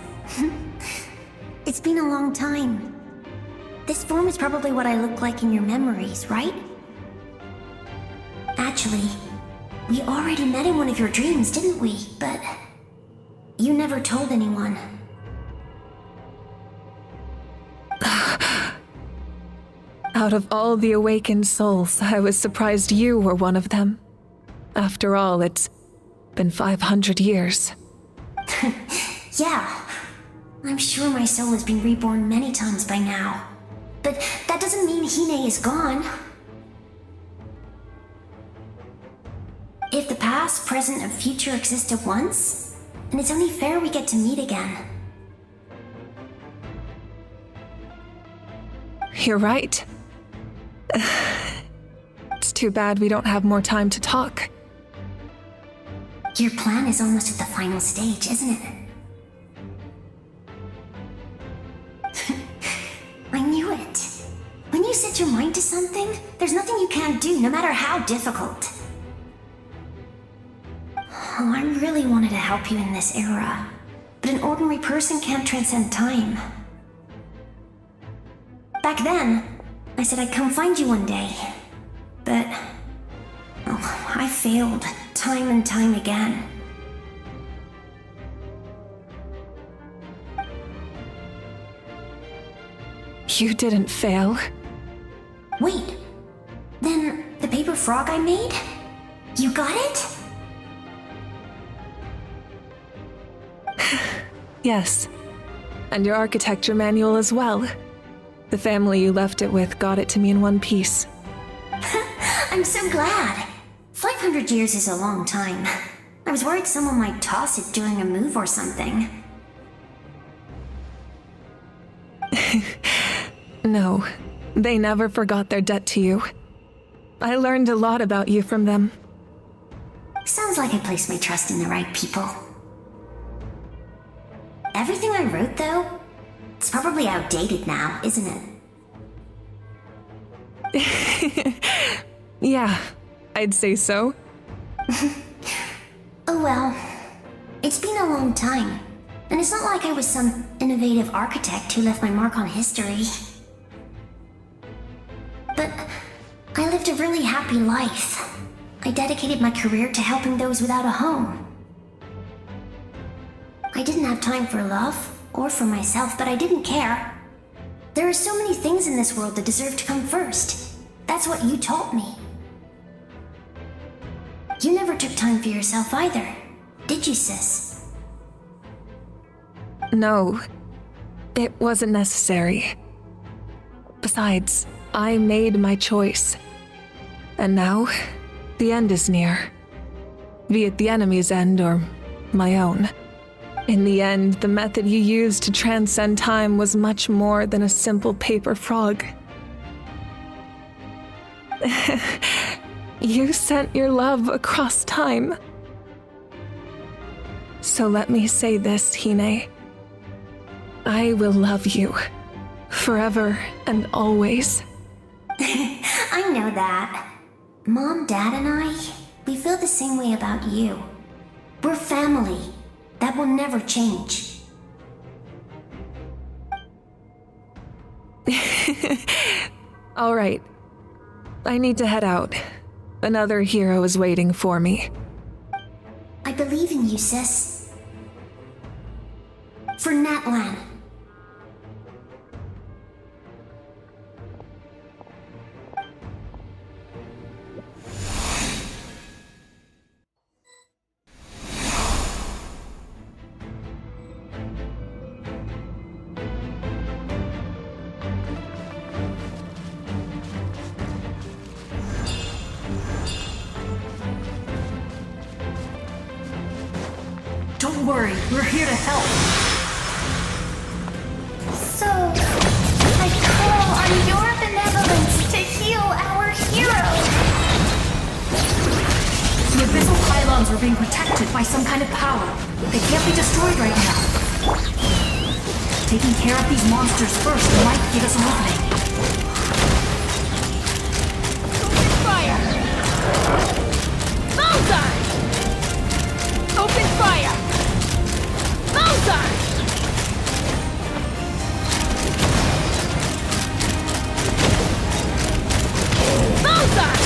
It's been a long time. This form is probably what I look like in your memories, right? Actually, we already met in one of your dreams, didn't we? But you never told anyone. Out of all the awakened souls, I was surprised you were one of them. After all, it's been 500 years. Yeah. I'm sure my soul has been reborn many times by now. But that doesn't mean Hine is gone. If the past, present, and future exist at once, then it's only fair we get to meet again. You're right. It's too bad we don't have more time to talk. Your plan is almost at the final stage, isn't it? I knew it. When you set your mind to something, there's nothing you can't do, no matter how difficult. Oh, I really wanted to help you in this era, but an ordinary person can't transcend time. Back then, I said I'd come find you one day, but I failed time and time again. You didn't fail. Wait, then the paper frog I made? You got it? Yes, and your architecture manual as well. The family you left it with got it to me in one piece. I'm so glad. 500 years is a long time. I was worried someone might toss it during a move or something. No, they never forgot their debt to you. I learned a lot about you from them. Sounds like I placed my trust in the right people. Everything I wrote, though, it's probably outdated now, isn't it? Yeah, I'd say so. Oh well, it's been a long time, and it's not like I was some innovative architect who left my mark on history. But I lived a really happy life. I dedicated my career to helping those without a home. I didn't have time for love, or for myself, but I didn't care. There are so many things in this world that deserve to come first. That's what you taught me. You never took time for yourself either, did you, sis? No, it wasn't necessary. Besides, I made my choice. And now, the end is near. Be it the enemy's end or my own. In the end, the method you used to transcend time was much more than a simple paper frog. You sent your love across time. So let me say this, Hine. I will love you. Forever and always. I know that. Mom, Dad, and I, we feel the same way about you. We're family. That will never change. All right. I need to head out. Another hero is waiting for me. I believe in you, sis. For Natlan. Don't worry, we're here to help. So, I call on your benevolence to heal our hero. The abyssal pylons are being protected by some kind of power. They can't be destroyed right now. Taking care of these monsters first might give us an opening. Open fire! Bullseye! Open fire! Bullseye! Bullseye!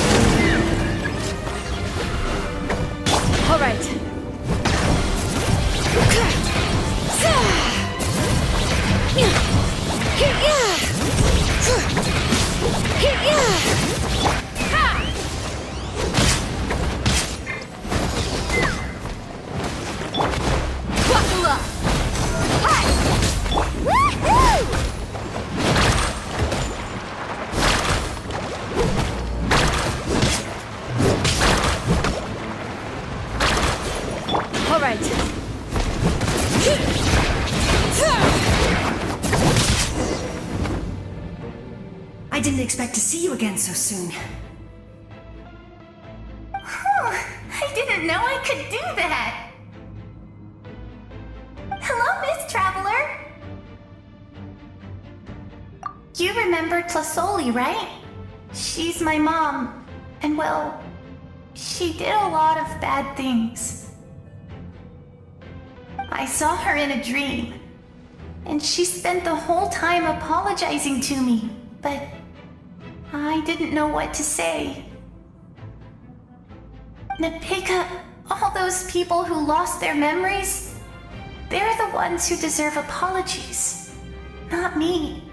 All right. expect to see you again so soon. I didn't know I could do that! Hello, Miss Traveler! You remember Tlasoli, right? She's my mom, and well, she did a lot of bad things. I saw her in a dream, and she spent the whole time apologizing to me, but I didn't know what to say. Napika, all those people who lost their memories, they're the ones who deserve apologies, not me.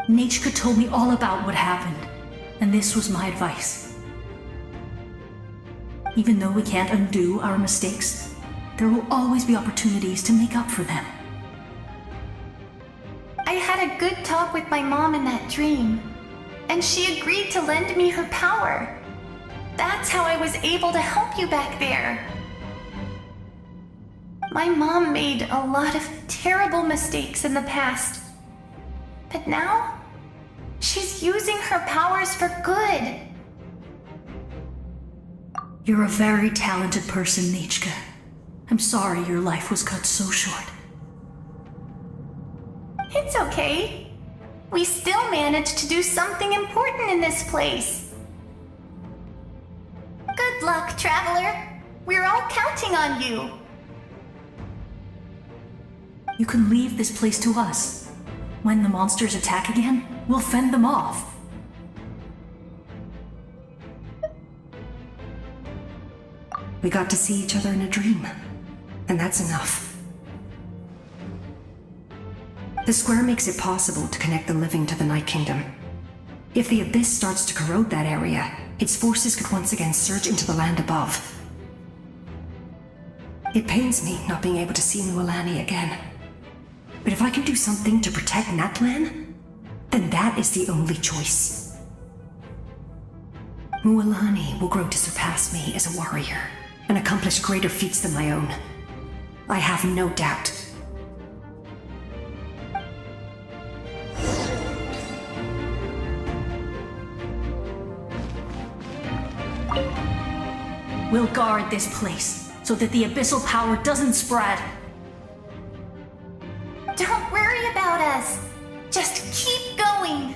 Nachka told me all about what happened, and this was my advice. Even though we can't undo our mistakes, there will always be opportunities to make up for them. I had a good talk with my mom in that dream, and she agreed to lend me her power. That's how I was able to help you back there. My mom made a lot of terrible mistakes in the past, but now she's using her powers for good. You're a very talented person, Nachka. I'm sorry your life was cut so short. It's okay. We still managed to do something important in this place. Good luck, Traveler. We're all counting on you. You can leave this place to us. When the monsters attack again, we'll fend them off. We got to see each other in a dream, and that's enough. The square makes it possible to connect the living to the Night Kingdom. If the Abyss starts to corrode that area, its forces could once again surge into the land above. It pains me not being able to see Mualani again. But if I can do something to protect Natlan, then that is the only choice. Mualani will grow to surpass me as a warrior and accomplish greater feats than my own. I have no doubt. We'll guard this place so that the abyssal power doesn't spread. Don't worry about us. Just keep going.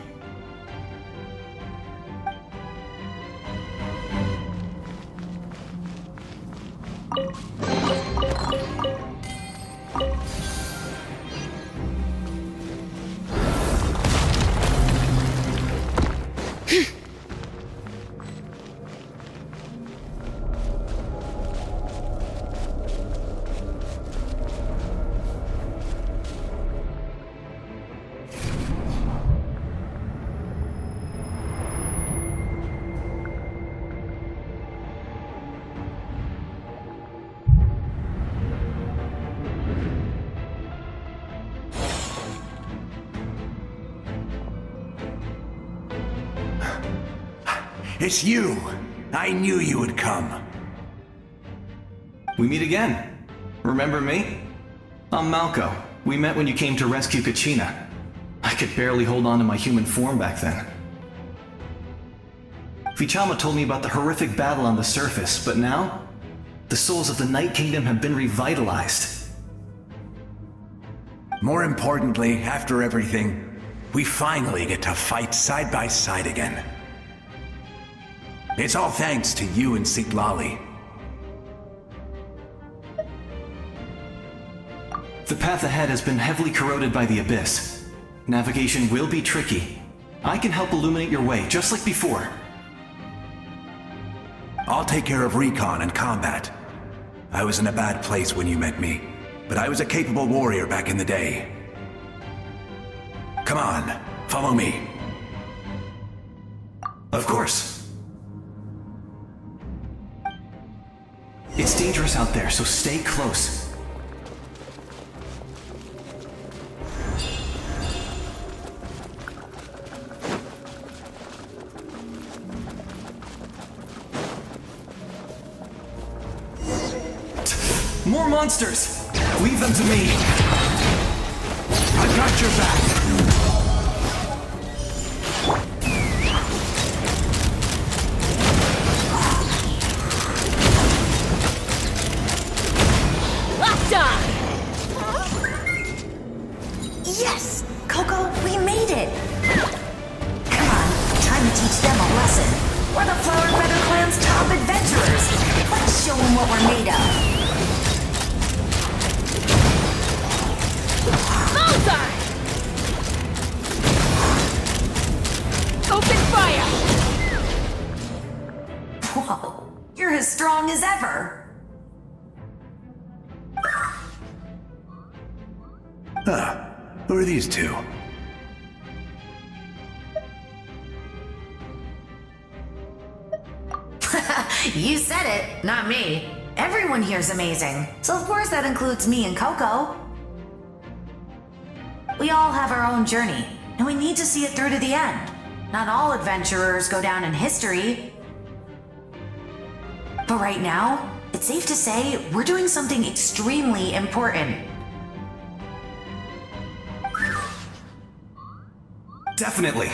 It's you! I knew you would come. We meet again. Remember me? I'm Malco. We met when you came to rescue Kachina. I could barely hold on to my human form back then. Vichama told me about the horrific battle on the surface, but now, the souls of the Night Kingdom have been revitalized. More importantly, after everything, we finally get to fight side by side again. It's all thanks to you and Sitlali. The path ahead has been heavily corroded by the Abyss. Navigation will be tricky. I can help illuminate your way, just like before. I'll take care of recon and combat. I was in a bad place when you met me, but I was a capable warrior back in the day. Come on, follow me. Of course. It's dangerous out there, so stay close. More monsters! Leave them to me! I've got your back! teach them a lesson. We're the Flower and Feather Clan's top adventurers. Let's show them what we're made of. Bullseye! Open fire! Whoa, you're as strong as ever. Who are these two? You said it, not me. Everyone here's amazing. So of course that includes me and Coco. We all have our own journey, and we need to see it through to the end. Not all adventurers go down in history. But right now, it's safe to say we're doing something extremely important. Definitely.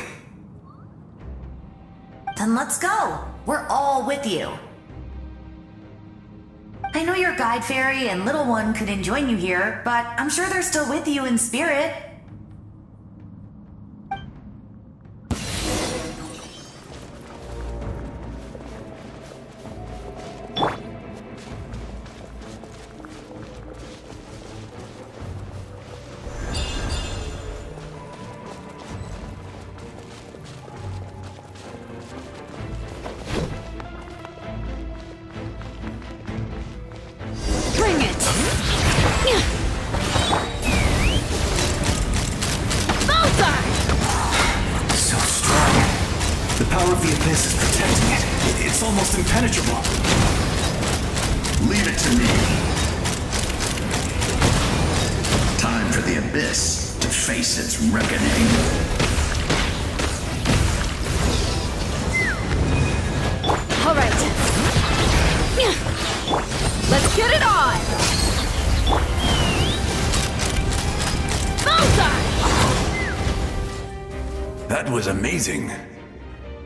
Then let's go. We're all with you. I know your guide fairy and little one couldn't join you here, but I'm sure they're still with you in spirit. Bring it! Bullseye! So strong. The power of the Abyss is protecting it. It's almost impenetrable. Leave it to me. Time for the Abyss to face its reckoning. All right. Let's get it on! Bullseye! That was amazing.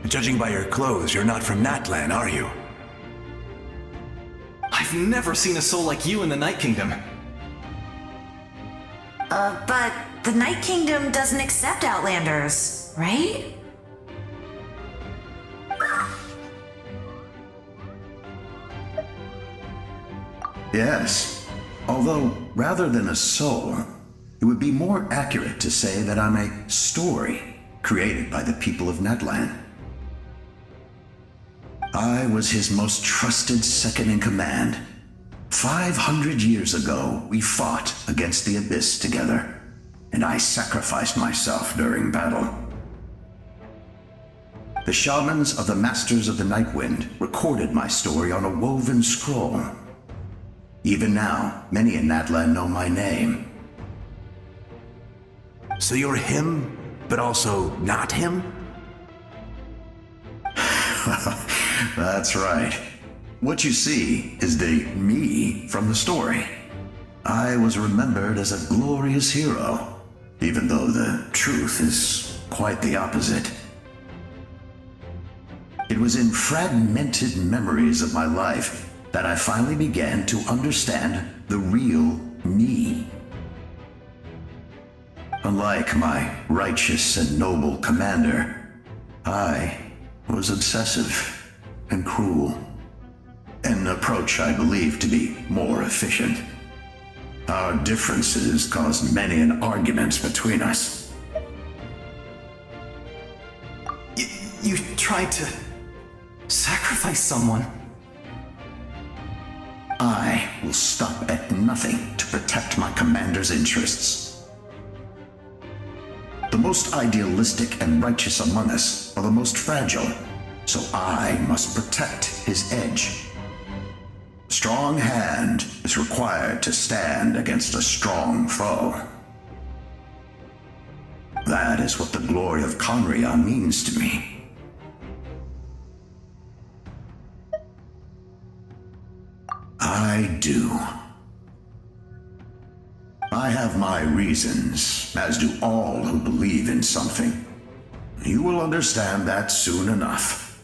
Judging by your clothes, you're not from Natlan, are you? I've never seen a soul like you in the Night Kingdom. But the Night Kingdom doesn't accept Outlanders, right? Yes. Although, rather than a soul, it would be more accurate to say that I'm a story created by the people of Natlan. I was his most trusted second-in-command. 500 years ago, we fought against the Abyss together, and I sacrificed myself during battle. The shamans of the Masters of the Nightwind recorded my story on a woven scroll. Even now, many in Natlan know my name. So you're him, but also not him? That's right. What you see is the me from the story. I was remembered as a glorious hero, even though the truth is quite the opposite. It was in fragmented memories of my life that I finally began to understand the real me. Unlike my righteous and noble commander, I was obsessive and cruel, an approach I believe to be more efficient. Our differences caused many an arguments between us. You tried to sacrifice someone. I will stop at nothing to protect my commander's interests. The most idealistic and righteous among us are the most fragile, so I must protect his edge. A strong hand is required to stand against a strong foe. That is what the glory of Conria means to me. I do. I have my reasons, as do all who believe in something. You will understand that soon enough.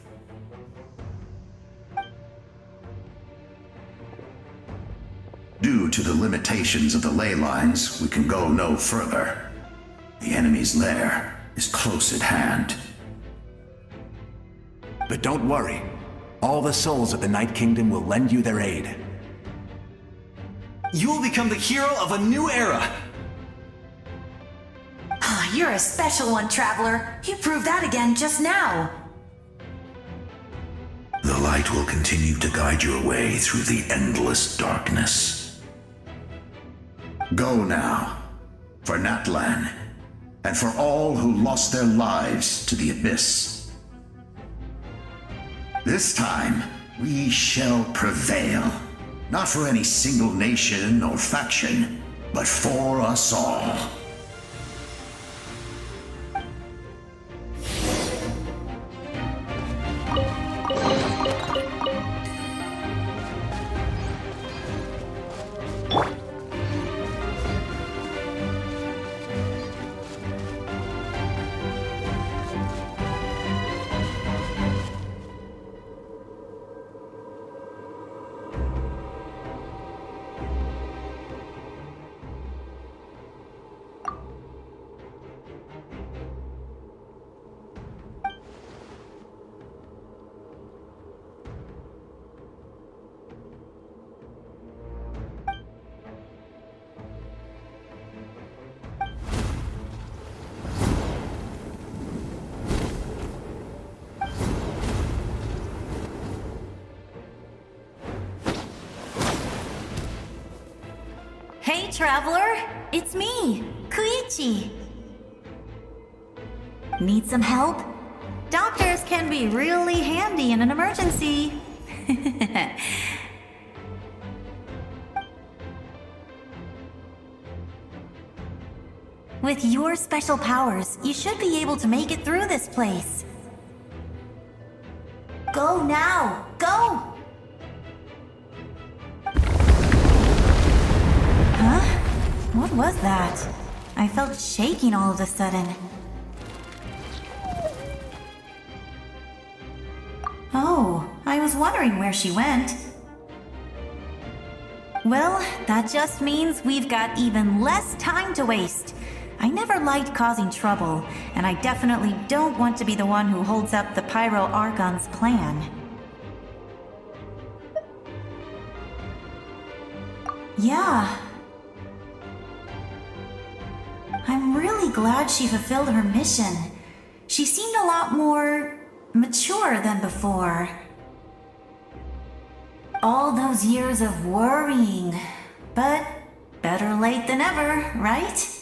Due to the limitations of the ley lines, we can go no further. The enemy's lair is close at hand. But don't worry. All the souls of the Night Kingdom will lend you their aid. You will become the hero of a new era! You're a special one, Traveler. You proved that again just now. The light will continue to guide your way through the endless darkness. Go now, for Natlan, and for all who lost their lives to the Abyss. This time, we shall prevail. Not for any single nation or faction, but for us all. Hey, Traveler! It's me, Koichi. Need some help? Doctors can be really handy in an emergency. With your special powers, you should be able to make it through this place. Go now! Go! Huh? What was that? I felt shaking all of a sudden. Oh, I was wondering where she went. Well, that just means we've got even less time to waste. I never liked causing trouble, and I definitely don't want to be the one who holds up the Pyro Archon's plan. Yeah. I'm really glad she fulfilled her mission. She seemed a lot more mature than before. All those years of worrying, but better late than ever, right?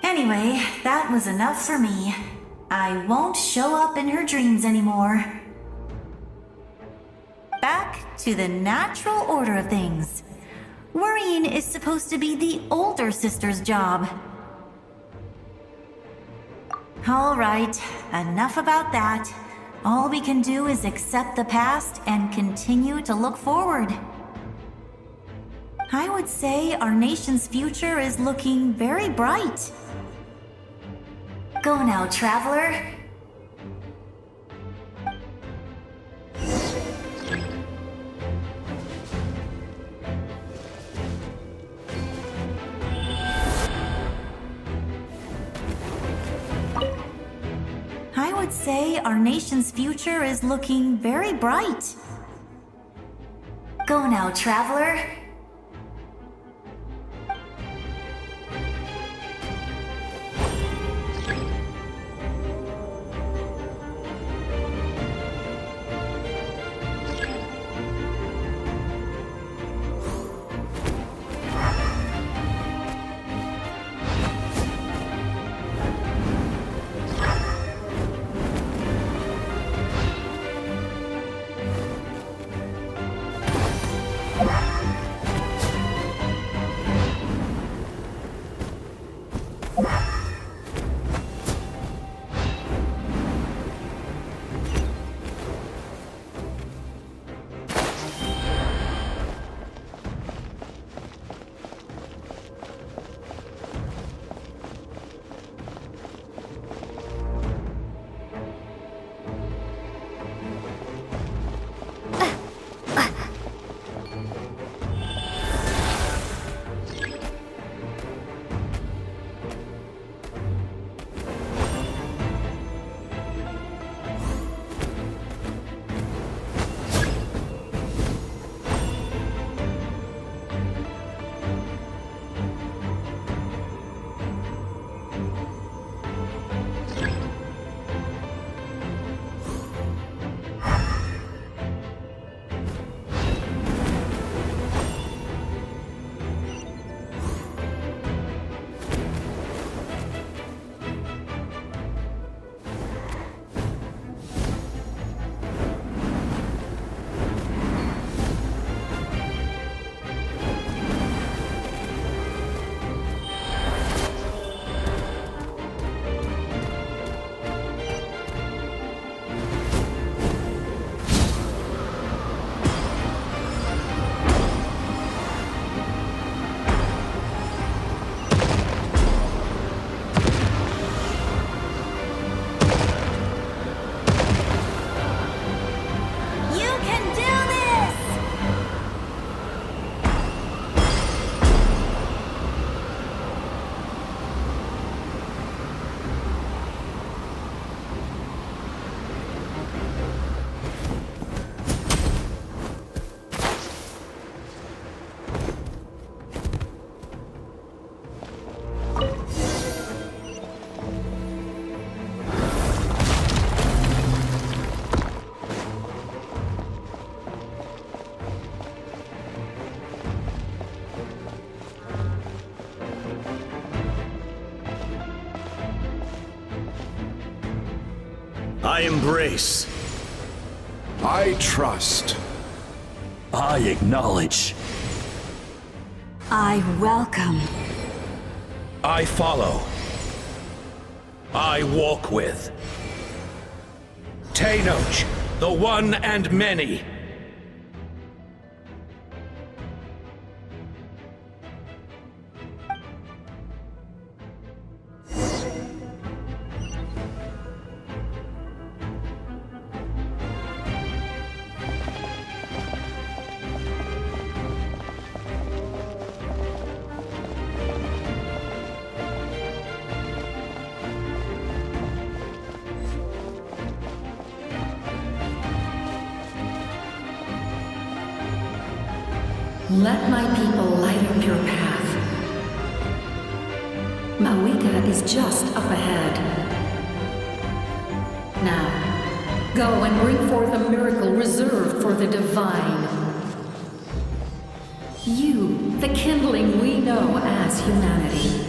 Anyway, that was enough for me. I won't show up in her dreams anymore. Back to the natural order of things. Worrying is supposed to be the older sister's job. All right, enough about that. All we can do is accept the past and continue to look forward. I would say our nation's future is looking very bright. Go now, Traveler. I would say our nation's future is looking very bright. Go now, Traveler. I embrace. I trust. I acknowledge. I welcome. I follow. I walk with. Tenoch, the one and many. Let my people light up your path. Mawika is just up ahead. Now, go and bring forth a miracle reserved for the divine. You, the kindling we know as humanity.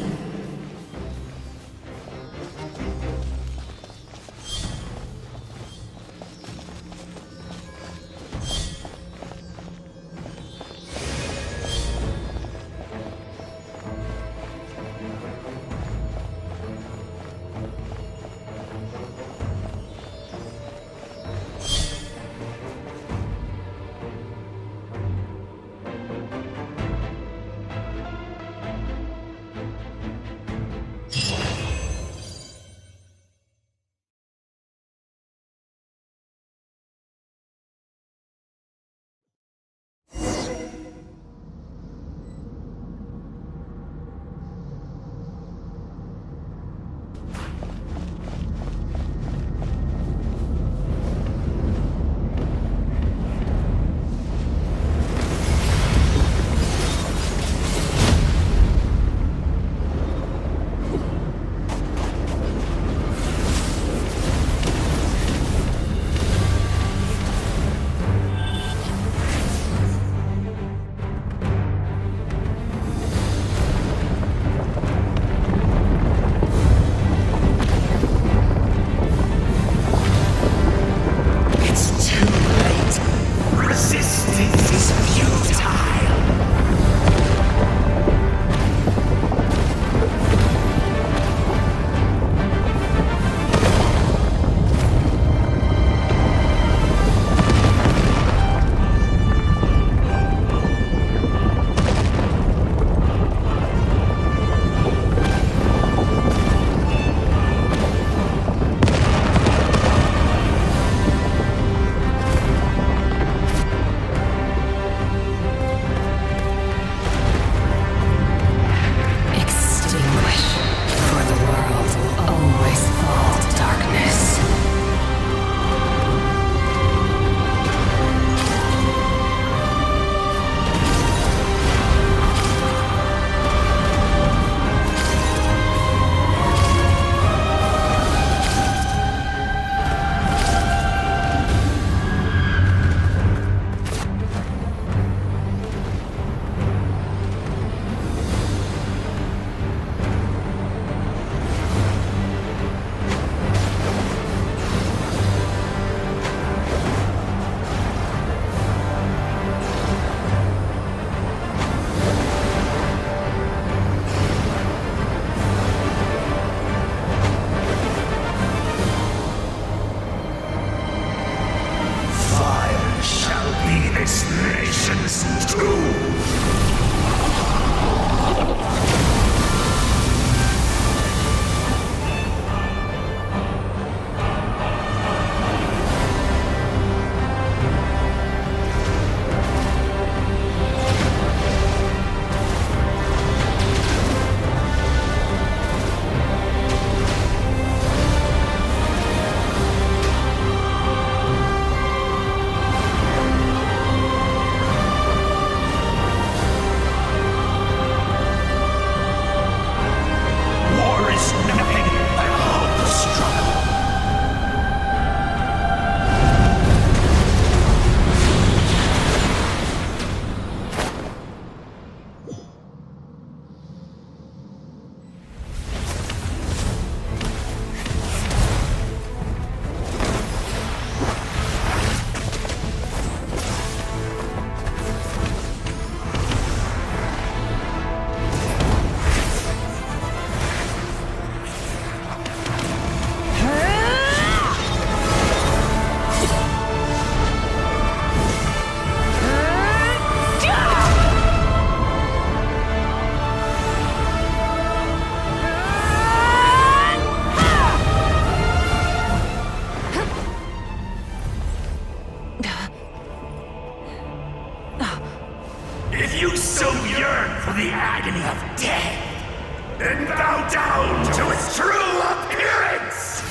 you so yearn for the agony of death, then bow down to its true appearance!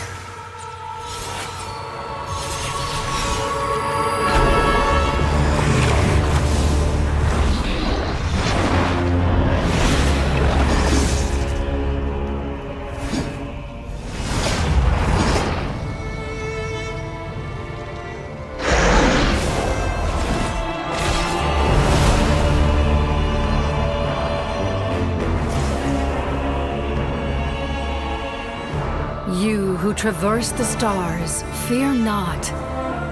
You who traverse the stars, fear not.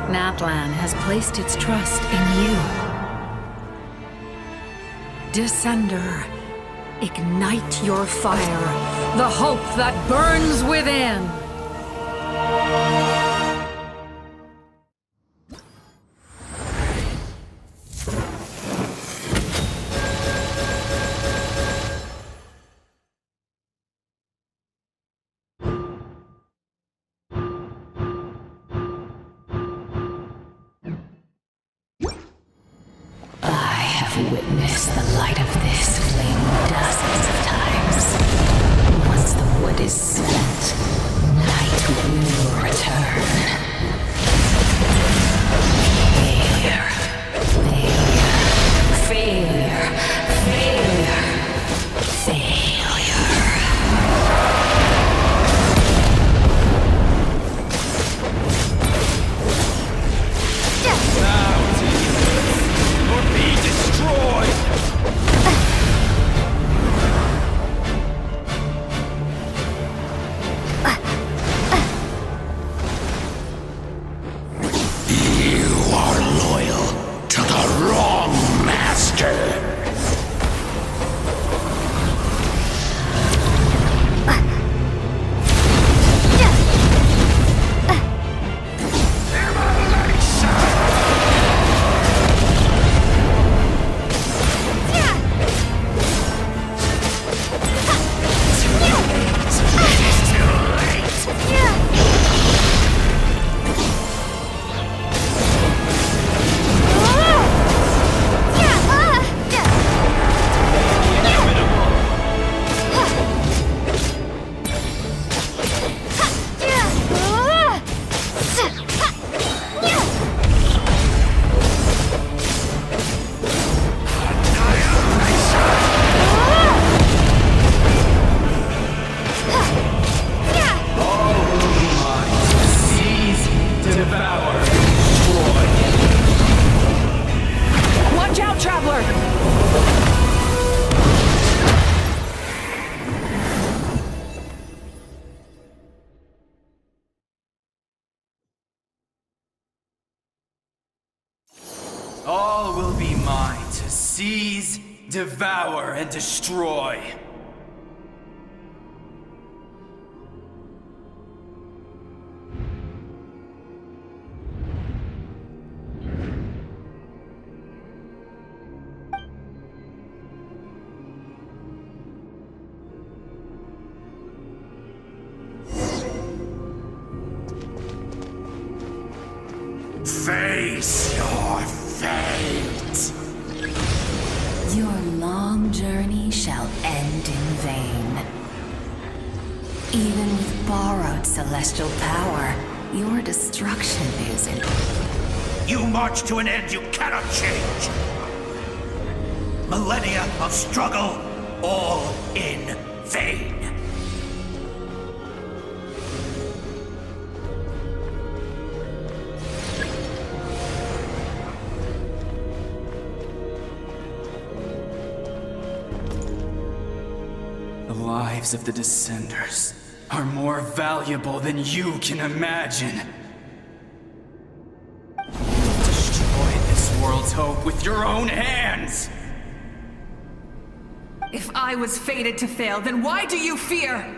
Natlan has placed its trust in you. Descender, ignite your fire, the hope that burns within. Witnessed the light of this flame dozens of times. Once the wood is spent, night will return. Failure. Failure. Failure. Failure. Failure. Or be destroyed! You are loyal to the wrong master! All will be mine to seize, devour, and destroy. Face your fate! Your long journey shall end in vain. Even with borrowed celestial power, your destruction is in... You march to an end you cannot change! Millennia of struggle, all in vain! The lives of the Descenders are more valuable than you can imagine. Destroy this world's hope with your own hands! If I was fated to fail, then why do you fear?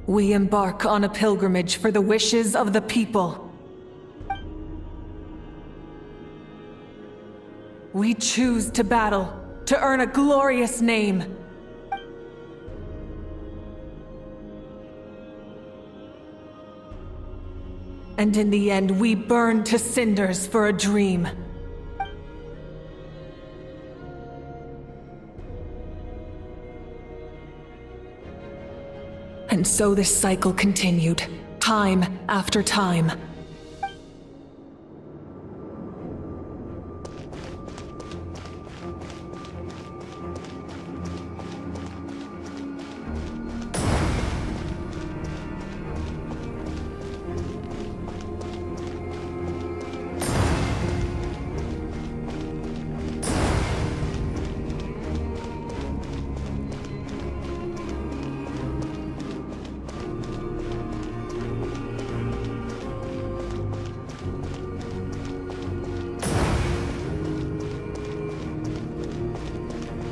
We embark on a pilgrimage for the wishes of the people. We choose to battle, to earn a glorious name. And in the end, we burn to cinders for a dream. And so this cycle continued, time after time.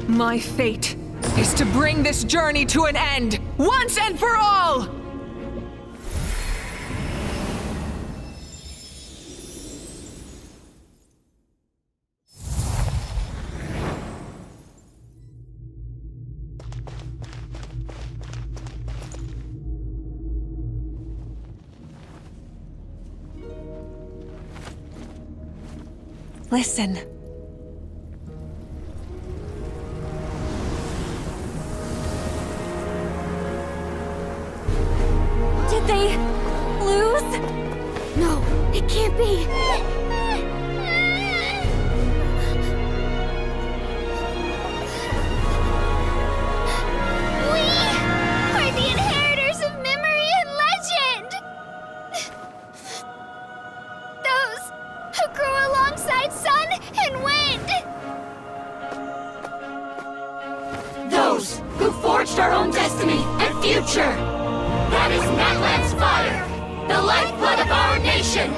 My fate is to bring this journey to an end, once and for all! Listen. Did they lose? No, it can't be. We are the inheritors of memory and legend! Those who grew alongside sun and wind! Those who forged our own destiny and future! That is Natlan's fire, the lifeblood of our nation!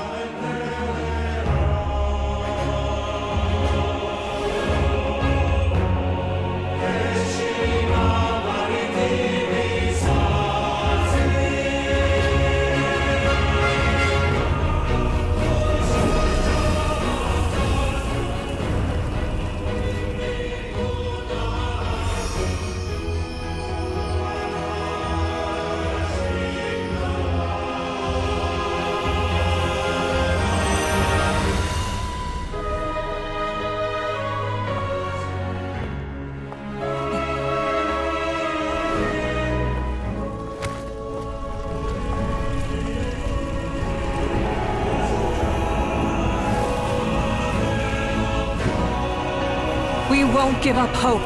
We won't give up hope.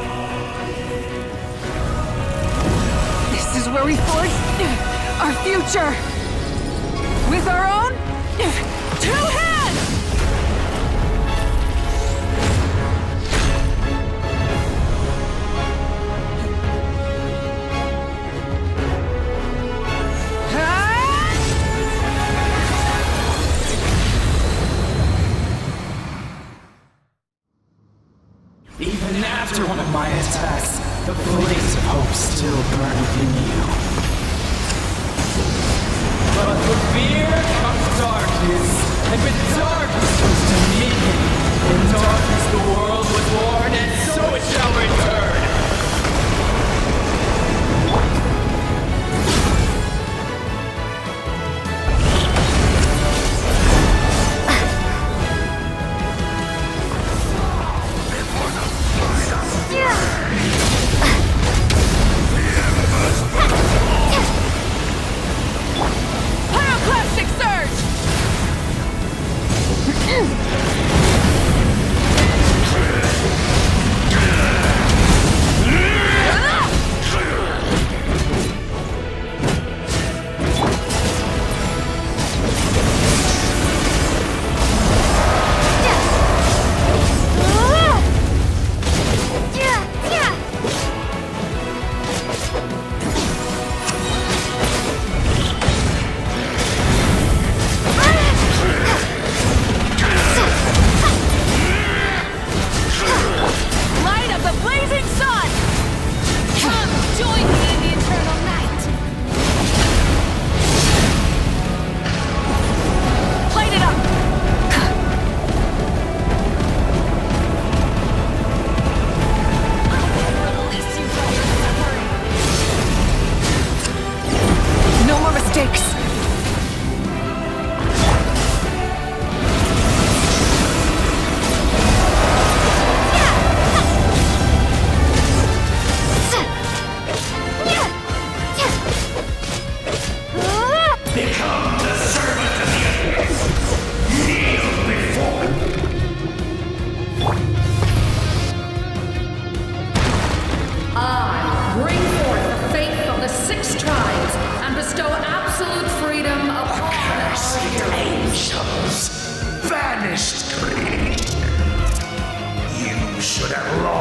This is where we forge our future. With our own 2 hands! Even after one of my attacks, the blaze of hope still burn within you. But with fear comes darkness, and with darkness comes dominion. In darkness the world was born, and so it shall return. Pyroclastic surge!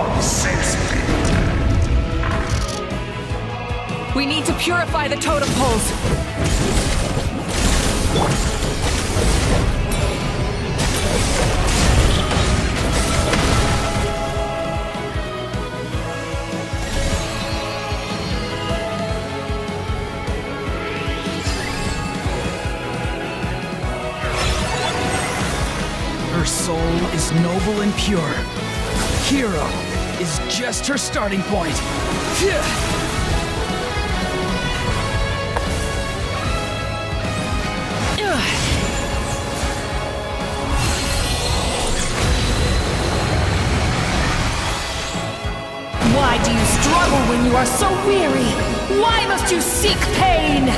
long since been. We need to purify the totem poles. Her soul is noble and pure. Hero is just her starting point. Why do you struggle when you are so weary? Why must you seek pain?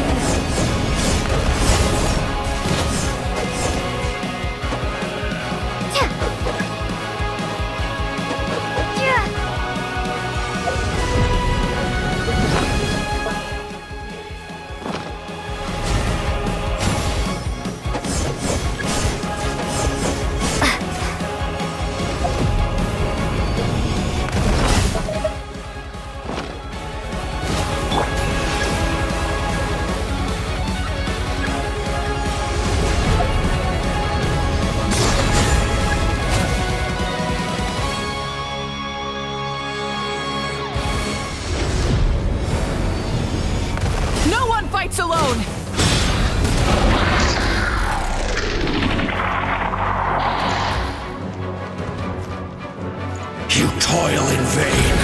Fights alone! You toil in vain,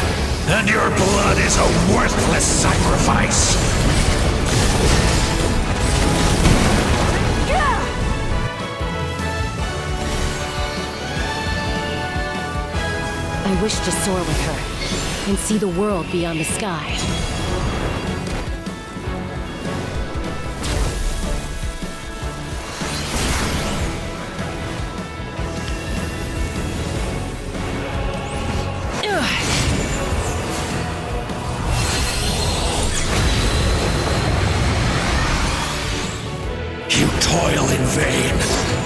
and your blood is a worthless sacrifice. I wish to soar with her and see the world beyond the sky. You toil in vain,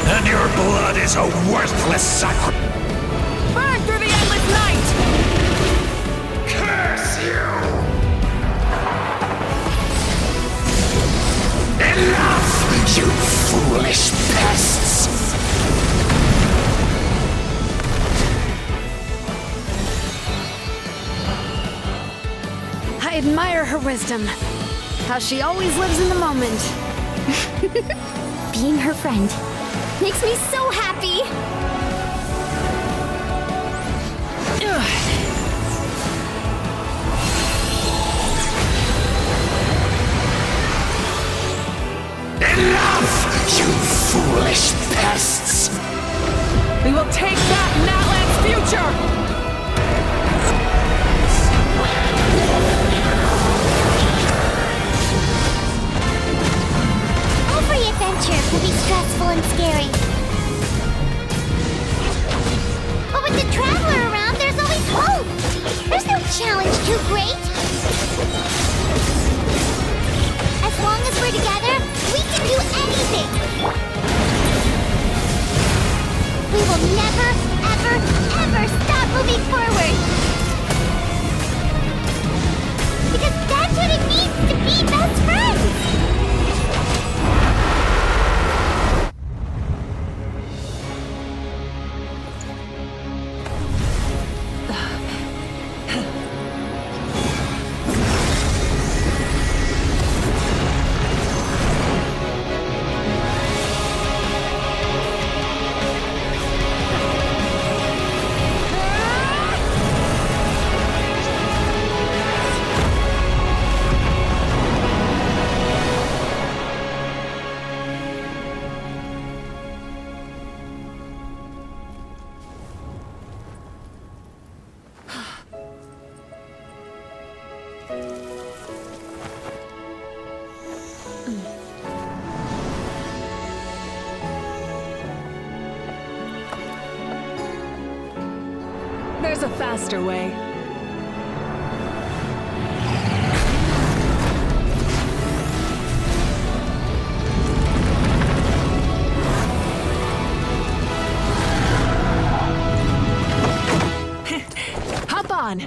and your blood is a worthless sacrifice. Burn through the endless night! Curse you! Enough, you foolish pests! I admire her wisdom. How she always lives in the moment. Being her friend makes me so happy! Enough, you foolish pests! We will take back Natlan's future! Every adventure can be stressful and scary. But with the Traveler around, there's always hope! There's no challenge too great! As long as we're together, we can do anything! We will never, ever, ever stop moving forward! Because that's what it means to be best friends! There's a faster way. on!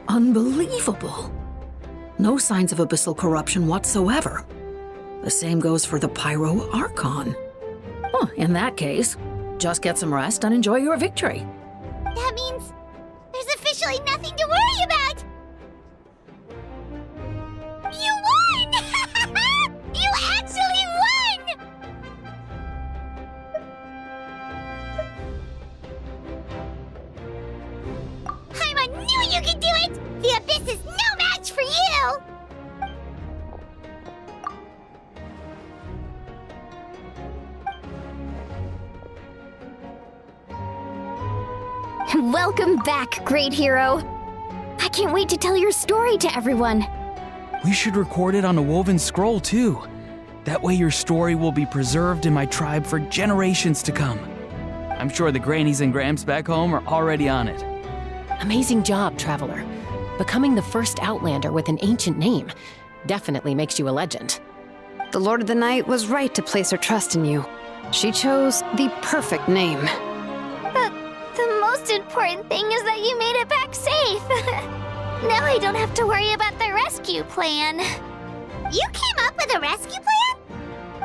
Unbelievable. No signs of abyssal corruption whatsoever. The same goes for the Pyro Archon. Well, in that case, just get some rest and enjoy your victory. That means there's officially nothing to worry about! You won! You actually won! I knew you could do it! The Abyss is no match for you! Welcome back, great hero. I can't wait to tell your story to everyone. We should record it on a woven scroll, too. That way your story will be preserved in my tribe for generations to come. I'm sure the grannies and gramps back home are already on it. Amazing job, Traveler. Becoming the first Outlander with an ancient name definitely makes you a legend. The Lord of the Night was right to place her trust in you. She chose the perfect name. The most important thing is that you made it back safe. Now I don't have to worry about the rescue plan. You came up with a rescue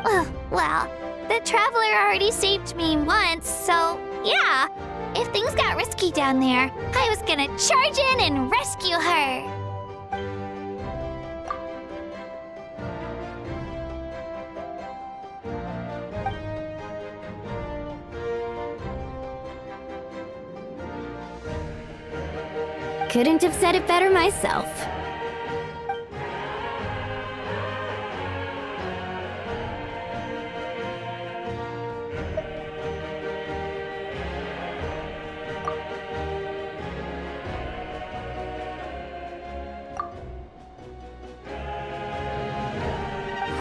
plan? Well, the Traveler already saved me once, so yeah. If things got risky down there, I was gonna charge in and rescue her. Couldn't have said it better myself.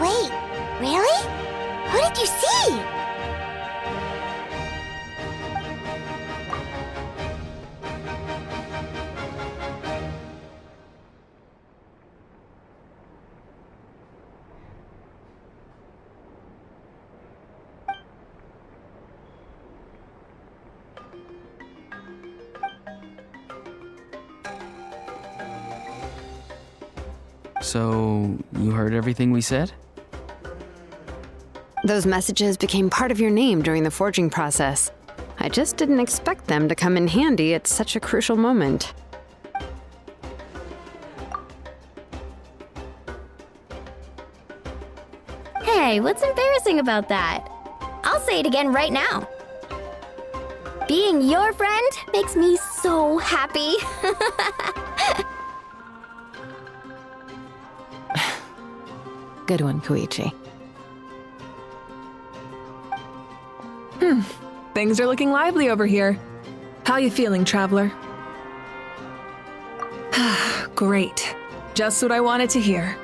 Wait, really? Who did you see? So, you heard everything we said? Those messages became part of your name during the forging process. I just didn't expect them to come in handy at such a crucial moment. Hey, what's embarrassing about that? I'll say it again right now. Being your friend makes me so happy. Good one, Koichi. Things are looking lively over here. How you feeling, Traveler? Great. Just what I wanted to hear.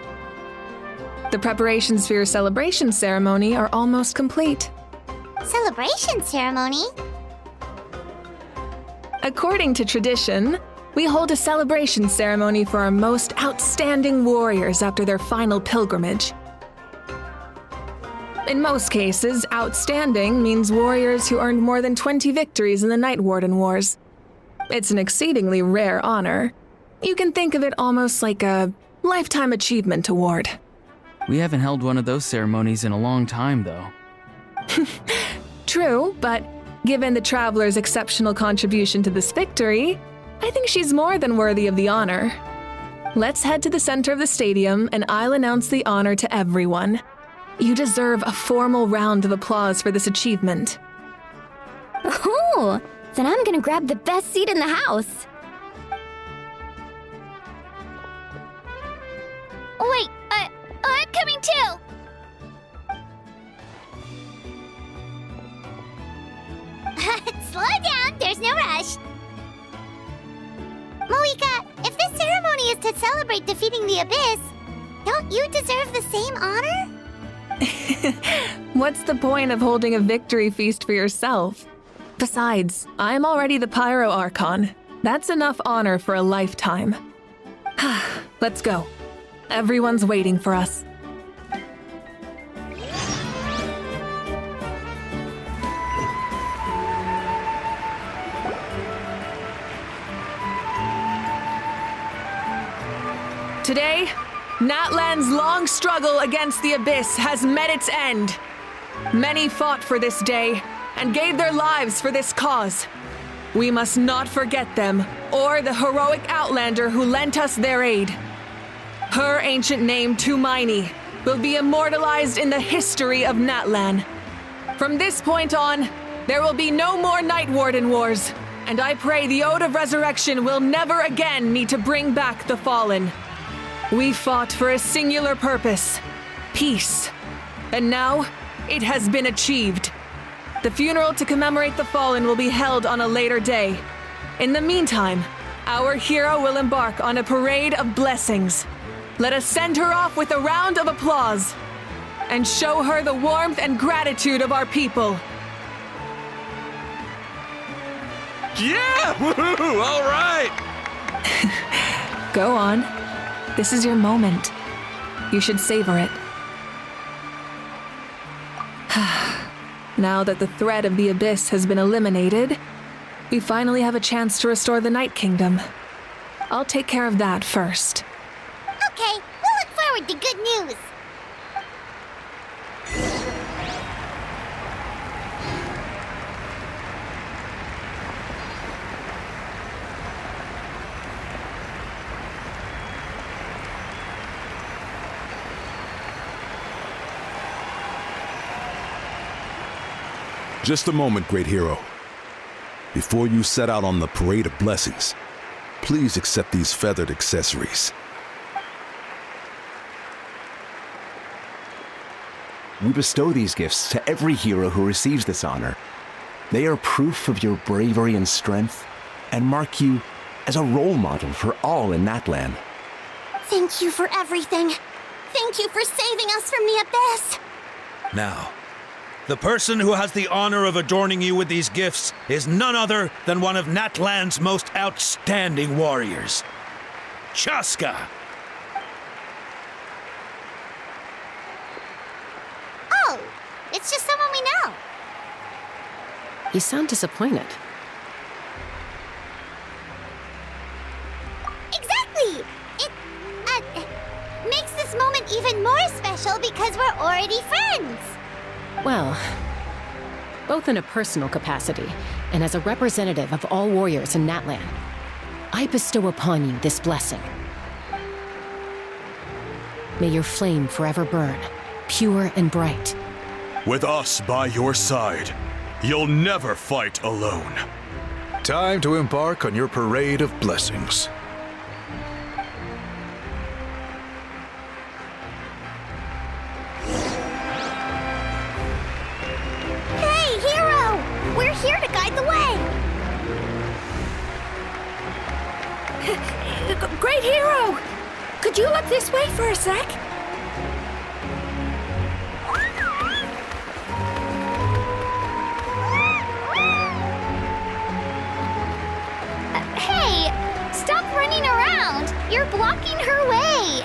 The preparations for your celebration ceremony are almost complete. Celebration ceremony? According to tradition, we hold a celebration ceremony for our most outstanding warriors after their final pilgrimage. In most cases, outstanding means warriors who earned more than 20 victories in the Night Warden Wars. It's an exceedingly rare honor. You can think of it almost like a Lifetime Achievement Award. We haven't held one of those ceremonies in a long time, though. True, but given the Traveler's exceptional contribution to this victory, I think she's more than worthy of the honor. Let's head to the center of the stadium and I'll announce the honor to everyone. You deserve a formal round of applause for this achievement. Oh, then I'm gonna grab the best seat in the house. Wait, I'm coming too! Slow down, there's no rush. Moika, if this ceremony is to celebrate defeating the Abyss, don't you deserve the same honor? What's the point of holding a victory feast for yourself? Besides, I'm already the Pyro Archon. That's enough honor for a lifetime. Let's go. Everyone's waiting for us. Today, Natlan's long struggle against the Abyss has met its end. Many fought for this day and gave their lives for this cause. We must not forget them or the heroic Outlander who lent us their aid. Her ancient name, Tumaini, will be immortalized in the history of Natlan. From this point on, there will be no more Night Warden Wars, and I pray the Ode of Resurrection will never again need to bring back the Fallen. We fought for a singular purpose, peace, and now it has been achieved. The funeral to commemorate the Fallen will be held on a later day. In the meantime, our hero will embark on a parade of blessings. Let us send her off with a round of applause and show her the warmth and gratitude of our people. Yeah! Woohoo! All right! Go on. This is your moment. You should savor it. Now that the threat of the Abyss has been eliminated, we finally have a chance to restore the Night Kingdom. I'll take care of that first. Okay, we'll look forward to good news. Just a moment, great hero. Before you set out on the parade of blessings, please accept these feathered accessories. We bestow these gifts to every hero who receives this honor. They are proof of your bravery and strength, and mark you as a role model for all in Natlan. Thank you for everything. Thank you for saving us from the Abyss. Now, the person who has the honor of adorning you with these gifts is none other than one of Natlan's most outstanding warriors, Chaska. Oh, it's just someone we know. You sound disappointed. Exactly! It makes this moment even more special because we're already friends. Well, both in a personal capacity and as a representative of all warriors in Natlan, I bestow upon you this blessing. May your flame forever burn, pure and bright. With us by your side, you'll never fight alone. Time to embark on your parade of blessings. Hey, hero! We're here to guide the way! Great hero! Could you look this way for a sec? Hey, stop running around! You're blocking her way!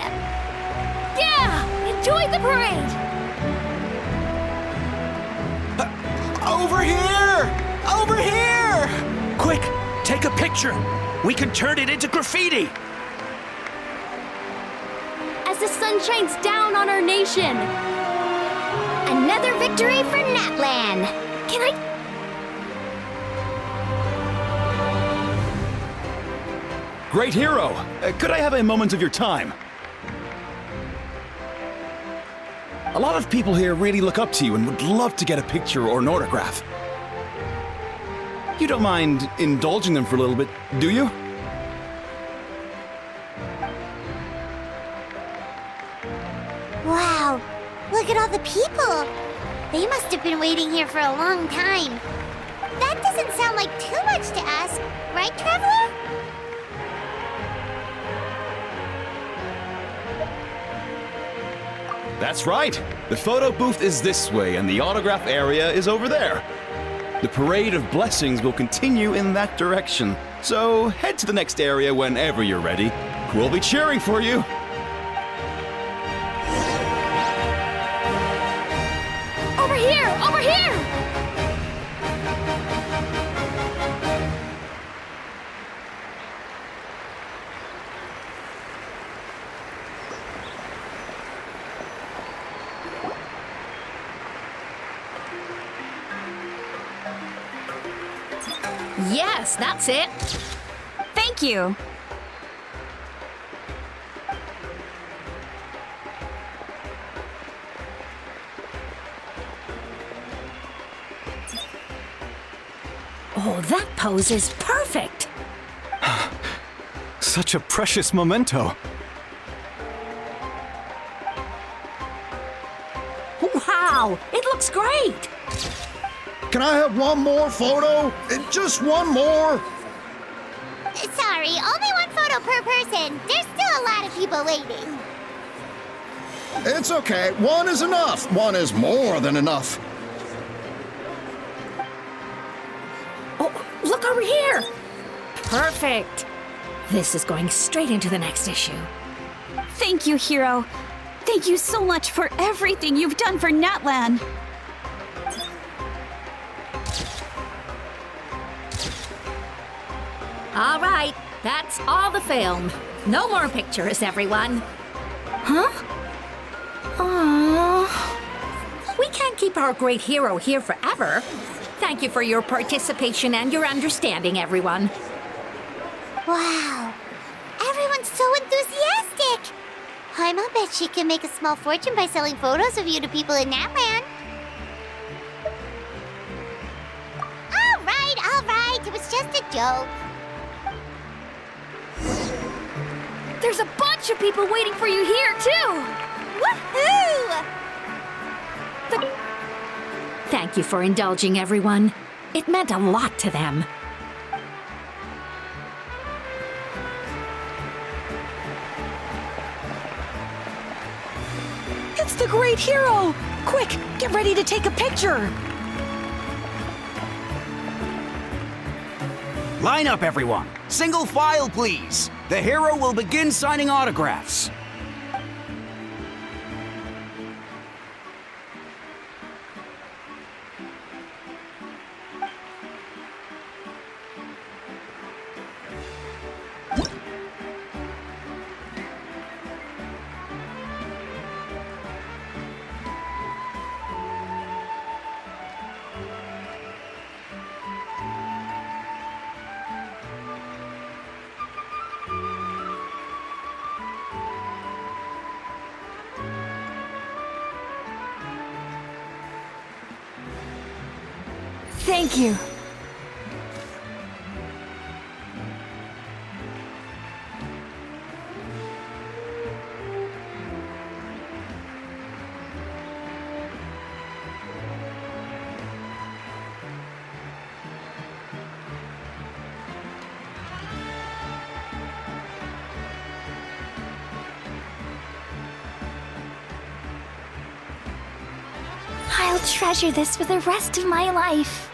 Yeah! Enjoy the parade! Over here! Over here! Quick, take a picture. We can turn it into graffiti. sun shines down on our nation. Another victory for Natlan. Can I... Great hero! Could I have a moment of your time? A lot of people here really look up to you and would love to get a picture or an autograph. You don't mind indulging them for a little bit, do you? Wow, look at all the people. They must have been waiting here for a long time. That doesn't sound like too much to ask, right, Traveler? That's right. The photo booth is this way and the autograph area is over there. The parade of blessings will continue in that direction. So head to the next area whenever you're ready. We'll be cheering for you. Over here! Over here! Yes, that's it. Thank you. Oh, that pose is perfect. Such a precious memento. Wow, it looks great. Can I have one more photo? Just one more? Sorry, only one photo per person. There's still a lot of people waiting. It's okay. One is enough. One is more than enough. Oh, look over here. Perfect. This is going straight into the next issue. Thank you, Hero. Thank you so much for everything you've done for Natlan. All right, that's all the film. No more pictures, everyone. Huh? Aww. We can't keep our great hero here forever. Thank you for your participation and your understanding, everyone. Wow, everyone's so enthusiastic. I'll bet she can make a small fortune by selling photos of you to people in Natlan. All right, it was just a joke. There's a bunch of people waiting for you here, too! Woohoo! Thank you for indulging, everyone. It meant a lot to them. It's the great hero! Quick, get ready to take a picture! Line up, everyone. Single file, please. The hero will begin signing autographs. Thank you. I'll treasure this for the rest of my life.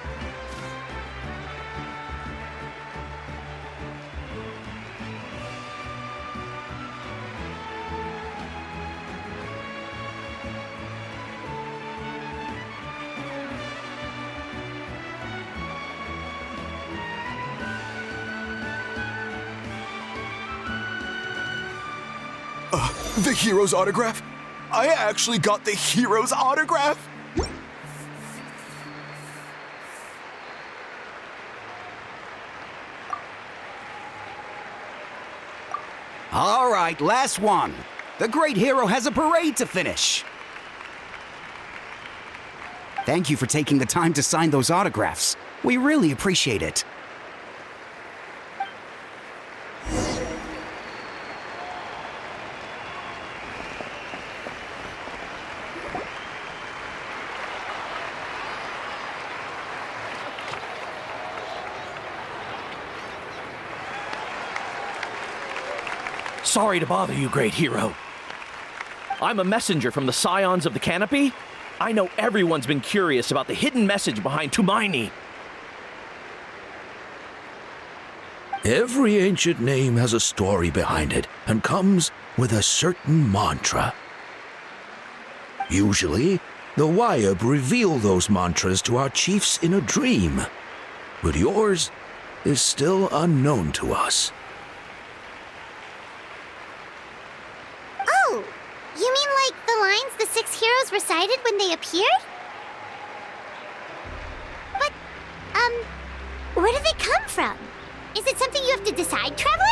The hero's autograph? I actually got the hero's autograph? All right, last one. The great hero has a parade to finish. Thank you for taking the time to sign those autographs. We really appreciate it. Sorry to bother you, great hero. I'm a messenger from the Scions of the Canopy. I know everyone's been curious about the hidden message behind Tumaini. Every ancient name has a story behind it and comes with a certain mantra. Usually, the Wayab reveal those mantras to our chiefs in a dream, but yours is still unknown to us. Oh, you mean like the lines the 6 heroes recited when they appeared? But, where do they come from? Is it something you have to decide, Traveler?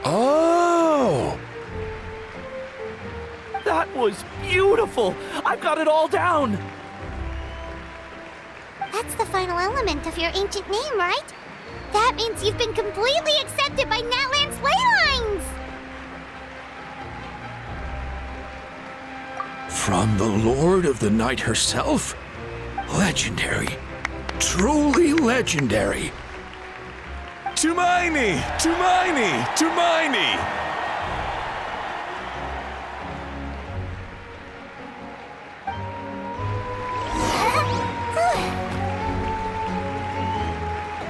Oh! That was beautiful! I've got it all down! That's the final element of your ancient name, right? That means you've been completely accepted by Natlan's ley lines! From the Lord of the Night herself? Legendary. Truly legendary. Tumaini! Tumaini! Tumaini!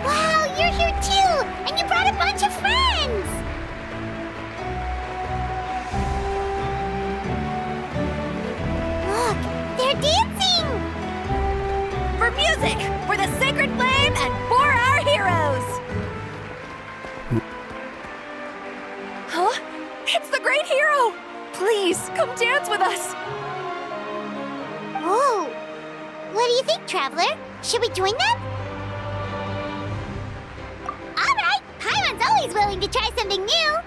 Wow, you're here too! And you brought a bunch of friends! Look, they're dancing! For music, for the sacred flame, and for our heroes! Huh? It's the great hero! Please, come dance with us! Whoa! What do you think, Traveler? Should we join them? Alright! Paimon's always willing to try something new!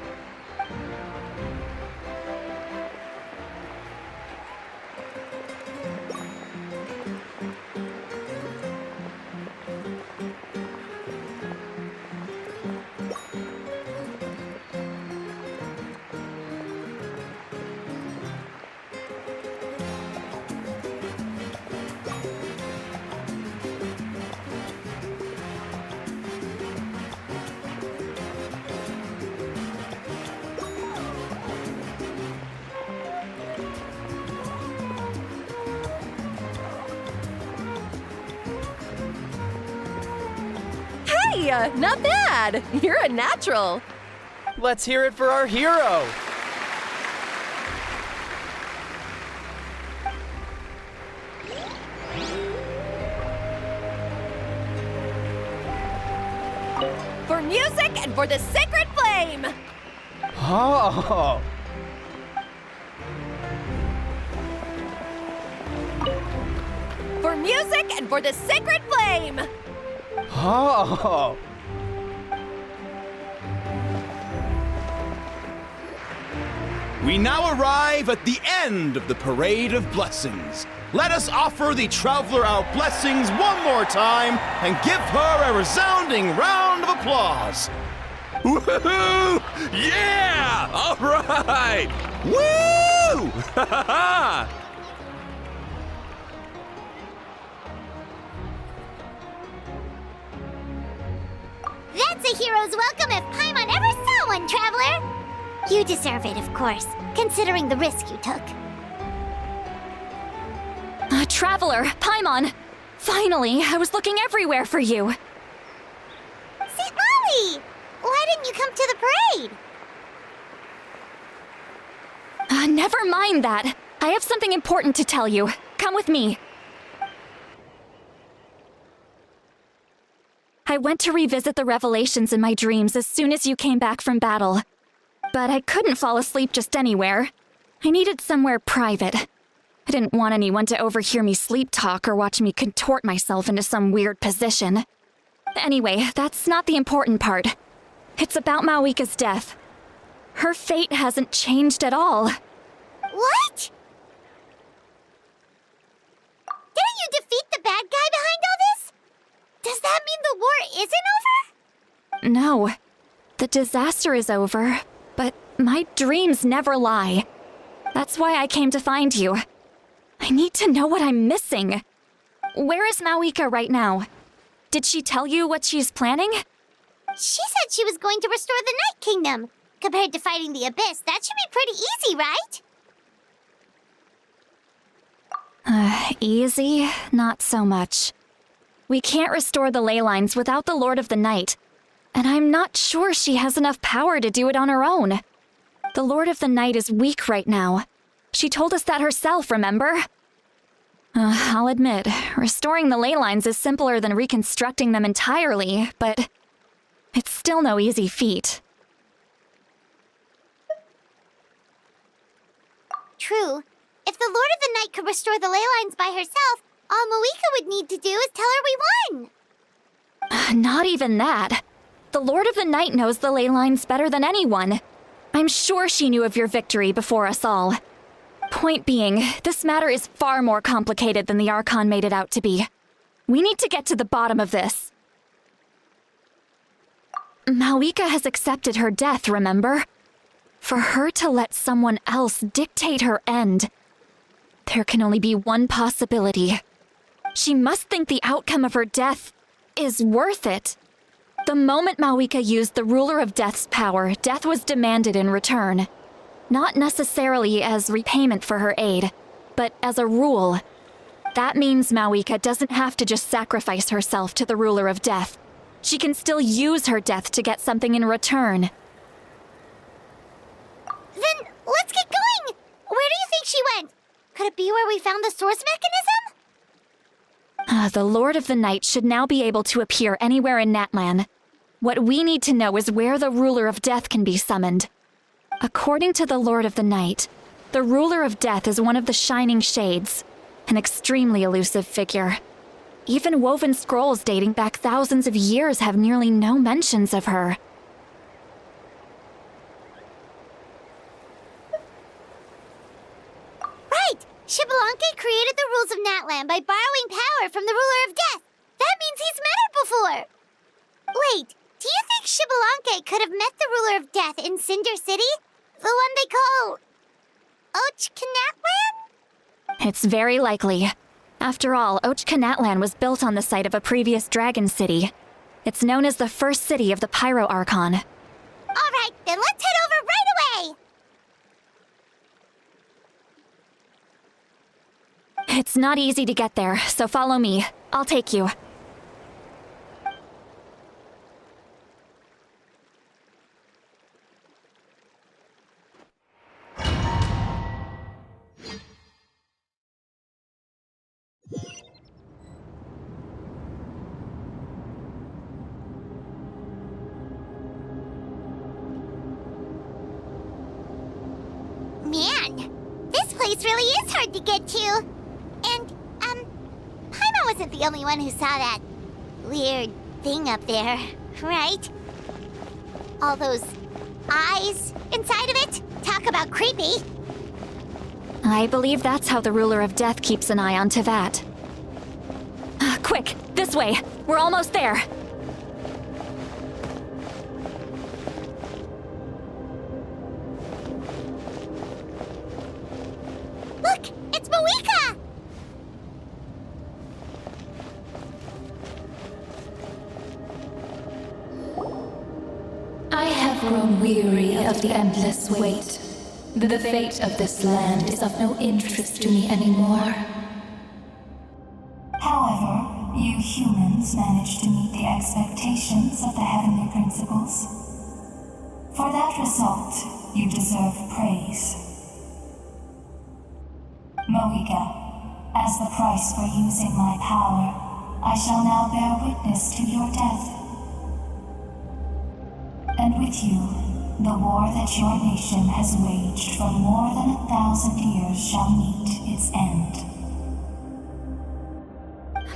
Hey, not bad! You're a natural! Let's hear it for our hero! For music and for the sacred flame! Oh! For music and for the sacred flame! Oh! We now arrive at the end of the Parade of Blessings. Let us offer the Traveler our blessings one more time and give her a resounding round of applause. Woohoo! Yeah! All right! Woo! That's a hero's welcome if Paimon ever saw one, Traveler! You deserve it, of course, considering the risk you took. Traveler, Paimon! Finally, I was looking everywhere for you! St. Molly! Why didn't you come to the parade? Never mind that. I have something important to tell you. Come with me. I went to revisit the revelations in my dreams as soon as you came back from battle. But I couldn't fall asleep just anywhere. I needed somewhere private. I didn't want anyone to overhear me sleep talk or watch me contort myself into some weird position. Anyway, that's not the important part. It's about Mawika's death. Her fate hasn't changed at all. What? Didn't you defeat the bad guy behind all this? Does that mean the war isn't over? No. The disaster is over, but my dreams never lie. That's why I came to find you. I need to know what I'm missing. Where is Mawika right now? Did she tell you what she's planning? She said she was going to restore the Night Kingdom. Compared to fighting the Abyss, that should be pretty easy, right? Easy? Not so much. We can't restore the ley lines without the Lord of the Night, and I'm not sure she has enough power to do it on her own. The Lord of the Night is weak right now. She told us that herself, remember? I'll admit, restoring the ley lines is simpler than reconstructing them entirely, but it's still no easy feat. True. If the Lord of the Night could restore the ley lines by herself, all Mawika would need to do is tell her we won. Not even that. The Lord of the Night knows the ley lines better than anyone. I'm sure she knew of your victory before us all. Point being, this matter is far more complicated than the Archon made it out to be. We need to get to the bottom of this. Mawika has accepted her death, remember? For her to let someone else dictate her end, there can only be one possibility. She must think the outcome of her death is worth it. The moment Mawika used the Ruler of Death's power, death was demanded in return. Not necessarily as repayment for her aid, but as a rule. That means Mawika doesn't have to just sacrifice herself to the Ruler of Death. She can still use her death to get something in return. Then let's get going! Where do you think she went? Could it be where we found the source mechanism? The Lord of the Night should now be able to appear anywhere in Natlan. What we need to know is where the Ruler of Death can be summoned. According to the Lord of the Night, the Ruler of Death is one of the Shining Shades, an extremely elusive figure. Even woven scrolls dating back thousands of years have nearly no mentions of her. Right! Xbalanque created the rules of Natlan by borrowing power from the Ruler of Death. That means he's met her before! Wait, do you think Xbalanque could have met the Ruler of Death in Cinder City? The one they call... Ochkanatlan? It's very likely. After all, Ochkanatlan was built on the site of a previous dragon city. It's known as the first city of the Pyro Archon. Alright, then let's head over right away! It's not easy to get there, so follow me. I'll take you. Man, this place really is hard to get to. And, Paimon wasn't the only one who saw that weird thing up there, right? All those eyes inside of it? Talk about creepy. I believe that's how the Ruler of Death keeps an eye on Tevat. Quick, this way. We're almost there. Look, it's Mawika! I have grown weary of the endless wait. The fate of this land is of no interest to me anymore. However, you humans managed to meet the expectations of the heavenly principles. For that result, you deserve praise. Moika, as the price for using my power, I shall now bear witness to your death. And with you, the war that your nation has waged for more than 1,000 years shall meet its end.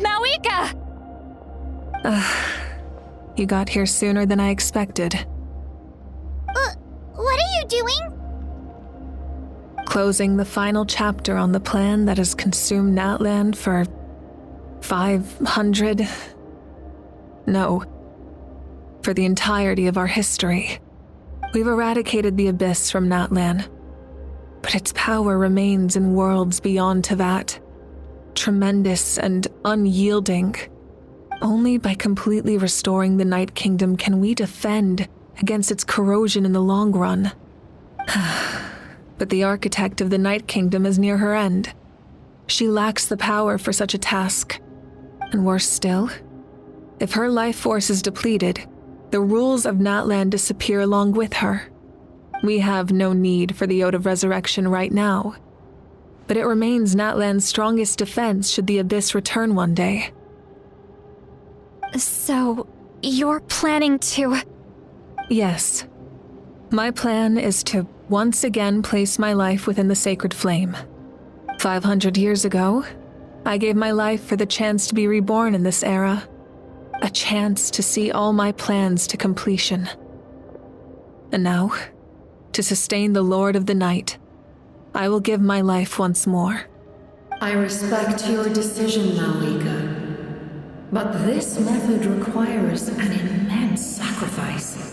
Mawika! You got here sooner than I expected. What are you doing? Closing the final chapter on the plan that has consumed Natlan for 500... No. For the entirety of our history. We've eradicated the Abyss from Natlan, but its power remains in worlds beyond Tevat. Tremendous and unyielding. Only by completely restoring the Night Kingdom can we defend against its corrosion in the long run. But the architect of the Night Kingdom is near her end. She lacks the power for such a task. And worse still, if her life force is depleted, the rules of Natlan disappear along with her. We have no need for the Ode of Resurrection right now. But it remains Natlan's strongest defense should the Abyss return one day. So, you're planning to... Yes. My plan is to once again place my life within the sacred flame. 500 years ago, I gave my life for the chance to be reborn in this era. A chance to see all my plans to completion. And now, to sustain the Lord of the Night, I will give my life once more. I respect your decision, Mawika. But this method requires an immense sacrifice.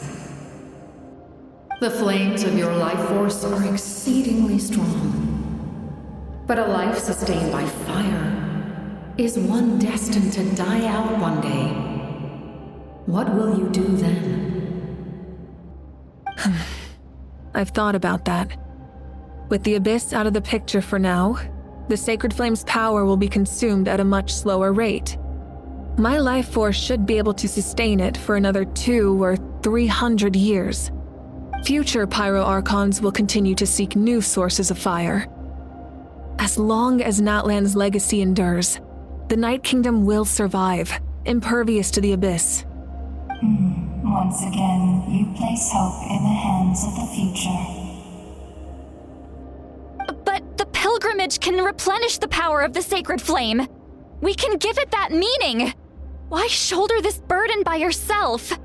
The flames of your life force are exceedingly strong. But a life sustained by fire is one destined to die out one day. What will you do then? I've thought about that. With the Abyss out of the picture for now, the Sacred Flame's power will be consumed at a much slower rate. My life force should be able to sustain it for another 200 or 300 years. Future Pyro Archons will continue to seek new sources of fire. As long as Natlan's legacy endures, the Night Kingdom will survive, impervious to the Abyss. Once again, you place hope in the hands of the future. But the pilgrimage can replenish the power of the sacred flame. We can give it that meaning. Why shoulder this burden by yourself?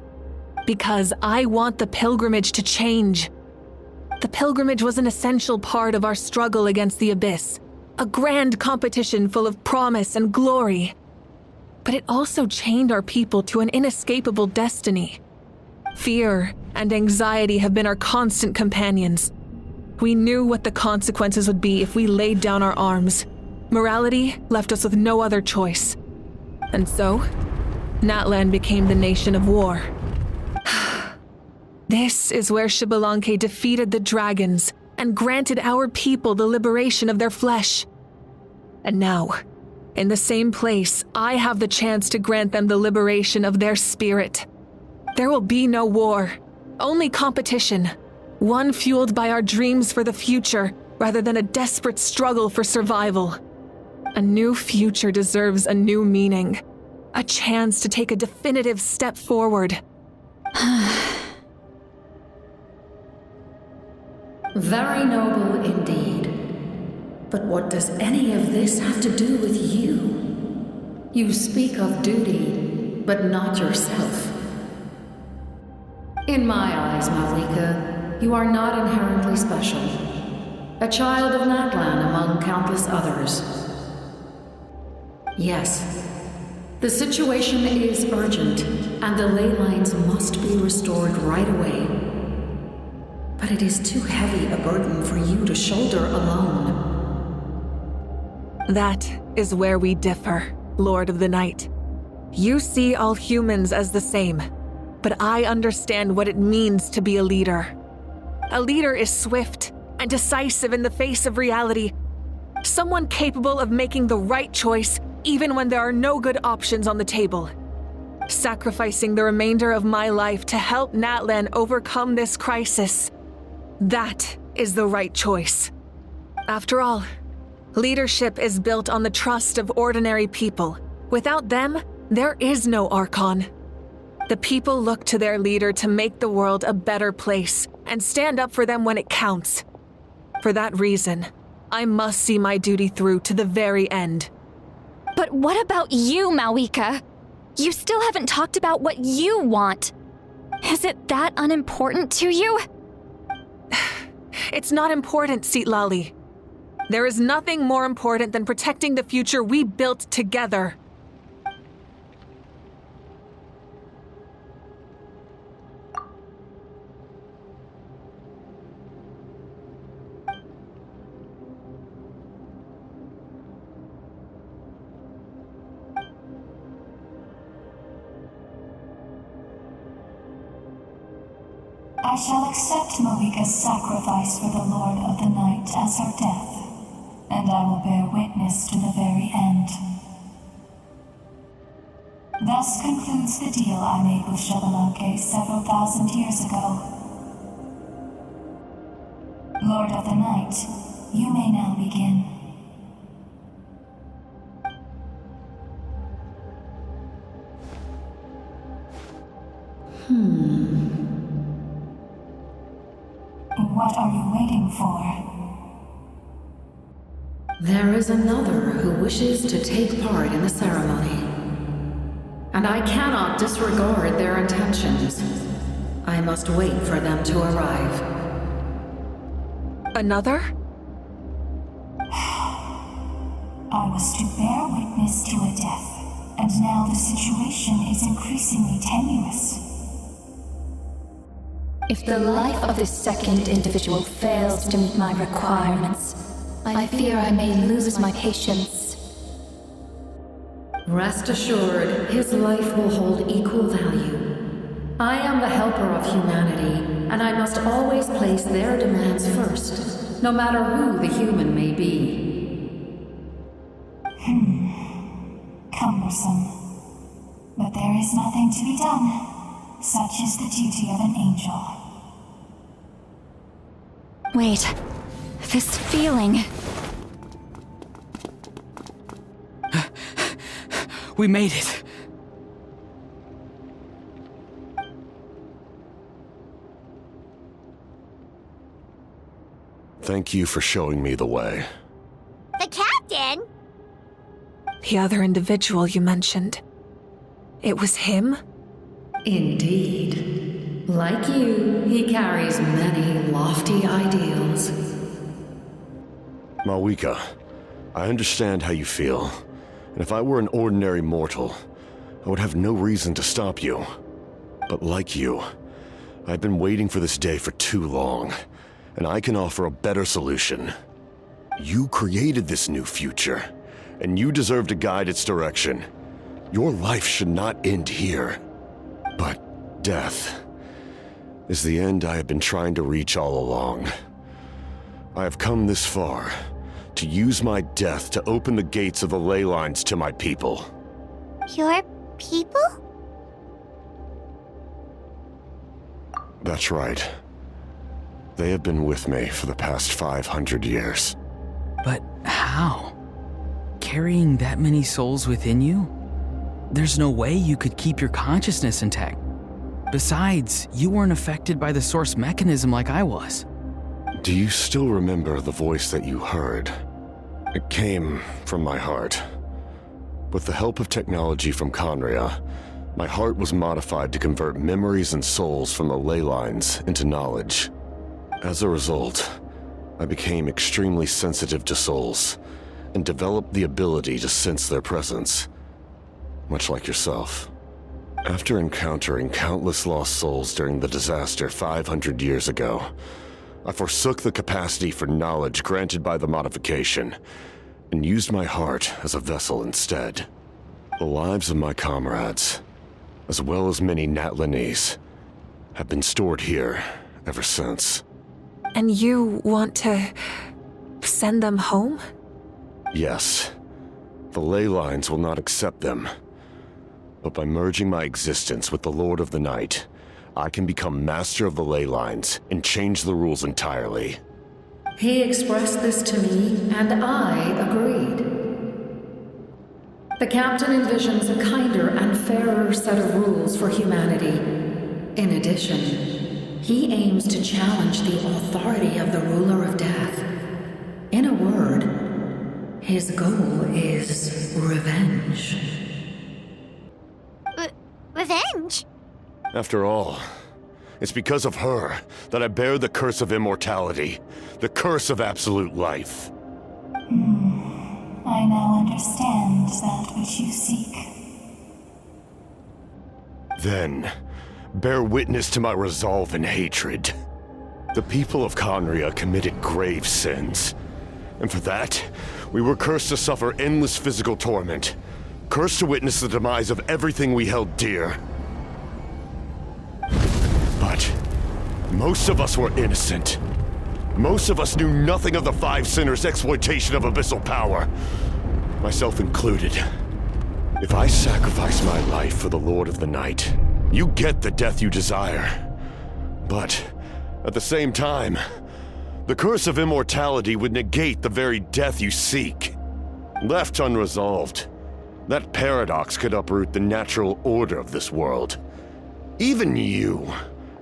Because I want the pilgrimage to change. The pilgrimage was an essential part of our struggle against the Abyss, a grand competition full of promise and glory. But it also chained our people to an inescapable destiny. Fear and anxiety have been our constant companions. We knew what the consequences would be if we laid down our arms. Morality left us with no other choice. And so, Natlan became the nation of war. This is where Xbalanque defeated the dragons and granted our people the liberation of their flesh. And now, in the same place, I have the chance to grant them the liberation of their spirit. There will be no war, only competition, one fueled by our dreams for the future rather than a desperate struggle for survival. A new future deserves a new meaning, a chance to take a definitive step forward. Very noble indeed. But what does any of this have to do with you? You speak of duty, but not yourself. In my eyes, Mawika, you are not inherently special. A child of Natlan among countless others. Yes, the situation is urgent, and the ley lines must be restored right away. But it is too heavy a burden for you to shoulder alone. That is where we differ, Lord of the Night. You see all humans as the same, but I understand what it means to be a leader. A leader is swift and decisive in the face of reality. Someone capable of making the right choice even when there are no good options on the table. Sacrificing the remainder of my life to help Natlan overcome this crisis. That is the right choice. After all, Leadership is built on the trust of ordinary people. Without them, there is no Archon. The people look to their leader to make the world a better place and stand up for them when it counts. For that reason, I must see my duty through to the very end. But what about you, Malika? You still haven't talked about what you want. Is it that unimportant to you? It's not important, Citlali. There is nothing more important than protecting the future we built together. I shall accept Malika's sacrifice for the Lord of the Night as her death, and I will bear witness to the very end. Thus concludes the deal I made with Xbalanque several thousand years ago. Lord of the Night, you may now begin. What are you waiting for? There is another who wishes to take part in the ceremony. And I cannot disregard their intentions. I must wait for them to arrive. Another? I was to bear witness to a death, and now the situation is increasingly tenuous. If the life of this second individual fails to meet my requirements, I fear I may lose my patience. Rest assured, his life will hold equal value. I am the helper of humanity, and I must always place their demands first, no matter who the human may be. Cumbersome. But there is nothing to be done. Such is the duty of an angel. Wait, this feeling. We made it. Thank you for showing me the way. The captain? The other individual you mentioned. It was him? Indeed. Like you, he carries many lofty ideals. Malika, I understand how you feel. And if I were an ordinary mortal, I would have no reason to stop you. But like you, I've been waiting for this day for too long, and I can offer a better solution. You created this new future, and you deserve to guide its direction. Your life should not end here. But death is the end I have been trying to reach all along. I have come this far to use my death to open the gates of the ley lines to my people. Your people? That's right. They have been with me for the past 500 years. But how? Carrying that many souls within you? There's no way you could keep your consciousness intact. Besides, you weren't affected by the source mechanism like I was. Do you still remember the voice that you heard? It came from my heart. With the help of technology from Conria, my heart was modified to convert memories and souls from the ley lines into knowledge. As a result, I became extremely sensitive to souls and developed the ability to sense their presence, much like yourself. After encountering countless lost souls during the disaster 500 years ago, I forsook the capacity for knowledge granted by the modification and used my heart as a vessel instead. The lives of my comrades, as well as many Natlanese, have been stored here ever since. And you want to send them home? Yes. The ley lines will not accept them. But by merging my existence with the Lord of the Night, I can become master of the ley lines and change the rules entirely. He expressed this to me, and I agreed. The captain envisions a kinder and fairer set of rules for humanity. In addition, he aims to challenge the authority of the ruler of death. In a word, his goal is revenge. Revenge? After all, it's because of her that I bear the curse of immortality, the curse of absolute life. I now understand that which you seek. Then, bear witness to my resolve and hatred. The people of Conria committed grave sins, and for that, we were cursed to suffer endless physical torment, cursed to witness the demise of everything we held dear. But most of us were innocent. Most of us knew nothing of the Five Sinners' exploitation of abyssal power, myself included. If I sacrifice my life for the Lord of the Night, you get the death you desire. But at the same time, the curse of immortality would negate the very death you seek. Left unresolved, that paradox could uproot the natural order of this world. Even you,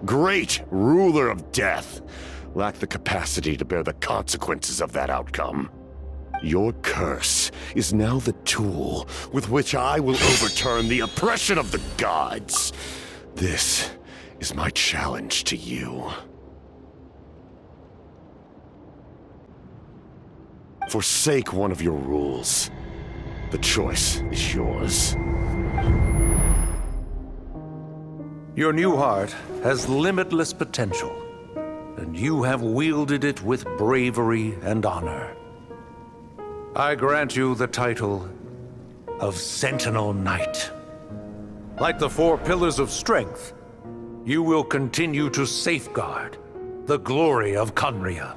great ruler of death, lack the capacity to bear the consequences of that outcome. Your curse is now the tool with which I will overturn the oppression of the gods. This is my challenge to you. Forsake one of your rules. The choice is yours. Your new heart has limitless potential, and you have wielded it with bravery and honor. I grant you the title of Sentinel Knight. Like the four pillars of strength, you will continue to safeguard the glory of Conria.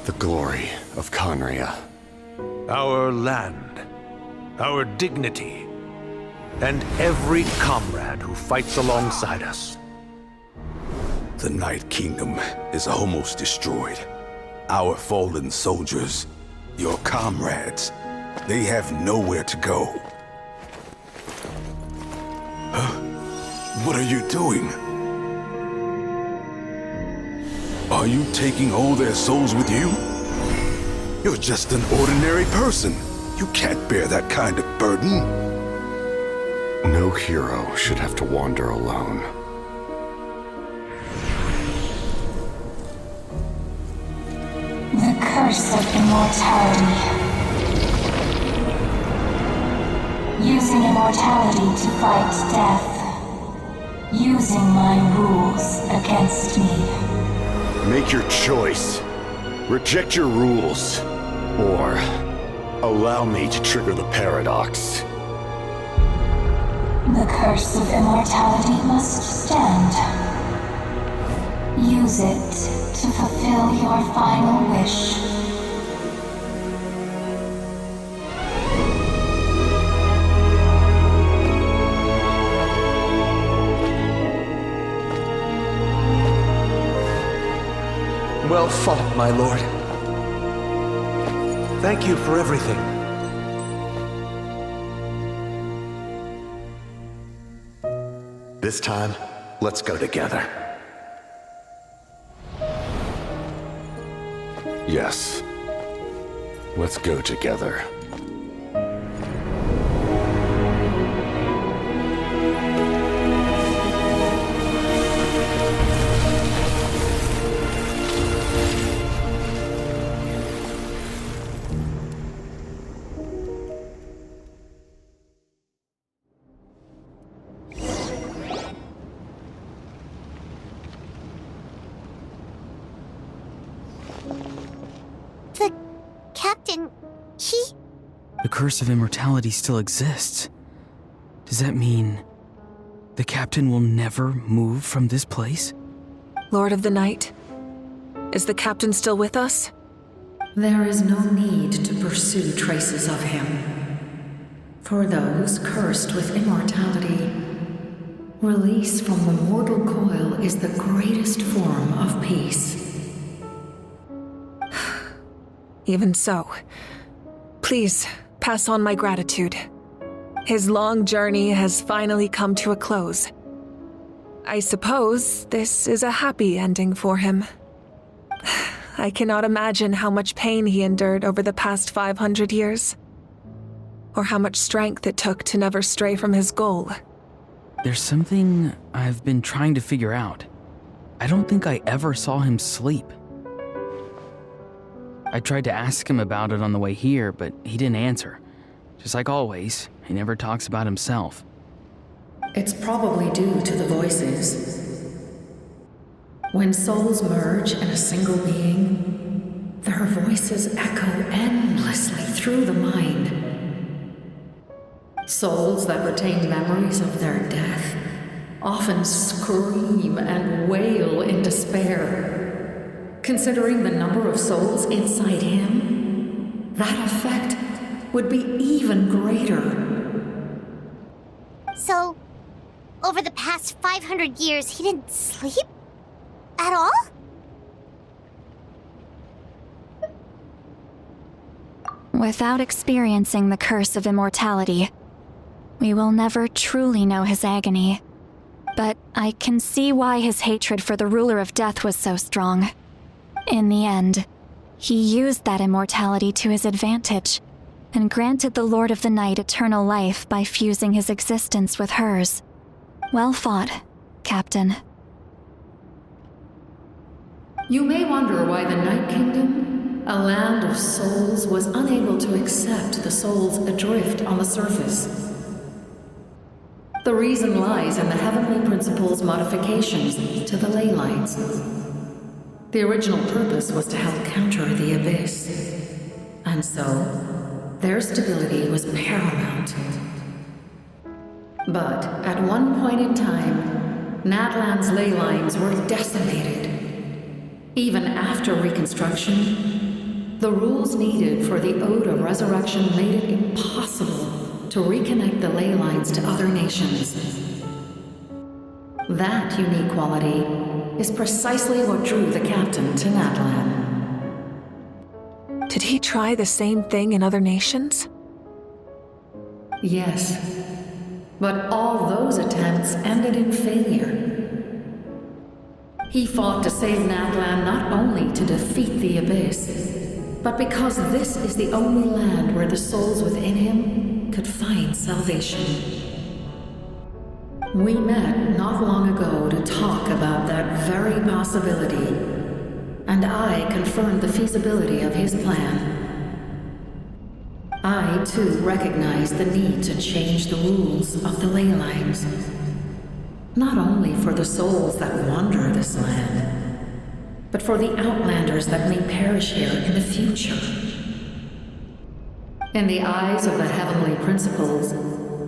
The glory of Conria. Our land, our dignity, and every comrade who fights alongside us. The Night Kingdom is almost destroyed. Our fallen soldiers, your comrades, they have nowhere to go. What are you doing? Are you taking all their souls with you? You're just an ordinary person. You can't bear that kind of burden. No hero should have to wander alone. The curse of immortality. Using immortality to fight death. Using my rules against me. Make your choice. Reject your rules. Or allow me to trigger the paradox. The curse of immortality must stand. Use it to fulfill your final wish. Well fought, my lord. Thank you for everything. This time, let's go together. Yes. Let's go together. The curse of immortality still exists. Does that mean the captain will never move from this place? Lord of the Night, is the captain still with us? There is no need to pursue traces of him. For those cursed with immortality, release from the mortal coil is the greatest form of peace. Even so, please pass on my gratitude. His long journey has finally come to a close. I suppose this is a happy ending for him. I cannot imagine how much pain he endured over the past 500 years, or how much strength it took to never stray from his goal. There's something I've been trying to figure out. I don't think I ever saw him sleep. I tried to ask him about it on the way here, but he didn't answer. Just like always, he never talks about himself. It's probably due to the voices. When souls merge in a single being, their voices echo endlessly through the mind. Souls that retain memories of their death often scream and wail in despair. Considering the number of souls inside him, that effect would be even greater. So, over the past 500 years, he didn't sleep? At all? Without experiencing the curse of immortality, we will never truly know his agony. But I can see why his hatred for the ruler of death was so strong. In the end, he used that immortality to his advantage, and granted the Lord of the Night eternal life by fusing his existence with hers. Well fought, Captain. You may wonder why the Night Kingdom, a land of souls, was unable to accept the souls adrift on the surface. The reason lies in the Heavenly Principle's modifications to the ley lines. The original purpose was to help counter the Abyss, and so their stability was paramount. But at one point in time, Natlan's ley lines were decimated. Even after reconstruction, the rules needed for the Ode of Resurrection made it impossible to reconnect the ley lines to other nations. That unique quality is precisely what drew the captain to Natlan. Did he try the same thing in other nations? Yes, but all those attempts ended in failure. He fought to save Natlan not only to defeat the Abyss, but because this is the only land where the souls within him could find salvation. We met not long ago to talk about that very possibility, and I confirmed the feasibility of his plan. I, too, recognized the need to change the rules of the ley lines, not only for the souls that wander this land, but for the outlanders that may perish here in the future. In the eyes of the Heavenly Principles,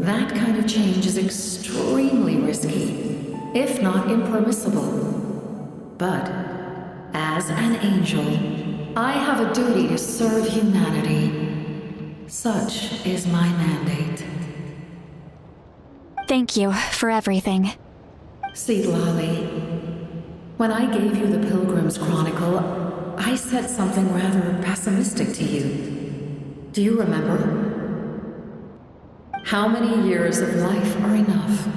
that kind of change is extremely risky, if not impermissible. But, as an angel, I have a duty to serve humanity. Such is my mandate. Thank you for everything. Seedlolly, when I gave you the Pilgrim's Chronicle, I said something rather pessimistic to you. Do you remember? How many years of life are enough?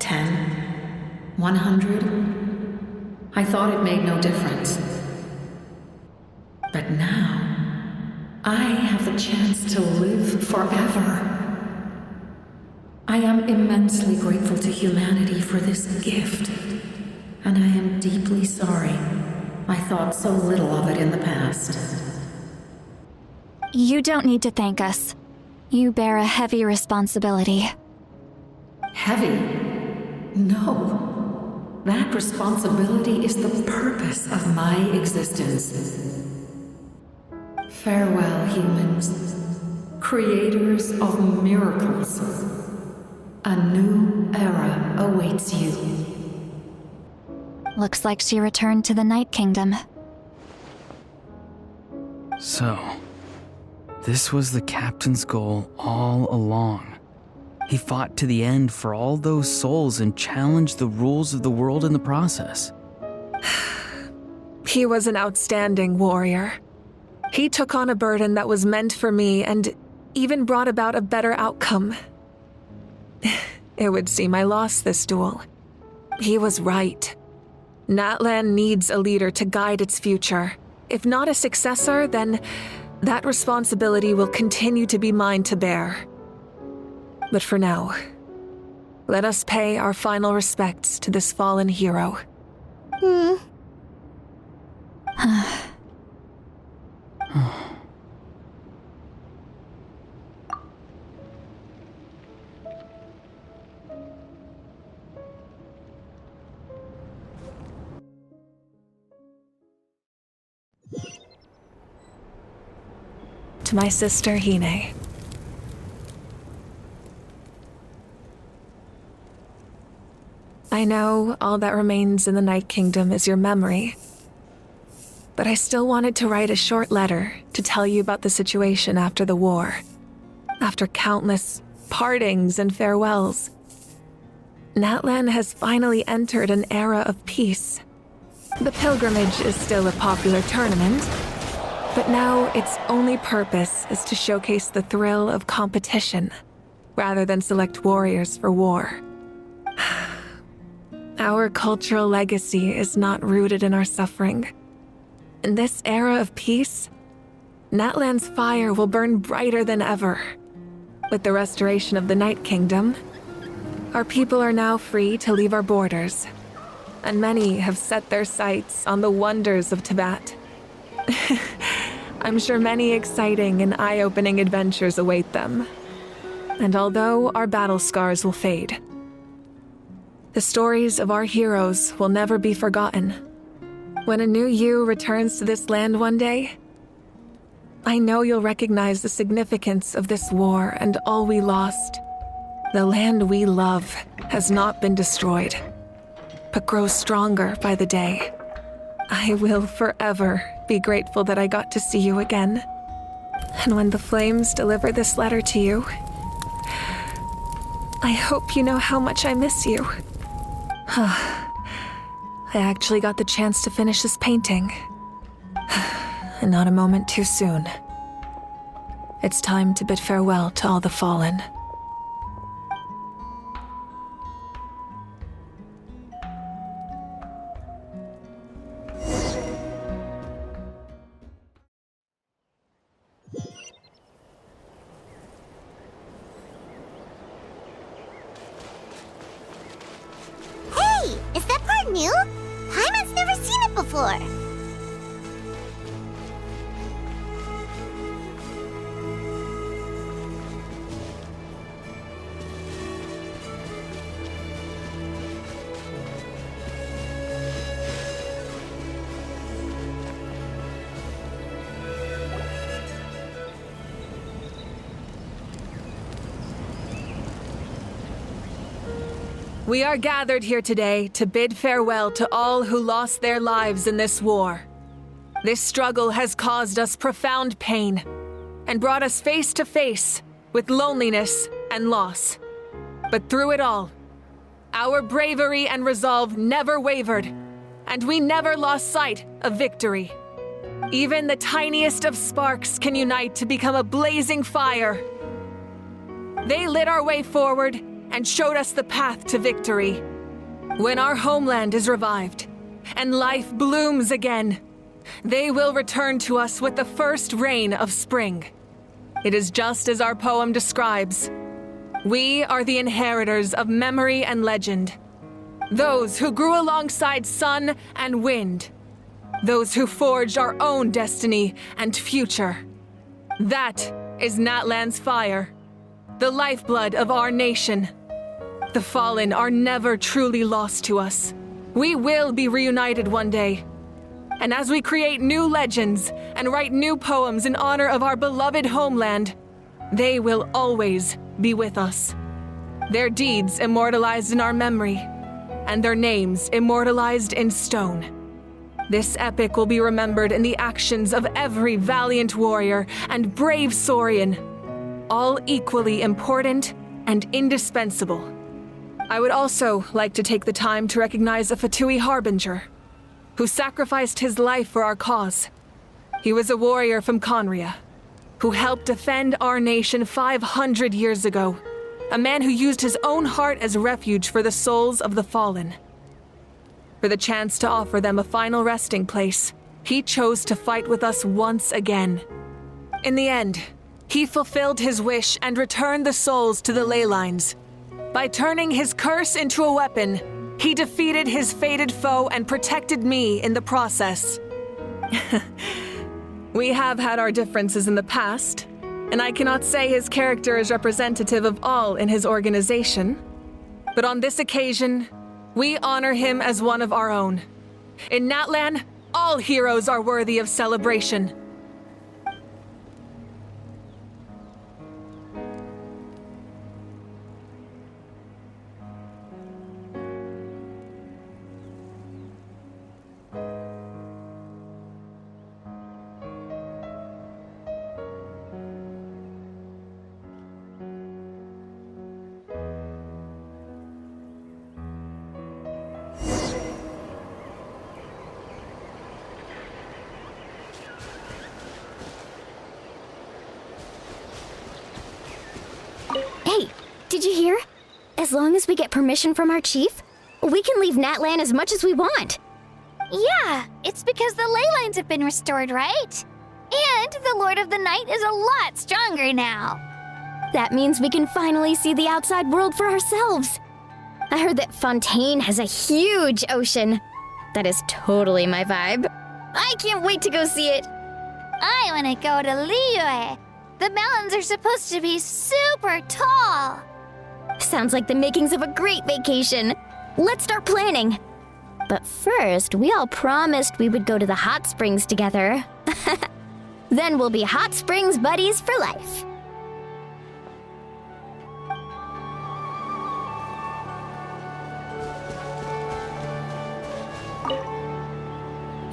10? 100? I thought it made no difference. But now, I have the chance to live forever. I am immensely grateful to humanity for this gift, and I am deeply sorry I thought so little of it in the past. You don't need to thank us. You bear a heavy responsibility. Heavy? No. That responsibility is the purpose of my existence. Farewell, humans. Creators of miracles. A new era awaits you. Looks like she returned to the Night Kingdom. So, this was the captain's goal all along. He fought to the end for all those souls and challenged the rules of the world in the process. He was an outstanding warrior. He took on a burden that was meant for me and even brought about a better outcome. It would seem I lost this duel. He was right. Natlan needs a leader to guide its future. If not a successor, then that responsibility will continue to be mine to bear. But for now, let us pay our final respects to this fallen hero. To my sister, Hine. I know all that remains in the Night Kingdom is your memory, but I still wanted to write a short letter to tell you about the situation after the war. After countless partings and farewells, Natlan has finally entered an era of peace. The pilgrimage is still a popular tournament, but now its only purpose is to showcase the thrill of competition, rather than select warriors for war. Our cultural legacy is not rooted in our suffering. In this era of peace, Natlan's fire will burn brighter than ever. With the restoration of the Night Kingdom, our people are now free to leave our borders, and many have set their sights on the wonders of Tibet. I'm sure many exciting and eye-opening adventures await them. And although our battle scars will fade, the stories of our heroes will never be forgotten. When a new you returns to this land one day, I know you'll recognize the significance of this war and all we lost. The land we love has not been destroyed, but grows stronger by the day. I will forever be grateful that I got to see you again. And when the flames deliver this letter to you, I hope you know how much I miss you. I actually got the chance to finish this painting. And not a moment too soon. It's time to bid farewell to all the fallen. Is that part new? Paimon's never seen it before. We are gathered here today to bid farewell to all who lost their lives in this war. This struggle has caused us profound pain and brought us face to face with loneliness and loss. But through it all, our bravery and resolve never wavered, and we never lost sight of victory. Even the tiniest of sparks can unite to become a blazing fire. They lit our way forward and showed us the path to victory. When our homeland is revived and life blooms again, they will return to us with the first rain of spring. It is just as our poem describes. We are the inheritors of memory and legend. Those who grew alongside sun and wind. Those who forged our own destiny and future. That is Natlan's fire, the lifeblood of our nation. The fallen are never truly lost to us. We will be reunited one day. And as we create new legends and write new poems in honor of our beloved homeland, they will always be with us. Their deeds immortalized in our memory, and their names immortalized in stone. This epic will be remembered in the actions of every valiant warrior and brave Saurian, all equally important and indispensable. I would also like to take the time to recognize a Fatui Harbinger, who sacrificed his life for our cause. He was a warrior from Conria, who helped defend our nation 500 years ago. A man who used his own heart as refuge for the souls of the fallen. For the chance to offer them a final resting place, he chose to fight with us once again. In the end, he fulfilled his wish and returned the souls to the ley lines. By turning his curse into a weapon, he defeated his fated foe and protected me in the process. We have had our differences in the past, and I cannot say his character is representative of all in his organization. But on this occasion, we honor him as one of our own. In Natlan, all heroes are worthy of celebration. Did you hear? As long as we get permission from our chief, we can leave Natlan as much as we want. Yeah, it's because the ley lines have been restored, right? And the Lord of the Night is a lot stronger now. That means we can finally see the outside world for ourselves. I heard that Fontaine has a huge ocean. That is totally my vibe. I can't wait to go see it. I want to go to Liyue. The mountains are supposed to be super tall. Sounds like the makings of a great vacation. Let's start planning. But first, we all promised we would go to the hot springs together. Then we'll be hot springs buddies for life.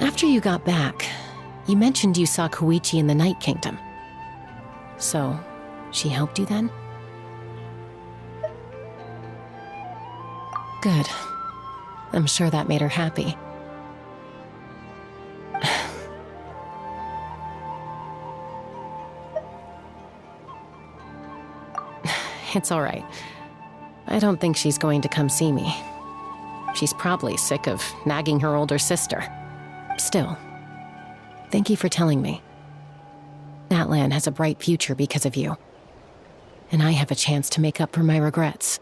After you got back, you mentioned you saw Koichi in the Night Kingdom. So, she helped you then? Good. I'm sure that made her happy. It's all right. I don't think she's going to come see me. She's probably sick of nagging her older sister. Still, thank you for telling me. Natlan has a bright future because of you. And I have a chance to make up for my regrets.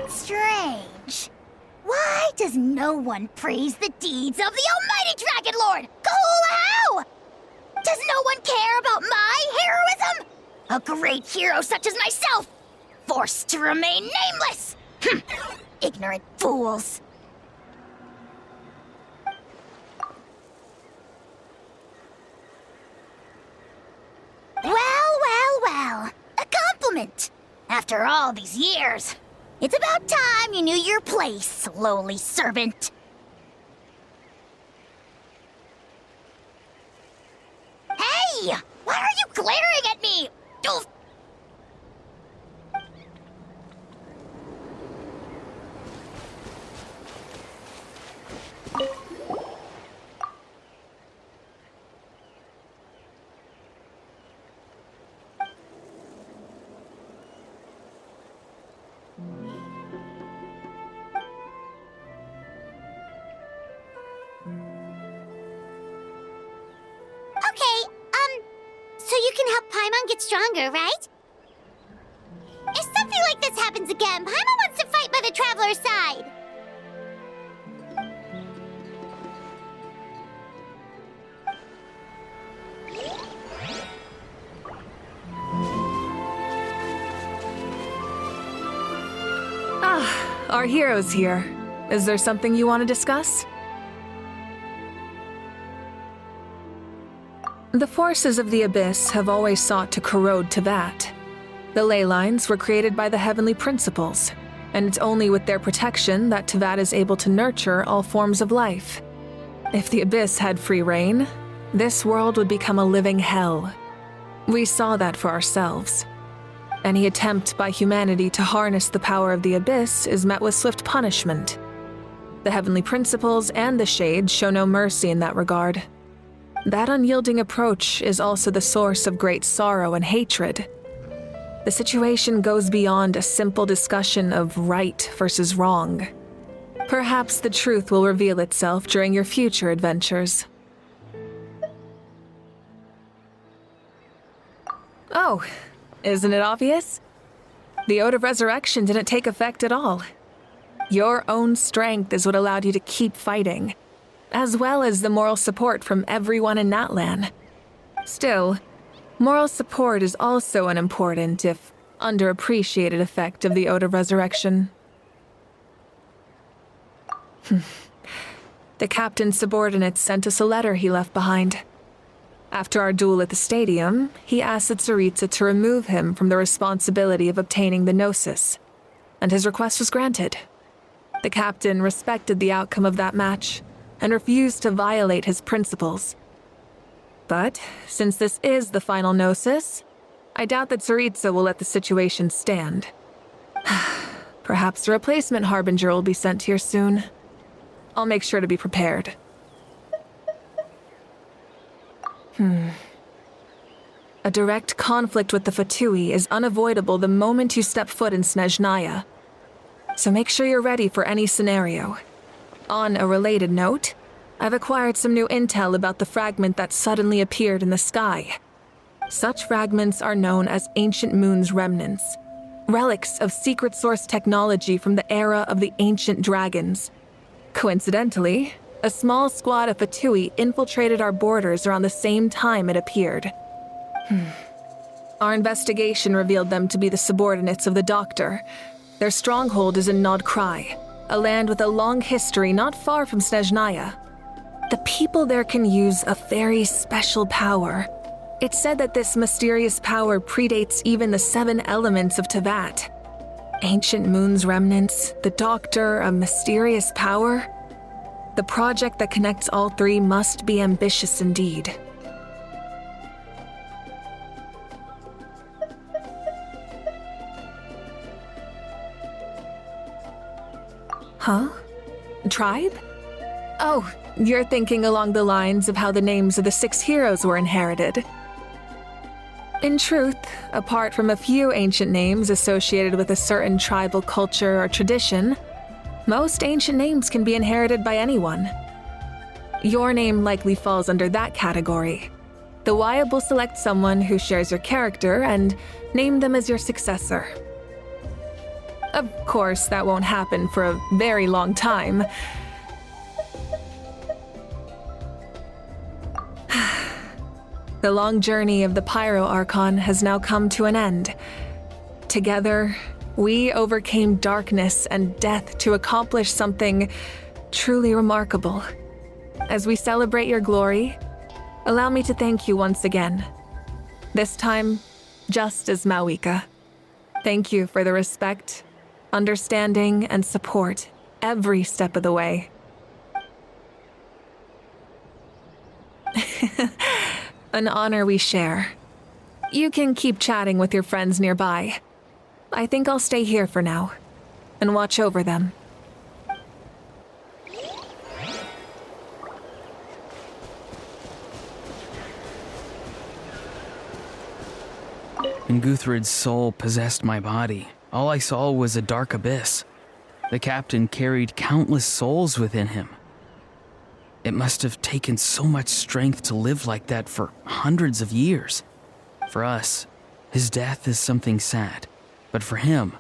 Strange. Why does no one praise the deeds of the almighty Dragon Lord, Kahoolahau? Does no one care about my heroism? A great hero such as myself, forced to remain nameless. Ignorant fools. Well. A compliment. After all these years. It's about time you knew your place, lowly servant. Hey! Why are you glaring at me? Oof. So you can help Paimon get stronger, right? If something like this happens again, Paimon wants to fight by the Traveler's side. Our hero's here. Is there something you want to discuss? The forces of the Abyss have always sought to corrode Teyvat. The ley lines were created by the heavenly principles, and it's only with their protection that Teyvat is able to nurture all forms of life. If the Abyss had free reign, this world would become a living hell. We saw that for ourselves. Any attempt by humanity to harness the power of the Abyss is met with swift punishment. The Heavenly Principles and the Shades show no mercy in that regard. That unyielding approach is also the source of great sorrow and hatred. The situation goes beyond a simple discussion of right versus wrong. Perhaps the truth will reveal itself during your future adventures. Oh, isn't it obvious? The Ode of Resurrection didn't take effect at all. Your own strength is what allowed you to keep fighting, as well as the moral support from everyone in Natlan. Still, moral support is also an important, if underappreciated, effect of the Ode of Resurrection. The captain's subordinates sent us a letter he left behind. After our duel at the stadium, he asked Tsaritsa to remove him from the responsibility of obtaining the Gnosis, and his request was granted. The captain respected the outcome of that match and refused to violate his principles. But since this is the final Gnosis, I doubt that Tsaritsa will let the situation stand. Perhaps a replacement Harbinger will be sent here soon. I'll make sure to be prepared. A direct conflict with the Fatui is unavoidable the moment you step foot in Snezhnaya. So make sure you're ready for any scenario. On a related note, I've acquired some new intel about the fragment that suddenly appeared in the sky. Such fragments are known as Ancient Moon's remnants, relics of secret source technology from the era of the ancient dragons. Coincidentally, a small squad of Fatui infiltrated our borders around the same time it appeared. Our investigation revealed them to be the subordinates of the Doctor. Their stronghold is in Nod Krai, a land with a long history not far from Snezhnaya. The people there can use a very special power. It's said that this mysterious power predates even the 7 elements of Tevat. Ancient Moon's remnants, the Doctor, a mysterious power. The project that connects all 3 must be ambitious indeed. Huh? Tribe? Oh, you're thinking along the lines of how the names of the 6 heroes were inherited. In truth, apart from a few ancient names associated with a certain tribal culture or tradition, most ancient names can be inherited by anyone. Your name likely falls under that category. The Wyatt will select someone who shares your character and name them as your successor. Of course, that won't happen for a very long time. The long journey of the Pyro Archon has now come to an end. Together, we overcame darkness and death to accomplish something truly remarkable. As we celebrate your glory, allow me to thank you once again. This time, just as Mawika. Thank you for the respect, understanding, and support every step of the way. An honor we share. You can keep chatting with your friends nearby. I think I'll stay here for now and watch over them. When Guthred's soul possessed my body, all I saw was a dark abyss. The captain carried countless souls within him. It must have taken so much strength to live like that for hundreds of years. For us, his death is something sad, but for him,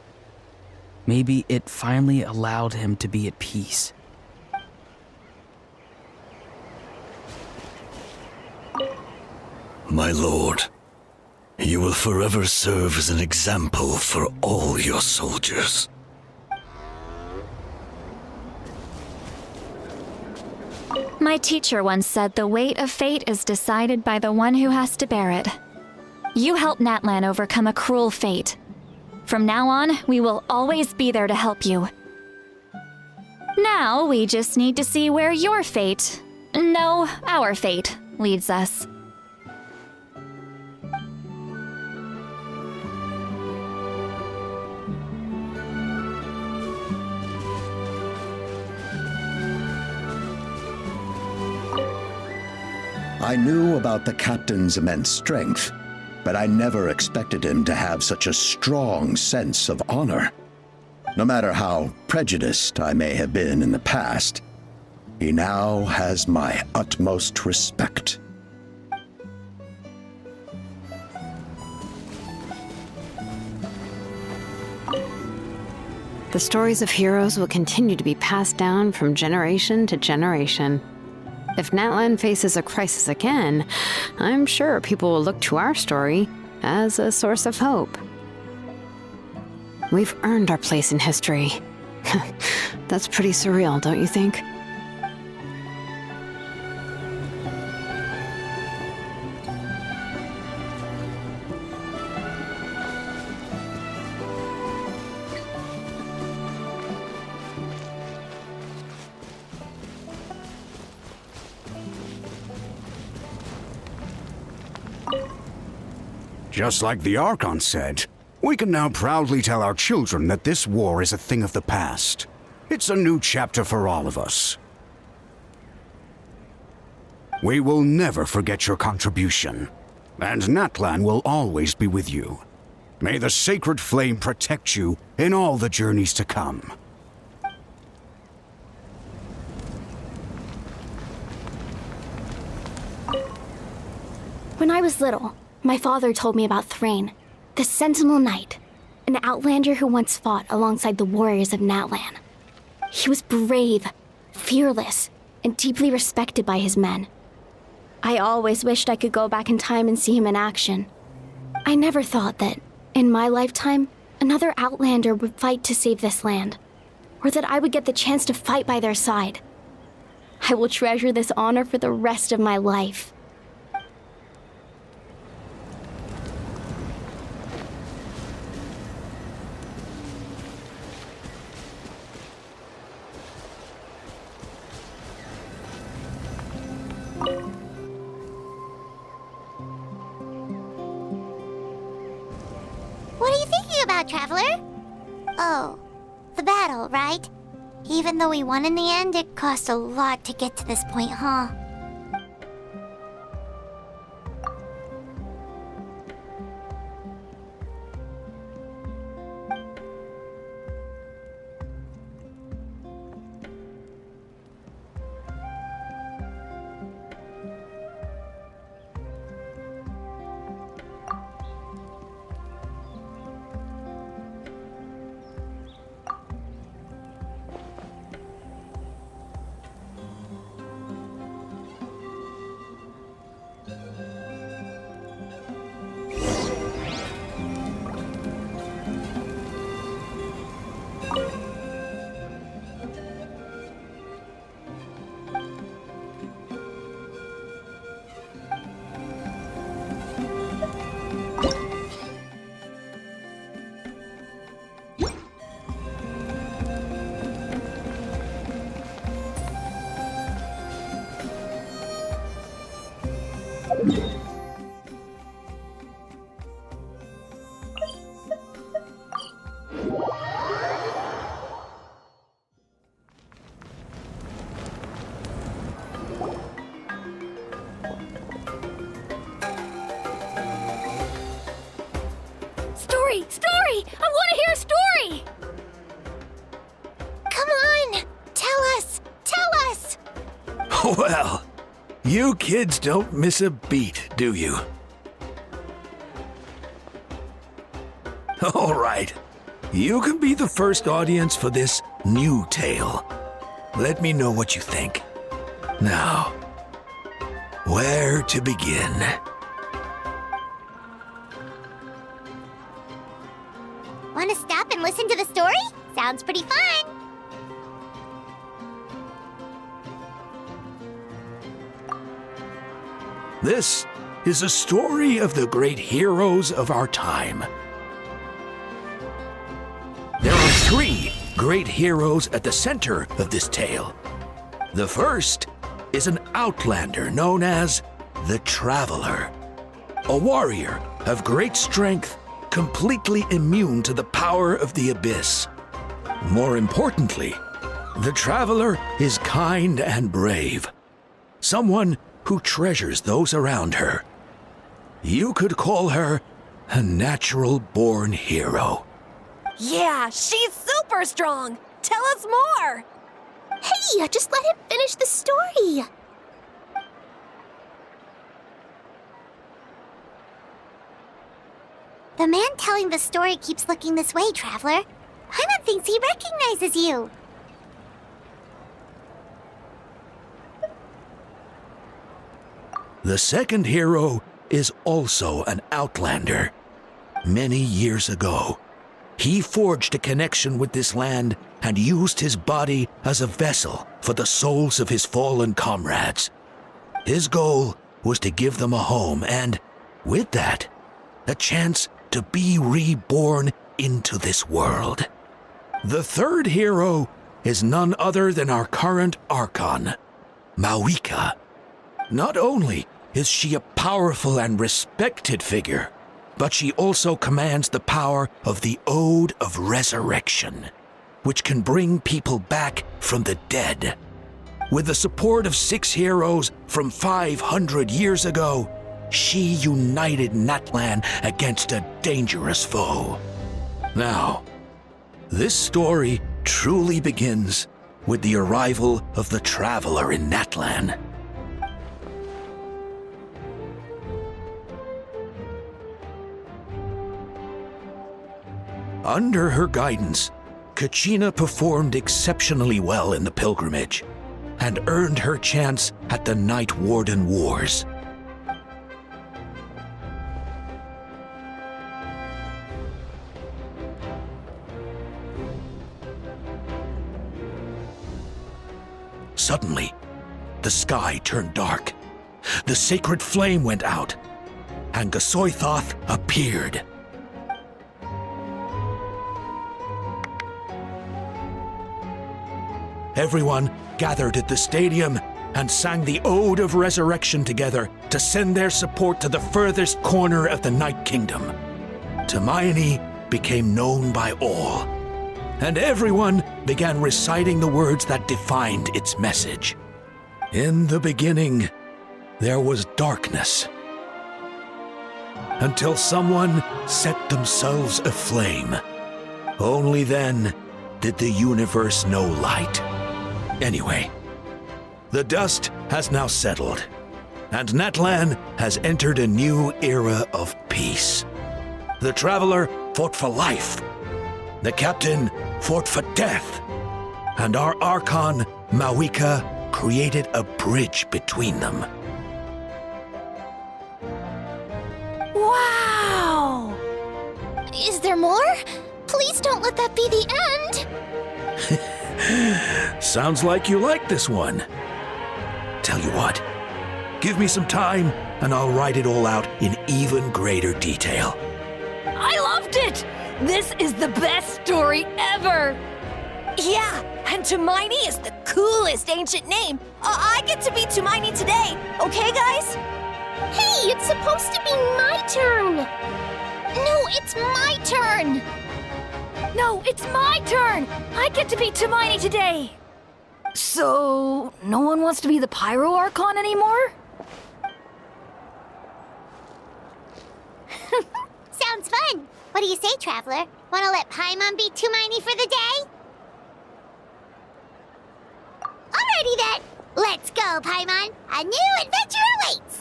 maybe it finally allowed him to be at peace. My lord, you will forever serve as an example for all your soldiers. My teacher once said the weight of fate is decided by the one who has to bear it. You helped Natlan overcome a cruel fate. From now on, we will always be there to help you. Now, we just need to see where your fate, no, our fate, leads us. I knew about the captain's immense strength, but I never expected him to have such a strong sense of honor. No matter how prejudiced I may have been in the past, he now has my utmost respect. The stories of heroes will continue to be passed down from generation to generation. If Natlan faces a crisis again, I'm sure people will look to our story as a source of hope. We've earned our place in history. That's pretty surreal, don't you think? Just like the Archon said, we can now proudly tell our children that this war is a thing of the past. It's a new chapter for all of us. We will never forget your contribution, and Natlan will always be with you. May the sacred flame protect you in all the journeys to come. When I was little, my father told me about Thrain, the Sentinel Knight, an outlander who once fought alongside the warriors of Natlan. He was brave, fearless, and deeply respected by his men. I always wished I could go back in time and see him in action. I never thought that, in my lifetime, another outlander would fight to save this land, or that I would get the chance to fight by their side. I will treasure this honor for the rest of my life. What are you thinking about, Traveler? Oh, the battle, right? Even though we won in the end, it cost a lot to get to this point, huh? Story! I want to hear a story! Come on! Tell us! Well, you kids don't miss a beat, do you? All right. You can be the first audience for this new tale. Let me know what you think. Now, where to begin? Want to stop and listen to the story? Sounds pretty fun! This is a story of the great heroes of our time. There are 3 great heroes at the center of this tale. The first is an outlander known as the Traveler, a warrior of great strength, completely immune to the power of the Abyss. More importantly, the Traveler is kind and brave, someone who treasures those around her. You could call her a natural-born hero. Yeah, she's super strong! Tell us more! Hey, just let him finish the story! The man telling the story keeps looking this way, Traveler. Paimon thinks he recognizes you. The second hero is also an outlander. Many years ago, he forged a connection with this land and used his body as a vessel for the souls of his fallen comrades. His goal was to give them a home and, with that, a chance to be reborn into this world. The third hero is none other than our current Archon, Mawika. Not only is she a powerful and respected figure, but she also commands the power of the Ode of Resurrection, which can bring people back from the dead. With the support of 6 heroes from 500 years ago, she united Natlan against a dangerous foe. Now, this story truly begins with the arrival of the Traveler in Natlan. Under her guidance, Kachina performed exceptionally well in the pilgrimage and earned her chance at the Night Warden Wars. Suddenly, the sky turned dark. The sacred flame went out, and Gasoithoth appeared. Everyone gathered at the stadium and sang the Ode of Resurrection together to send their support to the furthest corner of the Night Kingdom. Hermione became known by all, and everyone began reciting the words that defined its message. In the beginning, there was darkness, until someone set themselves aflame. Only then did the universe know light. Anyway, the dust has now settled, and Natlan has entered a new era of peace. The Traveler fought for life, the Captain fought for death, and our Archon, Mawika, created a bridge between them. Wow! Is there more? Please don't let that be the end! Sounds like you like this one. Tell you what, give me some time and I'll write it all out in even greater detail. I loved it! This is the best story ever! Yeah, and Hermione is the coolest ancient name. I get to be Hermione today, okay guys? Hey, it's supposed to be my turn! No, it's my turn! No, it's my turn! I get to be Hermione today! So, no one wants to be the Pyro Archon anymore? Sounds fun! What do you say, Traveler? Wanna let Paimon be Hermione for the day? Alrighty then! Let's go, Paimon! A new adventure awaits!